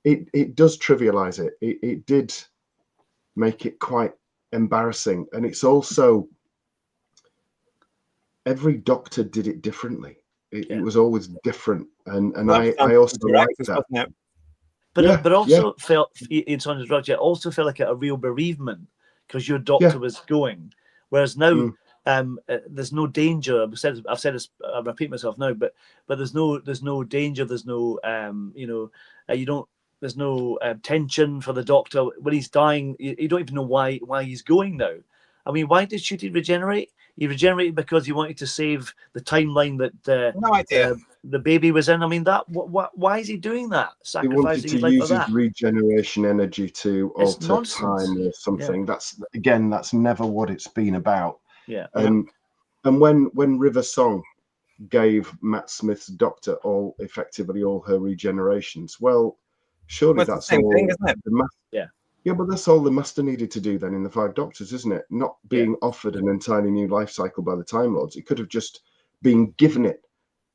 it does trivialize it. It did make it quite embarrassing, and it's also every Doctor did it differently. It was always different, and I also like that. But also felt in Sons of it also felt like a real bereavement because your Doctor was going, whereas now there's no danger. I've said this. I repeat myself now, but there's no danger. There's no there's no tension for the Doctor when he's dying. You don't even know why he's going now. I mean, why did Ncuti regenerate? He regenerated because he wanted to save the timeline that no idea. The baby was in. I mean, why is he doing that? Sacrificing he wanted to use his regeneration energy to alter time or something. That's never what it's been about. And when River Song gave Matt Smith's Doctor effectively all her regenerations, well, surely that's the same all thing, isn't it? Yeah, but that's all the Master needed to do then in the 5 Doctors, isn't it? Not being offered an entirely new life cycle by the Time Lords. It could have just been given it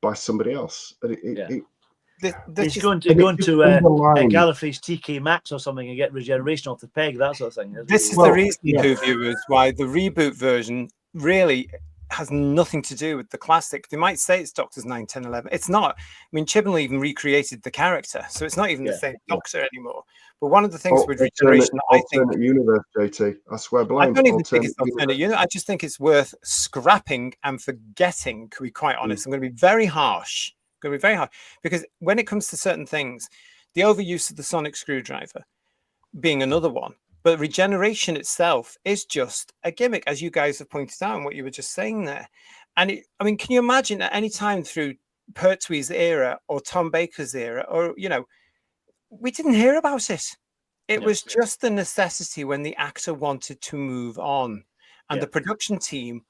by somebody else. He's going to Gallifrey's TK Maxx or something and get regeneration off the peg, that sort of thing. This is the reason, viewers, why the reboot version really has nothing to do with the classic. They might say it's Doctors 9, 10, 11. It's not. I mean, Chibnall even recreated the character, so it's not even the same Doctor anymore. But one of the things with regeneration, I think, alternate universe, JT. I swear blind. I don't even think it's alternate universe. I just think it's worth scrapping and forgetting. To be quite honest, I'm going to be very harsh. Because when it comes to certain things, the overuse of the sonic screwdriver being another one. But regeneration itself is just a gimmick, as you guys have pointed out, and what you were just saying there. And I mean, can you imagine at any time through Pertwee's era or Tom Baker's era, or, you know, we didn't hear about it. It was just the necessity when the actor wanted to move on. And the production team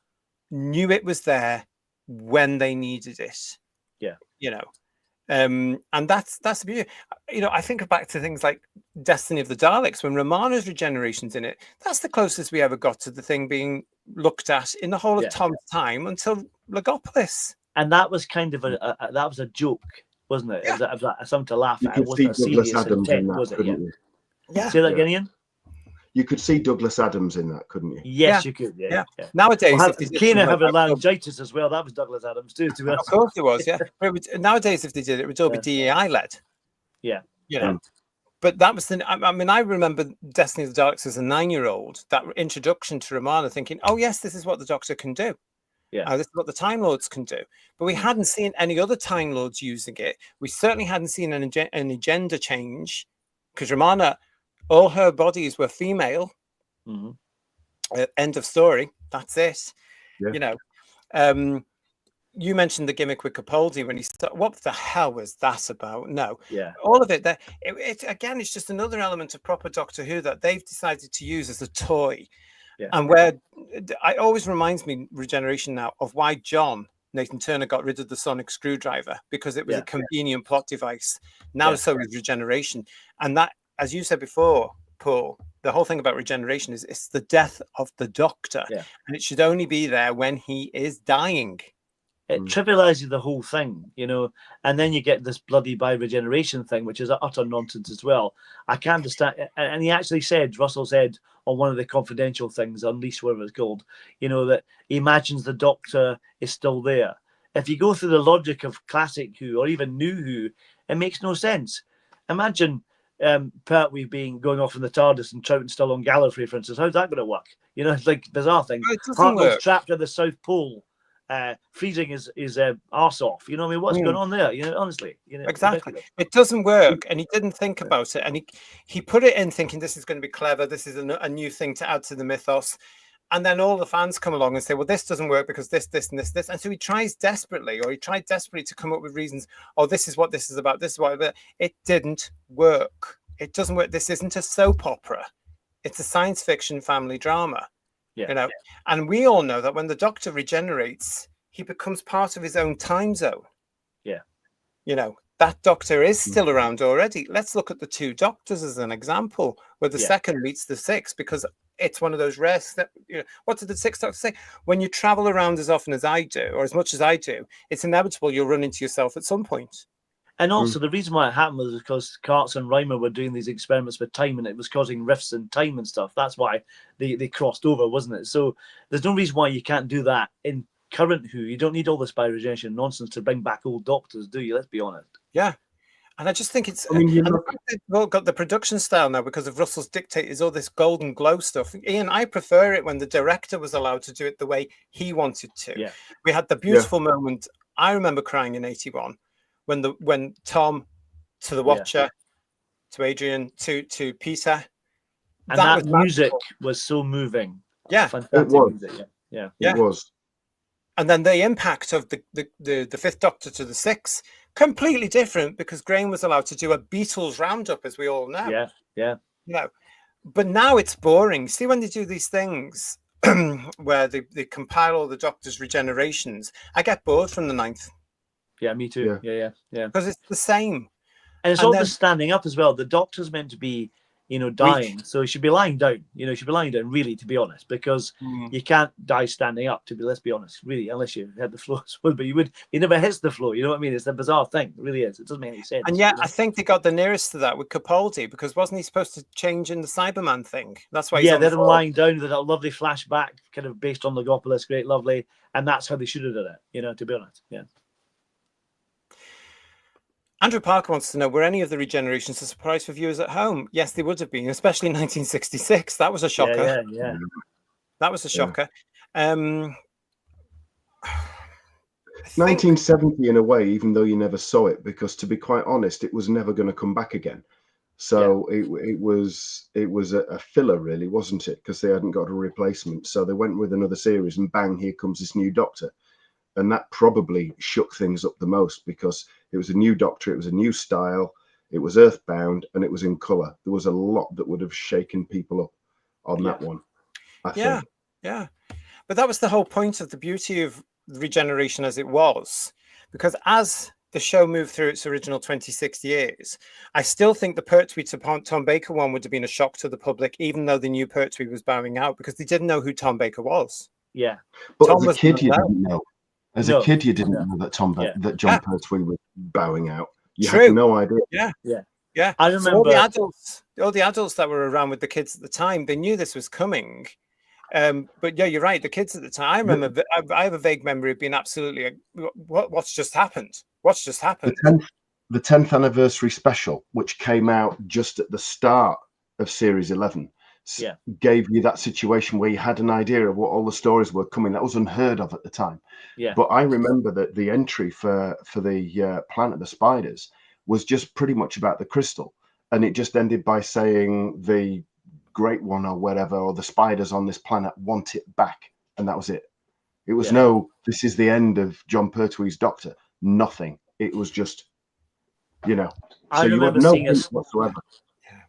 knew it was there when they needed it. Yeah. You know. And that's the beauty. You know, I think back to things like Destiny of the Daleks when Romana's regeneration's in it. That's the closest we ever got to the thing being looked at in the whole of Tom's time until Legopolis. And that was kind of that was a joke, wasn't it? Yeah. It was something to laugh at. You It could wasn't a see Douglas serious Adams intent, in that, was it? couldn't you? Yeah. Say that again, Ian? You could see Douglas Adams in that, couldn't you? Yes, you could. Yeah. Nowadays, Kena having laryngitis as well. That was Douglas Adams too. To be honest. Of course it was. Yeah. Nowadays, if they did it, it would all be DEI led. Yeah. You know. But that was the. I mean, I remember Destiny of the Daleks as a 9-year-old. That introduction to Romana, thinking, "Oh yes, this is what the Doctor can do. Yeah, this is what the Time Lords can do." But we hadn't seen any other Time Lords using it. We certainly hadn't seen an agenda change, because Romana, all her bodies were female. End of story. That's it. You know. You mentioned the gimmick with Capaldi when he started. What the hell was that about? No. Yeah. All of it. That again, it's just another element of proper Doctor Who that they've decided to use as a toy. Yeah. And where it always reminds me, regeneration now, of why Nathan Turner got rid of the sonic screwdriver, because it was a convenient plot device. Now so is regeneration. And that, as you said before, Paul, the whole thing about regeneration is it's the death of the Doctor. Yeah. And it should only be there when he is dying. It trivializes the whole thing, you know, and then you get this bloody by regeneration thing, which is utter nonsense as well. I can't understand. And he actually said, Russell said on one of the confidential things, Unleashed, whatever it's called, you know, that he imagines the Doctor is still there. If you go through the logic of classic Who or even new Who, it makes no sense. Imagine Pertwee going off in the TARDIS and Troughton still on Gallifrey, for instance. How's that going to work? You know, it's like bizarre thing. Hartnell's trapped at the South Pole. Freezing his arse off. You know what I mean? What's going on there? You know, honestly. You know, exactly. It doesn't work. And he didn't think about it. And he put it in thinking this is going to be clever. This is a new thing to add to the mythos. And then all the fans come along and say, well, this doesn't work because this, and this. And so he tried desperately to come up with reasons. Oh, this is what this is about. This is what it didn't work. It doesn't work. This isn't a soap opera. It's a science fiction family drama. Yeah. You know, and we all know that when the Doctor regenerates, he becomes part of his own time zone. Yeah. You know, that Doctor is still around already. Let's look at the 2 Doctors as an example, where the second meets the 6th, because it's one of those rare. You know, what did the 6th Doctor say? When you travel around as often as I do, or as much as I do, it's inevitable you'll run into yourself at some point. And also, the reason why it happened was because Kurtz and Reimer were doing these experiments with time, and it was causing rifts in time and stuff. That's why they crossed over, wasn't it? So there's no reason why you can't do that in current Who. You don't need all this bioregeneration nonsense to bring back old Doctors, do you? Let's be honest. Yeah. And I just think it's... I mean, they've all got the production style now because of Russell's dictate is all this golden glow stuff. Ian, I prefer it when the director was allowed to do it the way he wanted to. Yeah. We had the beautiful moment. I remember crying in 81 when Tom to the Watcher, to Adrian, to Peter. And that music was so moving. Yeah. It was. Music. Yeah. It was. And then the impact of the 5th Doctor to the 6th, completely different, because Graham was allowed to do a Beatles roundup, as we all know. Yeah. You know, but now it's boring. See, when they do these things where they compile all the Doctor's regenerations, I get bored from the 9th. Yeah, me too. Yeah. Because it's the same. And it's all the standing up as well. The Doctor's meant to be, dying. So he should be lying down. He should be lying down, really, to be honest, because you can't die standing up. Let's be honest, really, unless you hit the floor. But he never hits the floor. You know what I mean? It's a bizarre thing. It really is. It doesn't make any sense. And yet, I think they got the nearest to that with Capaldi, because wasn't he supposed to change in the Cyberman thing? That's why. Yeah, they're lying down with that lovely flashback, kind of based on Logopolis, great, lovely, and that's how they should have done it. To be honest, yeah. Andrew Parker wants to know, were any of the regenerations a surprise for viewers at home? Yes, they would have been, especially in 1966. That was a shocker. Yeah. That was a shocker. 1970 in a way, even though you never saw it, because to be quite honest, it was never going to come back again. So it was a filler, really, wasn't it? Because they hadn't got a replacement. So they went with another series, and bang, here comes this new Doctor. And that probably shook things up the most, because it was a new Doctor, it was a new style, it was earthbound, and it was in colour. There was a lot that would have shaken people up on that one, I think. Yeah. But that was the whole point of the beauty of regeneration as it was, because as the show moved through its original 26 years, I still think the Pertwee to Tom Baker one would have been a shock to the public, even though they knew Pertwee was bowing out, because they didn't know who Tom Baker was. Yeah. But as a kid, you didn't know. As a kid, you didn't know that John Pertwee was bowing out. You had no idea. Yeah. I remember all the adults that were around with the kids at the time, they knew this was coming. But yeah, you're right. The kids at the time, I remember, I have a vague memory of being absolutely, what's just happened? What's just happened? The 10th anniversary special, which came out just at the start of Series 11, gave you that situation where you had an idea of what all the stories were coming. That was unheard of at the time. Yeah. But I remember that the entry for the Planet of the Spiders was just pretty much about the crystal, and it just ended by saying the Great One or whatever, or the spiders on this planet want it back, and that was it. It was this is the end of John Pertwee's Doctor. Nothing. It was just, I remember seeing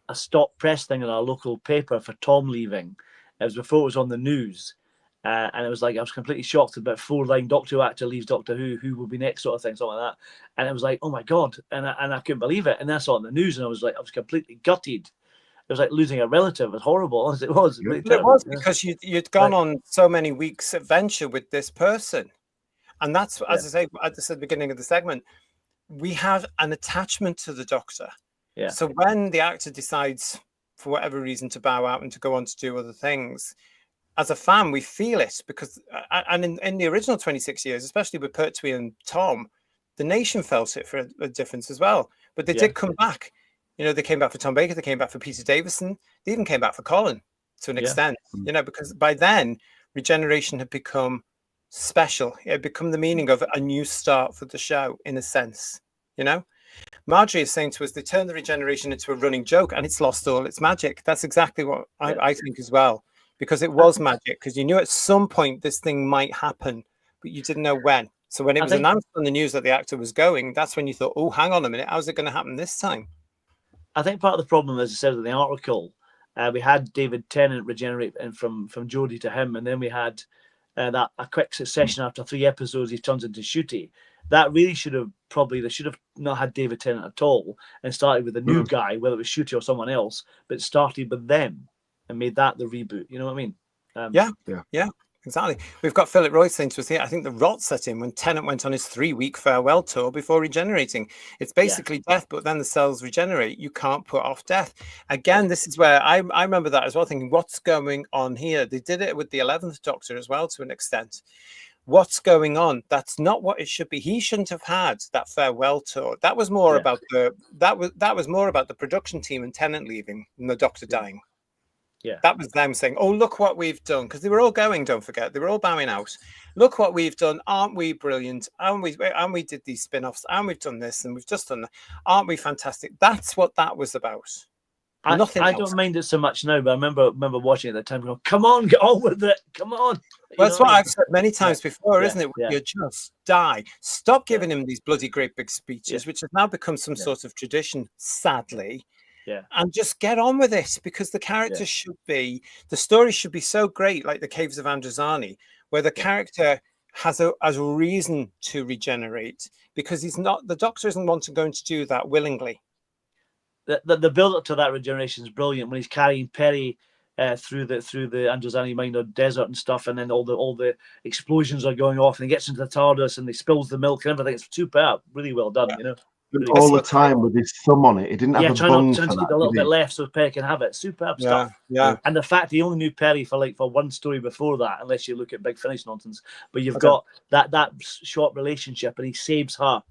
a stop press thing in our local paper for Tom leaving. It was before it was on the news, and it was like I was completely shocked about 4-line Doctor Who actor leaves Doctor Who will be next, sort of thing, something like that. And it was like, oh my god, and I couldn't believe it. And I saw it on the news, and I was completely gutted. It was like losing a relative. As horrible as it was. It was because you'd gone on so many weeks' adventure with this person. And that's, as I said at the beginning of the segment, we have an attachment to the Doctor. Yeah. So when the actor decides, for whatever reason, to bow out and to go on to do other things, as a fan, we feel it, because, and in the original 26 years, especially with Pertwee and Tom, the nation felt it for a difference as well. But they did come back. They came back for Tom Baker, they came back for Peter Davison, they even came back for Colin to an extent, because by then regeneration had become special. It had become the meaning of a new start for the show, in a sense. Marjorie is saying to us, they turned the regeneration into a running joke and it's lost all its magic. That's exactly what I think as well, because it was magic, because you knew at some point this thing might happen, but you didn't know when. So when it was announced on the news that the actor was going, that's when you thought, oh, hang on a minute, how's it going to happen this time? I think part of the problem, as I said in the article, we had David Tennant regenerate from Jodie to him, and then we had a quick succession after 3 episodes. He turns into Ncuti. That really they should have not had David Tennant at all, and started with a new guy, whether it was Ncuti or someone else, but started with them and made that the reboot. You know what I mean? Yeah. Exactly. We've got Philip Roy saying to us here, I think the rot set in when Tennant went on his 3-week farewell tour before regenerating. It's basically death, but then the cells regenerate. You can't put off death. Again, this is where I remember that as well, thinking, what's going on here? They did it with the 11th Doctor as well, to an extent. What's going on? That's not what it should be. He shouldn't have had that farewell tour. That was more about that was more about the production team and Tennant leaving than the Doctor dying. Yeah, that was them saying, oh, look what we've done, because they were all going, don't forget, they were all bowing out. Look what we've done. Aren't we brilliant? And we did these spin-offs, and we've done this, and we've just done that. Aren't we fantastic? That's what that was about. I don't mind it so much now, but I remember watching it at the time, going, come on, get on with it. Come on. Well, that's what I've said many times before, isn't it? You just die. Stop giving him these bloody great big speeches, which has now become some sort of tradition, sadly. Yeah, and just get on with it, because the character the story should be so great, like the Caves of Androzani, where the character has a reason to regenerate, because the Doctor isn't going to do that willingly. the build up to that regeneration is brilliant when he's carrying Perry through the Androzani Minor desert and stuff, and then all the explosions are going off, and he gets into the TARDIS and he spills the milk and everything. It's superb, really well done, you know. Really all the time with his thumb on it. He didn't have a bung trying for to keep that, a little bit left so Perry can have it. Superb stuff. Yeah. And the fact he only knew Perry for one story before that, unless you look at Big Finish nonsense. But you've got that short relationship, and he saves her.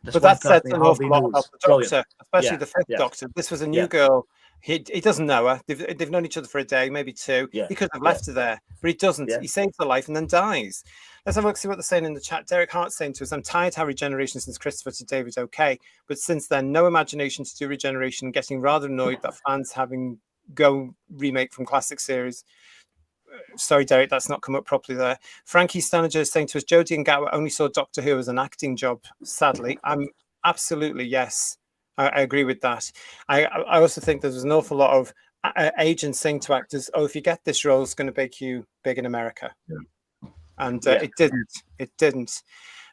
But that says an awful lot about the Doctor, especially the fifth Doctor. This was a new girl. He doesn't know her. They've known each other for a day, maybe two. Yeah. He could have left her there, but he doesn't. Yeah. He saves her life and then dies. Let's have a look, see what they're saying in the chat. Derek Hart's saying to us, I'm tired how regeneration since Christopher to David okay, but since then, no imagination to do regeneration, getting rather annoyed that fans having go remake from classic series. Sorry, Derek, that's not come up properly there. Frankie Stanager is saying to us, Jodie and Gatwa only saw Doctor Who as an acting job, sadly. I'm absolutely, yes. I agree with that. I also think there's an awful lot of agents saying to actors, oh, if you get this role, it's going to make you big in America. Yeah. And it didn't. It didn't.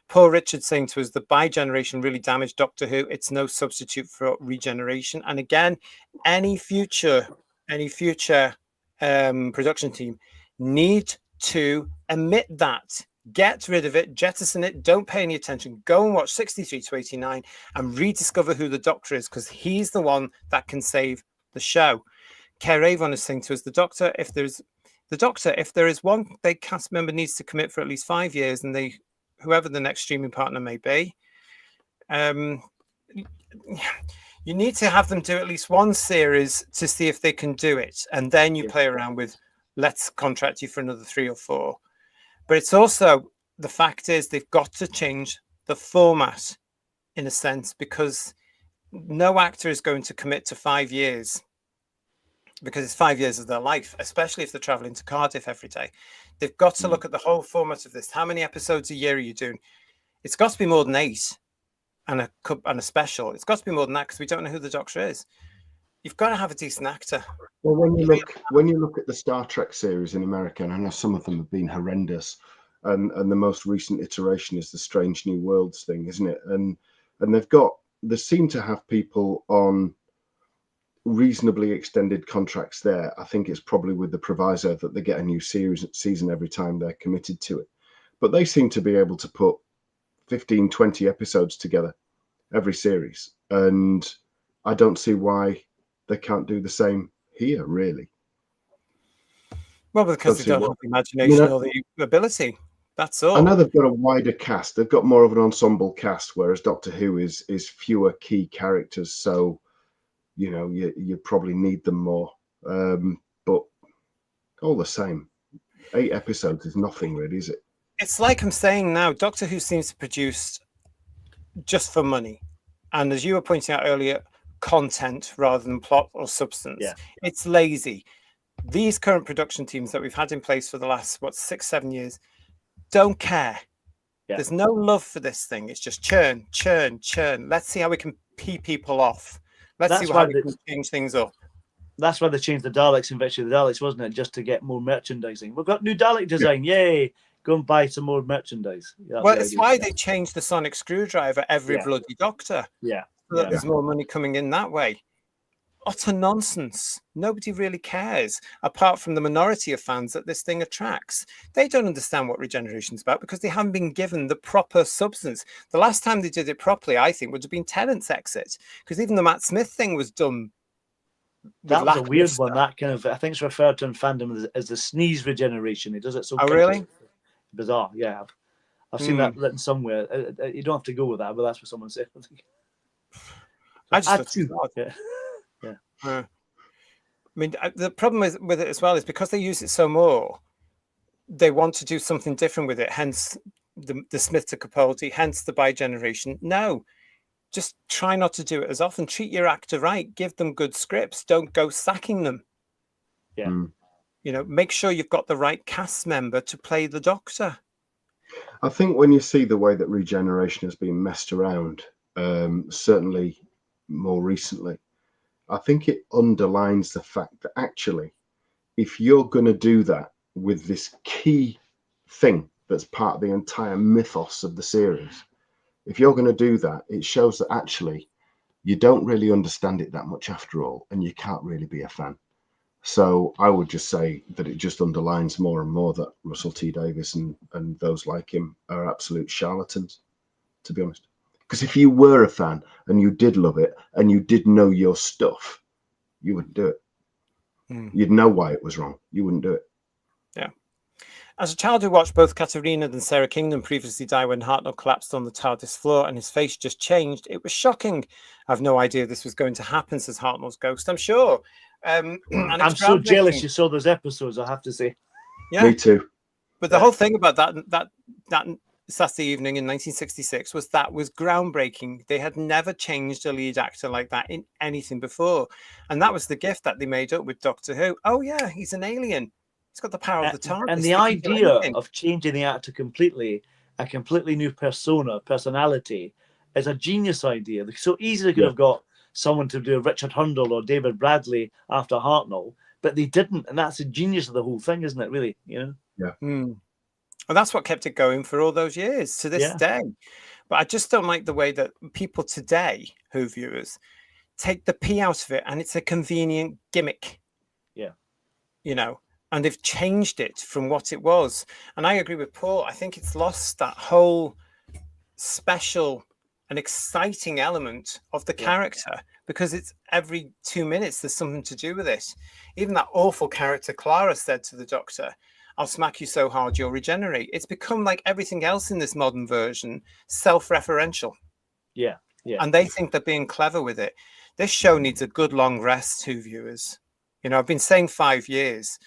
Paul Richards saying to us, the bi-generation really damaged Doctor Who. It's no substitute for regeneration. And again, any future production team need to admit that. Get rid of it, jettison it, don't pay any attention. Go and watch 63 to 89 and rediscover who the Doctor is, because he's the one that can save the show. Kerr Avon is saying to us, the Doctor, if there is one they cast member needs to commit for at least 5 years, and whoever the next streaming partner may be, you need to have them do at least one series to see if they can do it. And then you play around with, let's contract you for another 3 or 4. But it's also, the fact is, they've got to change the format in a sense, because no actor is going to commit to 5 years, because it's 5 years of their life, especially if they're traveling to Cardiff every day. They've got to look at the whole format of this. How many episodes a year are you doing? It's got to be more than 8 and a special. It's got to be more than that, because we don't know who the Doctor is. You've got to have a decent actor. Well, when you look at the Star Trek series in America, and I know some of them have been horrendous, and the most recent iteration is the Strange New Worlds thing, isn't it? And they seem to have people on reasonably extended contracts there. I think it's probably with the proviso that they get a new season every time they're committed to it. But they seem to be able to put 15, 20 episodes together every series, and I don't see why they can't do the same here, really. Well, because they don't have the imagination or the ability. That's all. I know they've got a wider cast. They've got more of an ensemble cast, whereas Doctor Who is fewer key characters. So, you probably need them more. But all the same, 8 episodes is nothing, really, is it? It's like I'm saying now, Doctor Who seems to produce just for money. And as you were pointing out earlier, content rather than plot or substance. Yeah. It's lazy. These current production teams that we've had in place for the last 6-7 years don't care. Yeah. There's no love for this thing. It's just churn. Let's see how we can pee people off. Let's see how we can change things up. That's why they changed the Daleks in Victory of the Daleks, wasn't it? Just to get more merchandising. We've got new Dalek design. Yeah. Yay! Go and buy some more merchandise. Well, it's why they changed the sonic screwdriver every bloody Doctor. Yeah. So that there's more money coming in that way. Utter nonsense. Nobody really cares, apart from the minority of fans that this thing attracts. They don't understand what regeneration is about because they haven't been given the proper substance. The last time they did it properly, I think, would have been Tennant's exit, because even the Matt Smith thing was done. That was a weird one. That kind of, I think it's referred to in fandom as the sneeze regeneration. He does it so. Oh, really? Bizarre. Yeah, I've seen that written somewhere. You don't have to go with that, but that's what someone said. I just I mean, the problem with it as well is because they use it so more, they want to do something different with it. Hence the Smith to Capaldi, hence the bi-generation. No, just try not to do it as often. Treat your actor right. Give them good scripts. Don't go sacking them. Yeah. Make sure you've got the right cast member to play the Doctor. I think when you see the way that regeneration has been messed around, certainly more recently, I think it underlines the fact that actually, if you're going to do that with this key thing that's part of the entire mythos of the series, if you're going to do that, it shows that actually you don't really understand it that much after all, and you can't really be a fan. So I would just say that it just underlines more and more that Russell T Davies and those like him are absolute charlatans, to be honest. Because if you were a fan and you did love it and you did know your stuff, you would do it. You'd know why it was wrong. You wouldn't do it. Yeah. As a child who watched both Katarina and Sarah Kingdom previously die when Hartnell collapsed on the TARDIS floor and his face just changed, it was shocking. I've no idea this was going to happen, says Hartnell's ghost, I'm sure. And I'm so jealous you saw those episodes, I have to say. Yeah. Me too. But the whole thing about that Saturday evening in 1966 was groundbreaking. They had never changed a lead actor like that in anything before. And that was the gift that they made up with Doctor Who. Oh, yeah, he's an alien. He's got the power of the TARDIS. And the idea of changing the actor completely, a completely new personality, is a genius idea. So easily could have got someone to do Richard Hurndall or David Bradley after Hartnell, but they didn't. And that's the genius of the whole thing, isn't it, really? You know? Yeah. And that's what kept it going for all those years to this day. But I just don't like the way that people today, Who viewers, take the P out of it, and it's a convenient gimmick. Yeah. You know, and they've changed it from what it was. And I agree with Paul. I think it's lost that whole special and exciting element of the character, because it's every 2 minutes there's something to do with it. Even that awful character Clara said to the Doctor, I'll smack you so hard you'll regenerate. It's become like everything else in this modern version, self-referential. Yeah, yeah. And they think they're being clever with it. This show needs a good long rest, Who viewers. You know, I've been saying 5 years.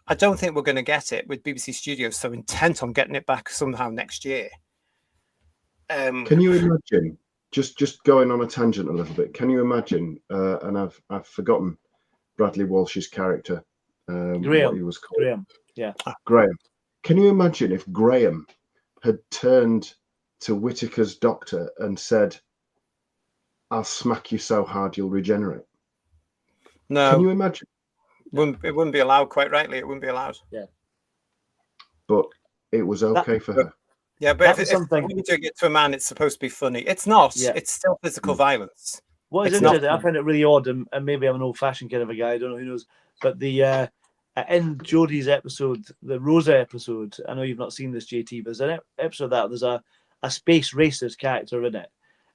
I don't think we're going to get it with BBC Studios so intent on getting it back somehow next year. Can you imagine, just going on a tangent a little bit, can you imagine, and I've forgotten Bradley Walsh's character, what he was called. Graham. Yeah. Graham. Can you imagine if Graham had turned to Whittaker's Doctor and said, I'll smack you so hard you'll regenerate? No. Can you imagine? It wouldn't be allowed, quite rightly. It wouldn't be allowed. Yeah. But it was okay for her. Yeah, but if when you're doing it to a man, it's supposed to be funny. It's not. Yeah. It's still physical violence. Well, it's interesting. I find it really odd, and maybe I'm an old-fashioned kind of a guy. I don't know, who knows. But the in Jodie's episode, the Rosa episode, I know you've not seen this, JT, but there's an episode that there's a space racist character in it,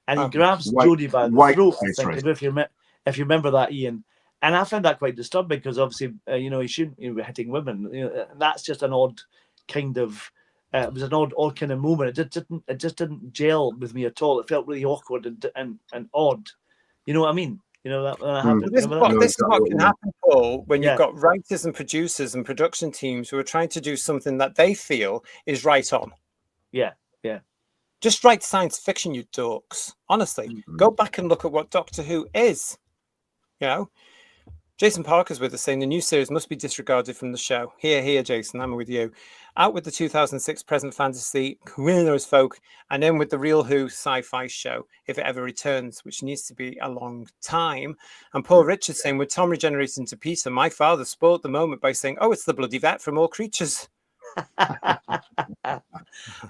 and he grabs Jodie by the throat. I think, if you remember that, Ian. And I found that quite disturbing because obviously, he shouldn't be hitting women. That's just an odd kind of. It was an odd kind of moment. It just didn't gel with me at all. It felt really awkward and odd. You know what I mean? You know that happened. This is what can happen, Paul, when you've got writers and producers and production teams who are trying to do something that they feel is right on. Yeah, yeah. Just write science fiction, you dorks. Honestly, go back and look at what Doctor Who is. You know. Jason Parker's with us saying the new series must be disregarded from the show. Here, Jason, I'm with you. Out with the 2006 present fantasy, Queeners folk, and in with the real Who sci-fi show, if it ever returns, which needs to be a long time. And Paul Richards saying, with Tom regenerating to Peter, my father spoiled the moment by saying, oh, it's the bloody vet from All Creatures.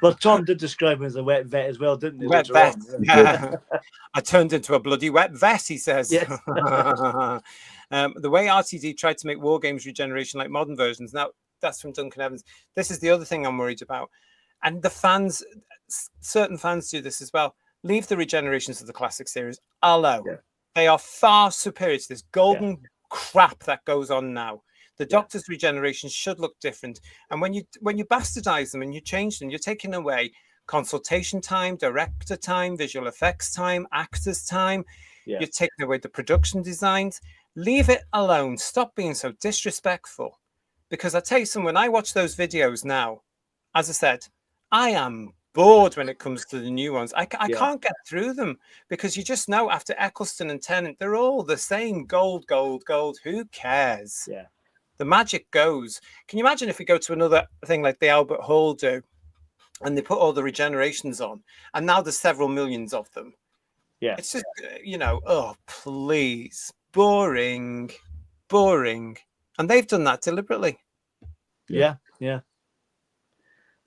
Well, Tom did describe him as a wet vet as well, didn't he? Wet vet. Yeah. I turned into a bloody wet vet, he says. Yes. The way RTD tried to make War Games regeneration like modern versions. Now, that's from Duncan Evans. This is the other thing I'm worried about. And the fans, certain fans do this as well. Leave the regenerations of the classic series alone. Yeah. They are far superior to this golden crap that goes on now. The Doctor's regenerations should look different. And when you bastardize them and you change them, you're taking away consultation time, director time, visual effects time, actors time. Yeah. You're taking away the production designs. Leave it alone. Stop being so disrespectful. Because I tell you something, when I watch those videos now, as I said, I am bored when it comes to the new ones. I can't get through them because you just know after Eccleston and Tennant, they're all the same gold. Who cares? Yeah. The magic goes. Can you imagine if we go to another thing like the Albert Hall do and they put all the regenerations on and now there's several millions of them? Yeah. It's just, oh, please. Boring. And they've done that deliberately. Yeah. I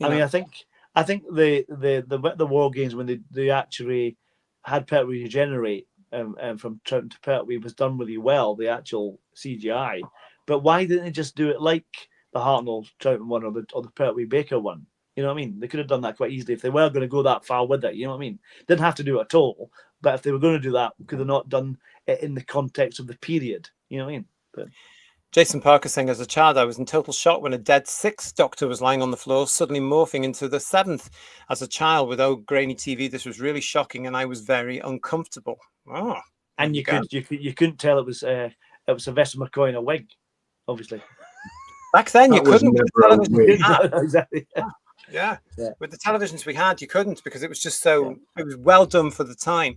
mean, I think the War Games, when they actually had Pertwee regenerate, from Troughton to Pertwee was done really well, the actual CGI. But why didn't they just do it like the Hartnell Troughton one or the Pertwee Baker one? You know what I mean? They could have done that quite easily if they were going to go that far with it. You know what I mean? Didn't have to do it at all. But if they were going to do that, could have not done it in the context of the period? You know what I mean? But Jason Parker saying, as a child, I was in total shock when a dead sixth Doctor was lying on the floor, suddenly morphing into the seventh. As a child with old grainy TV, this was really shocking, and I was very uncomfortable. Oh, and you couldn't tell it was Sylvester McCoy in a wig, obviously. Back then, you couldn't. With the television we had. Exactly. Yeah. With the televisions we had, you couldn't, because it was just so. It was well done for the time.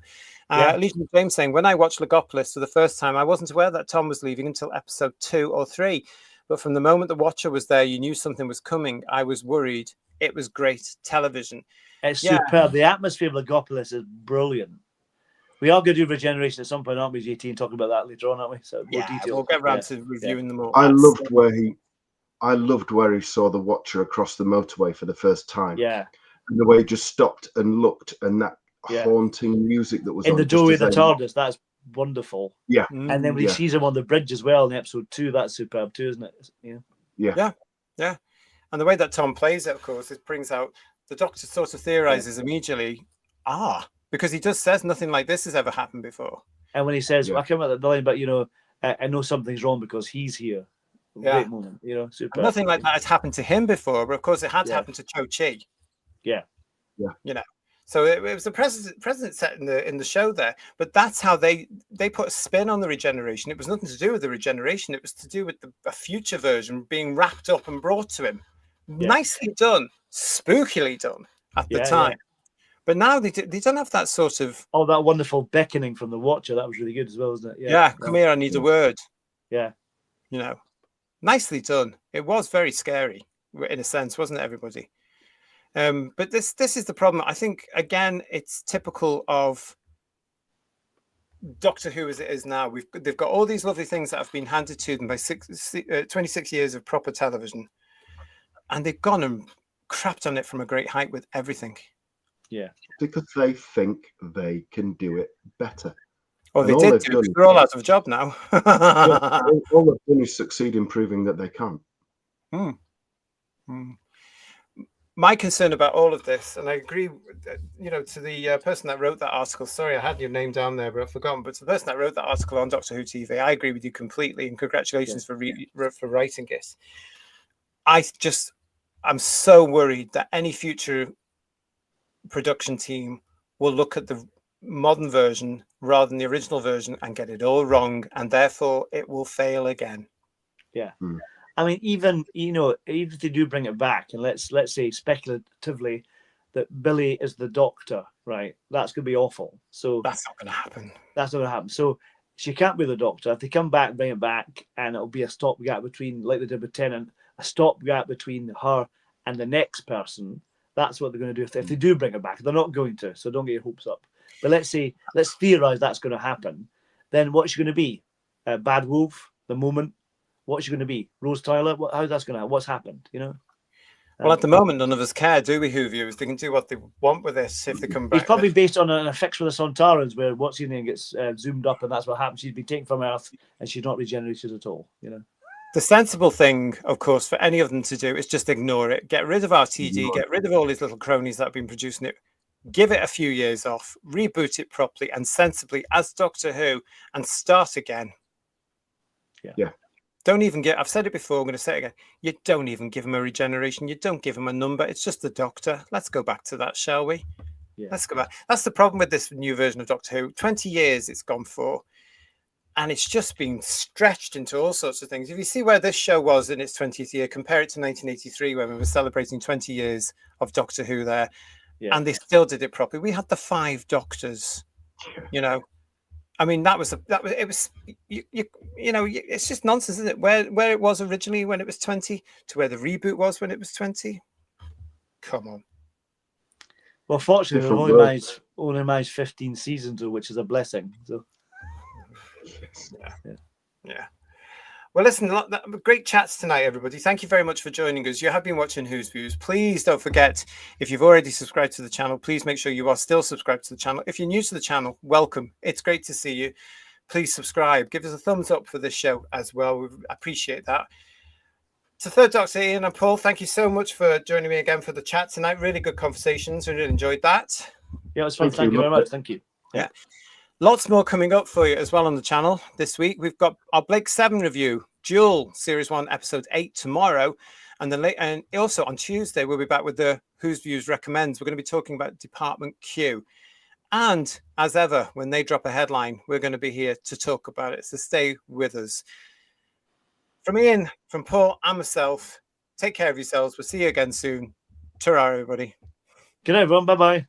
Legion James saying, when I watched Legopolis for the first time, I wasn't aware that Tom was leaving until episode 2 or 3. But from the moment the Watcher was there, you knew something was coming. I was worried. It was great television. It's superb. The atmosphere of Legopolis is brilliant. We are going to do Regeneration at some point, aren't we, JT? And talk about that later on, aren't we? So more details. We'll get around to reviewing them all. I loved where he saw the Watcher across the motorway for the first time. Yeah. And the way he just stopped and looked, and that haunting music that was in the doorway of the TARDIS. That's wonderful. Yeah. And then when he sees him on the bridge as well in episode 2, that's superb too, isn't it? Yeah. And the way that Tom plays it, of course, it brings out the Doctor sort of theorizes immediately, because he just says nothing like this has ever happened before. And when he says, I can't remember the line, but I know something's wrong because he's here. Great moment, super. Nothing like that has happened to him before, but of course it had happened to Cho Chi. Yeah. So it was the precedent set in the show there, but that's how they put a spin on the regeneration. It was nothing to do with the regeneration; it was to do with a future version being wrapped up and brought to him. Nicely done, spookily done at the time. But now they don't have that sort of that wonderful beckoning from the Watcher. That was really good as well, wasn't it? Come here, I need a word. Yeah. Nicely done. It was very scary in a sense, wasn't it, everybody? But this is the problem. I think, again, it's typical of Doctor Who as it is now. They've got all these lovely things that have been handed to them by 26 years of proper television, and they've gone and crapped on it from a great height with everything. Yeah. Because they think they can do it better. Oh, they did do it. They're all out of a job now. All they've done is succeed in proving that they can't. My concern about all of this, and I agree, to the person that wrote that article. Sorry, I had your name down there, but I've forgotten. But to the person that wrote that article on Doctor Who TV, I agree with you completely, and congratulations for writing it. I'm so worried that any future production team will look at the modern version rather than the original version and get it all wrong, and therefore it will fail again. I mean, even if they do bring it back, and let's say speculatively that Billy is the Doctor, right? That's going to be awful. So that's not going to happen. That's not going to happen. So she can't be the Doctor. If they come back, bring it back, and it'll be a stopgap between, like they did with Tennant, a stopgap between her and the next person. That's what they're going to do if they do bring it back. They're not going to, so don't get your hopes up. But let's theorize that's going to happen. Then what's she going to be? Bad Wolf, the moment. What's she going to be? Rose Tyler? How's that going to happen? What's happened? Well, at the moment, none of us care, do we, Who viewers? They can do what they want with this if they come back. It's probably based on an effect for the Sontarans, where what's her name gets zoomed up, and that's what happens. She's been taken from Earth, and she's not regenerated at all. The sensible thing, of course, for any of them to do is just ignore it. Get rid of RTD, get rid of all these little cronies that have been producing it. Give it a few years off, reboot it properly and sensibly as Doctor Who, and start again. Yeah. Don't even I've said it before, I'm going to say it again. You don't even give him a regeneration. You don't give him a number. It's just the Doctor. Let's go back to that, shall we? Yeah. Let's go back. That's the problem with this new version of Doctor Who. 20 years it's gone for. And it's just been stretched into all sorts of things. If you see where this show was in its 20th year, compare it to 1983 when we were celebrating 20 years of Doctor Who there. Yeah. And they still did it properly. We had the 5 Doctors, I mean, it's just nonsense, isn't it? Where it was originally when it was 20 to where the reboot was when it was 20. Come on. Well, fortunately, we've only managed 15 seasons, which is a blessing. So, yeah. Well, listen, great chats tonight, everybody. Thank you very much for joining us. You have been watching Who's Views. Please don't forget, if you've already subscribed to the channel, please make sure you are still subscribed to the channel. If you're new to the channel, welcome. It's great to see you. Please subscribe. Give us a thumbs up for this show as well. We appreciate that. To Third Doctor Ian and Paul, thank you so much for joining me again for the chat tonight. Really good conversations. I really enjoyed that. Yeah, it was fun. Thank you very much. Thank you. Yeah. Lots more coming up for you as well on the channel this week. We've got our Blake 7 review, Duel Series 1, Episode 8 tomorrow. And also on Tuesday, we'll be back with the Who's Views Recommends. We're going to be talking about Department Q. And as ever, when they drop a headline, we're going to be here to talk about it. So stay with us. From Ian, from Paul, and myself, take care of yourselves. We'll see you again soon. Ta-ra, everybody. Good night, everyone. Bye-bye.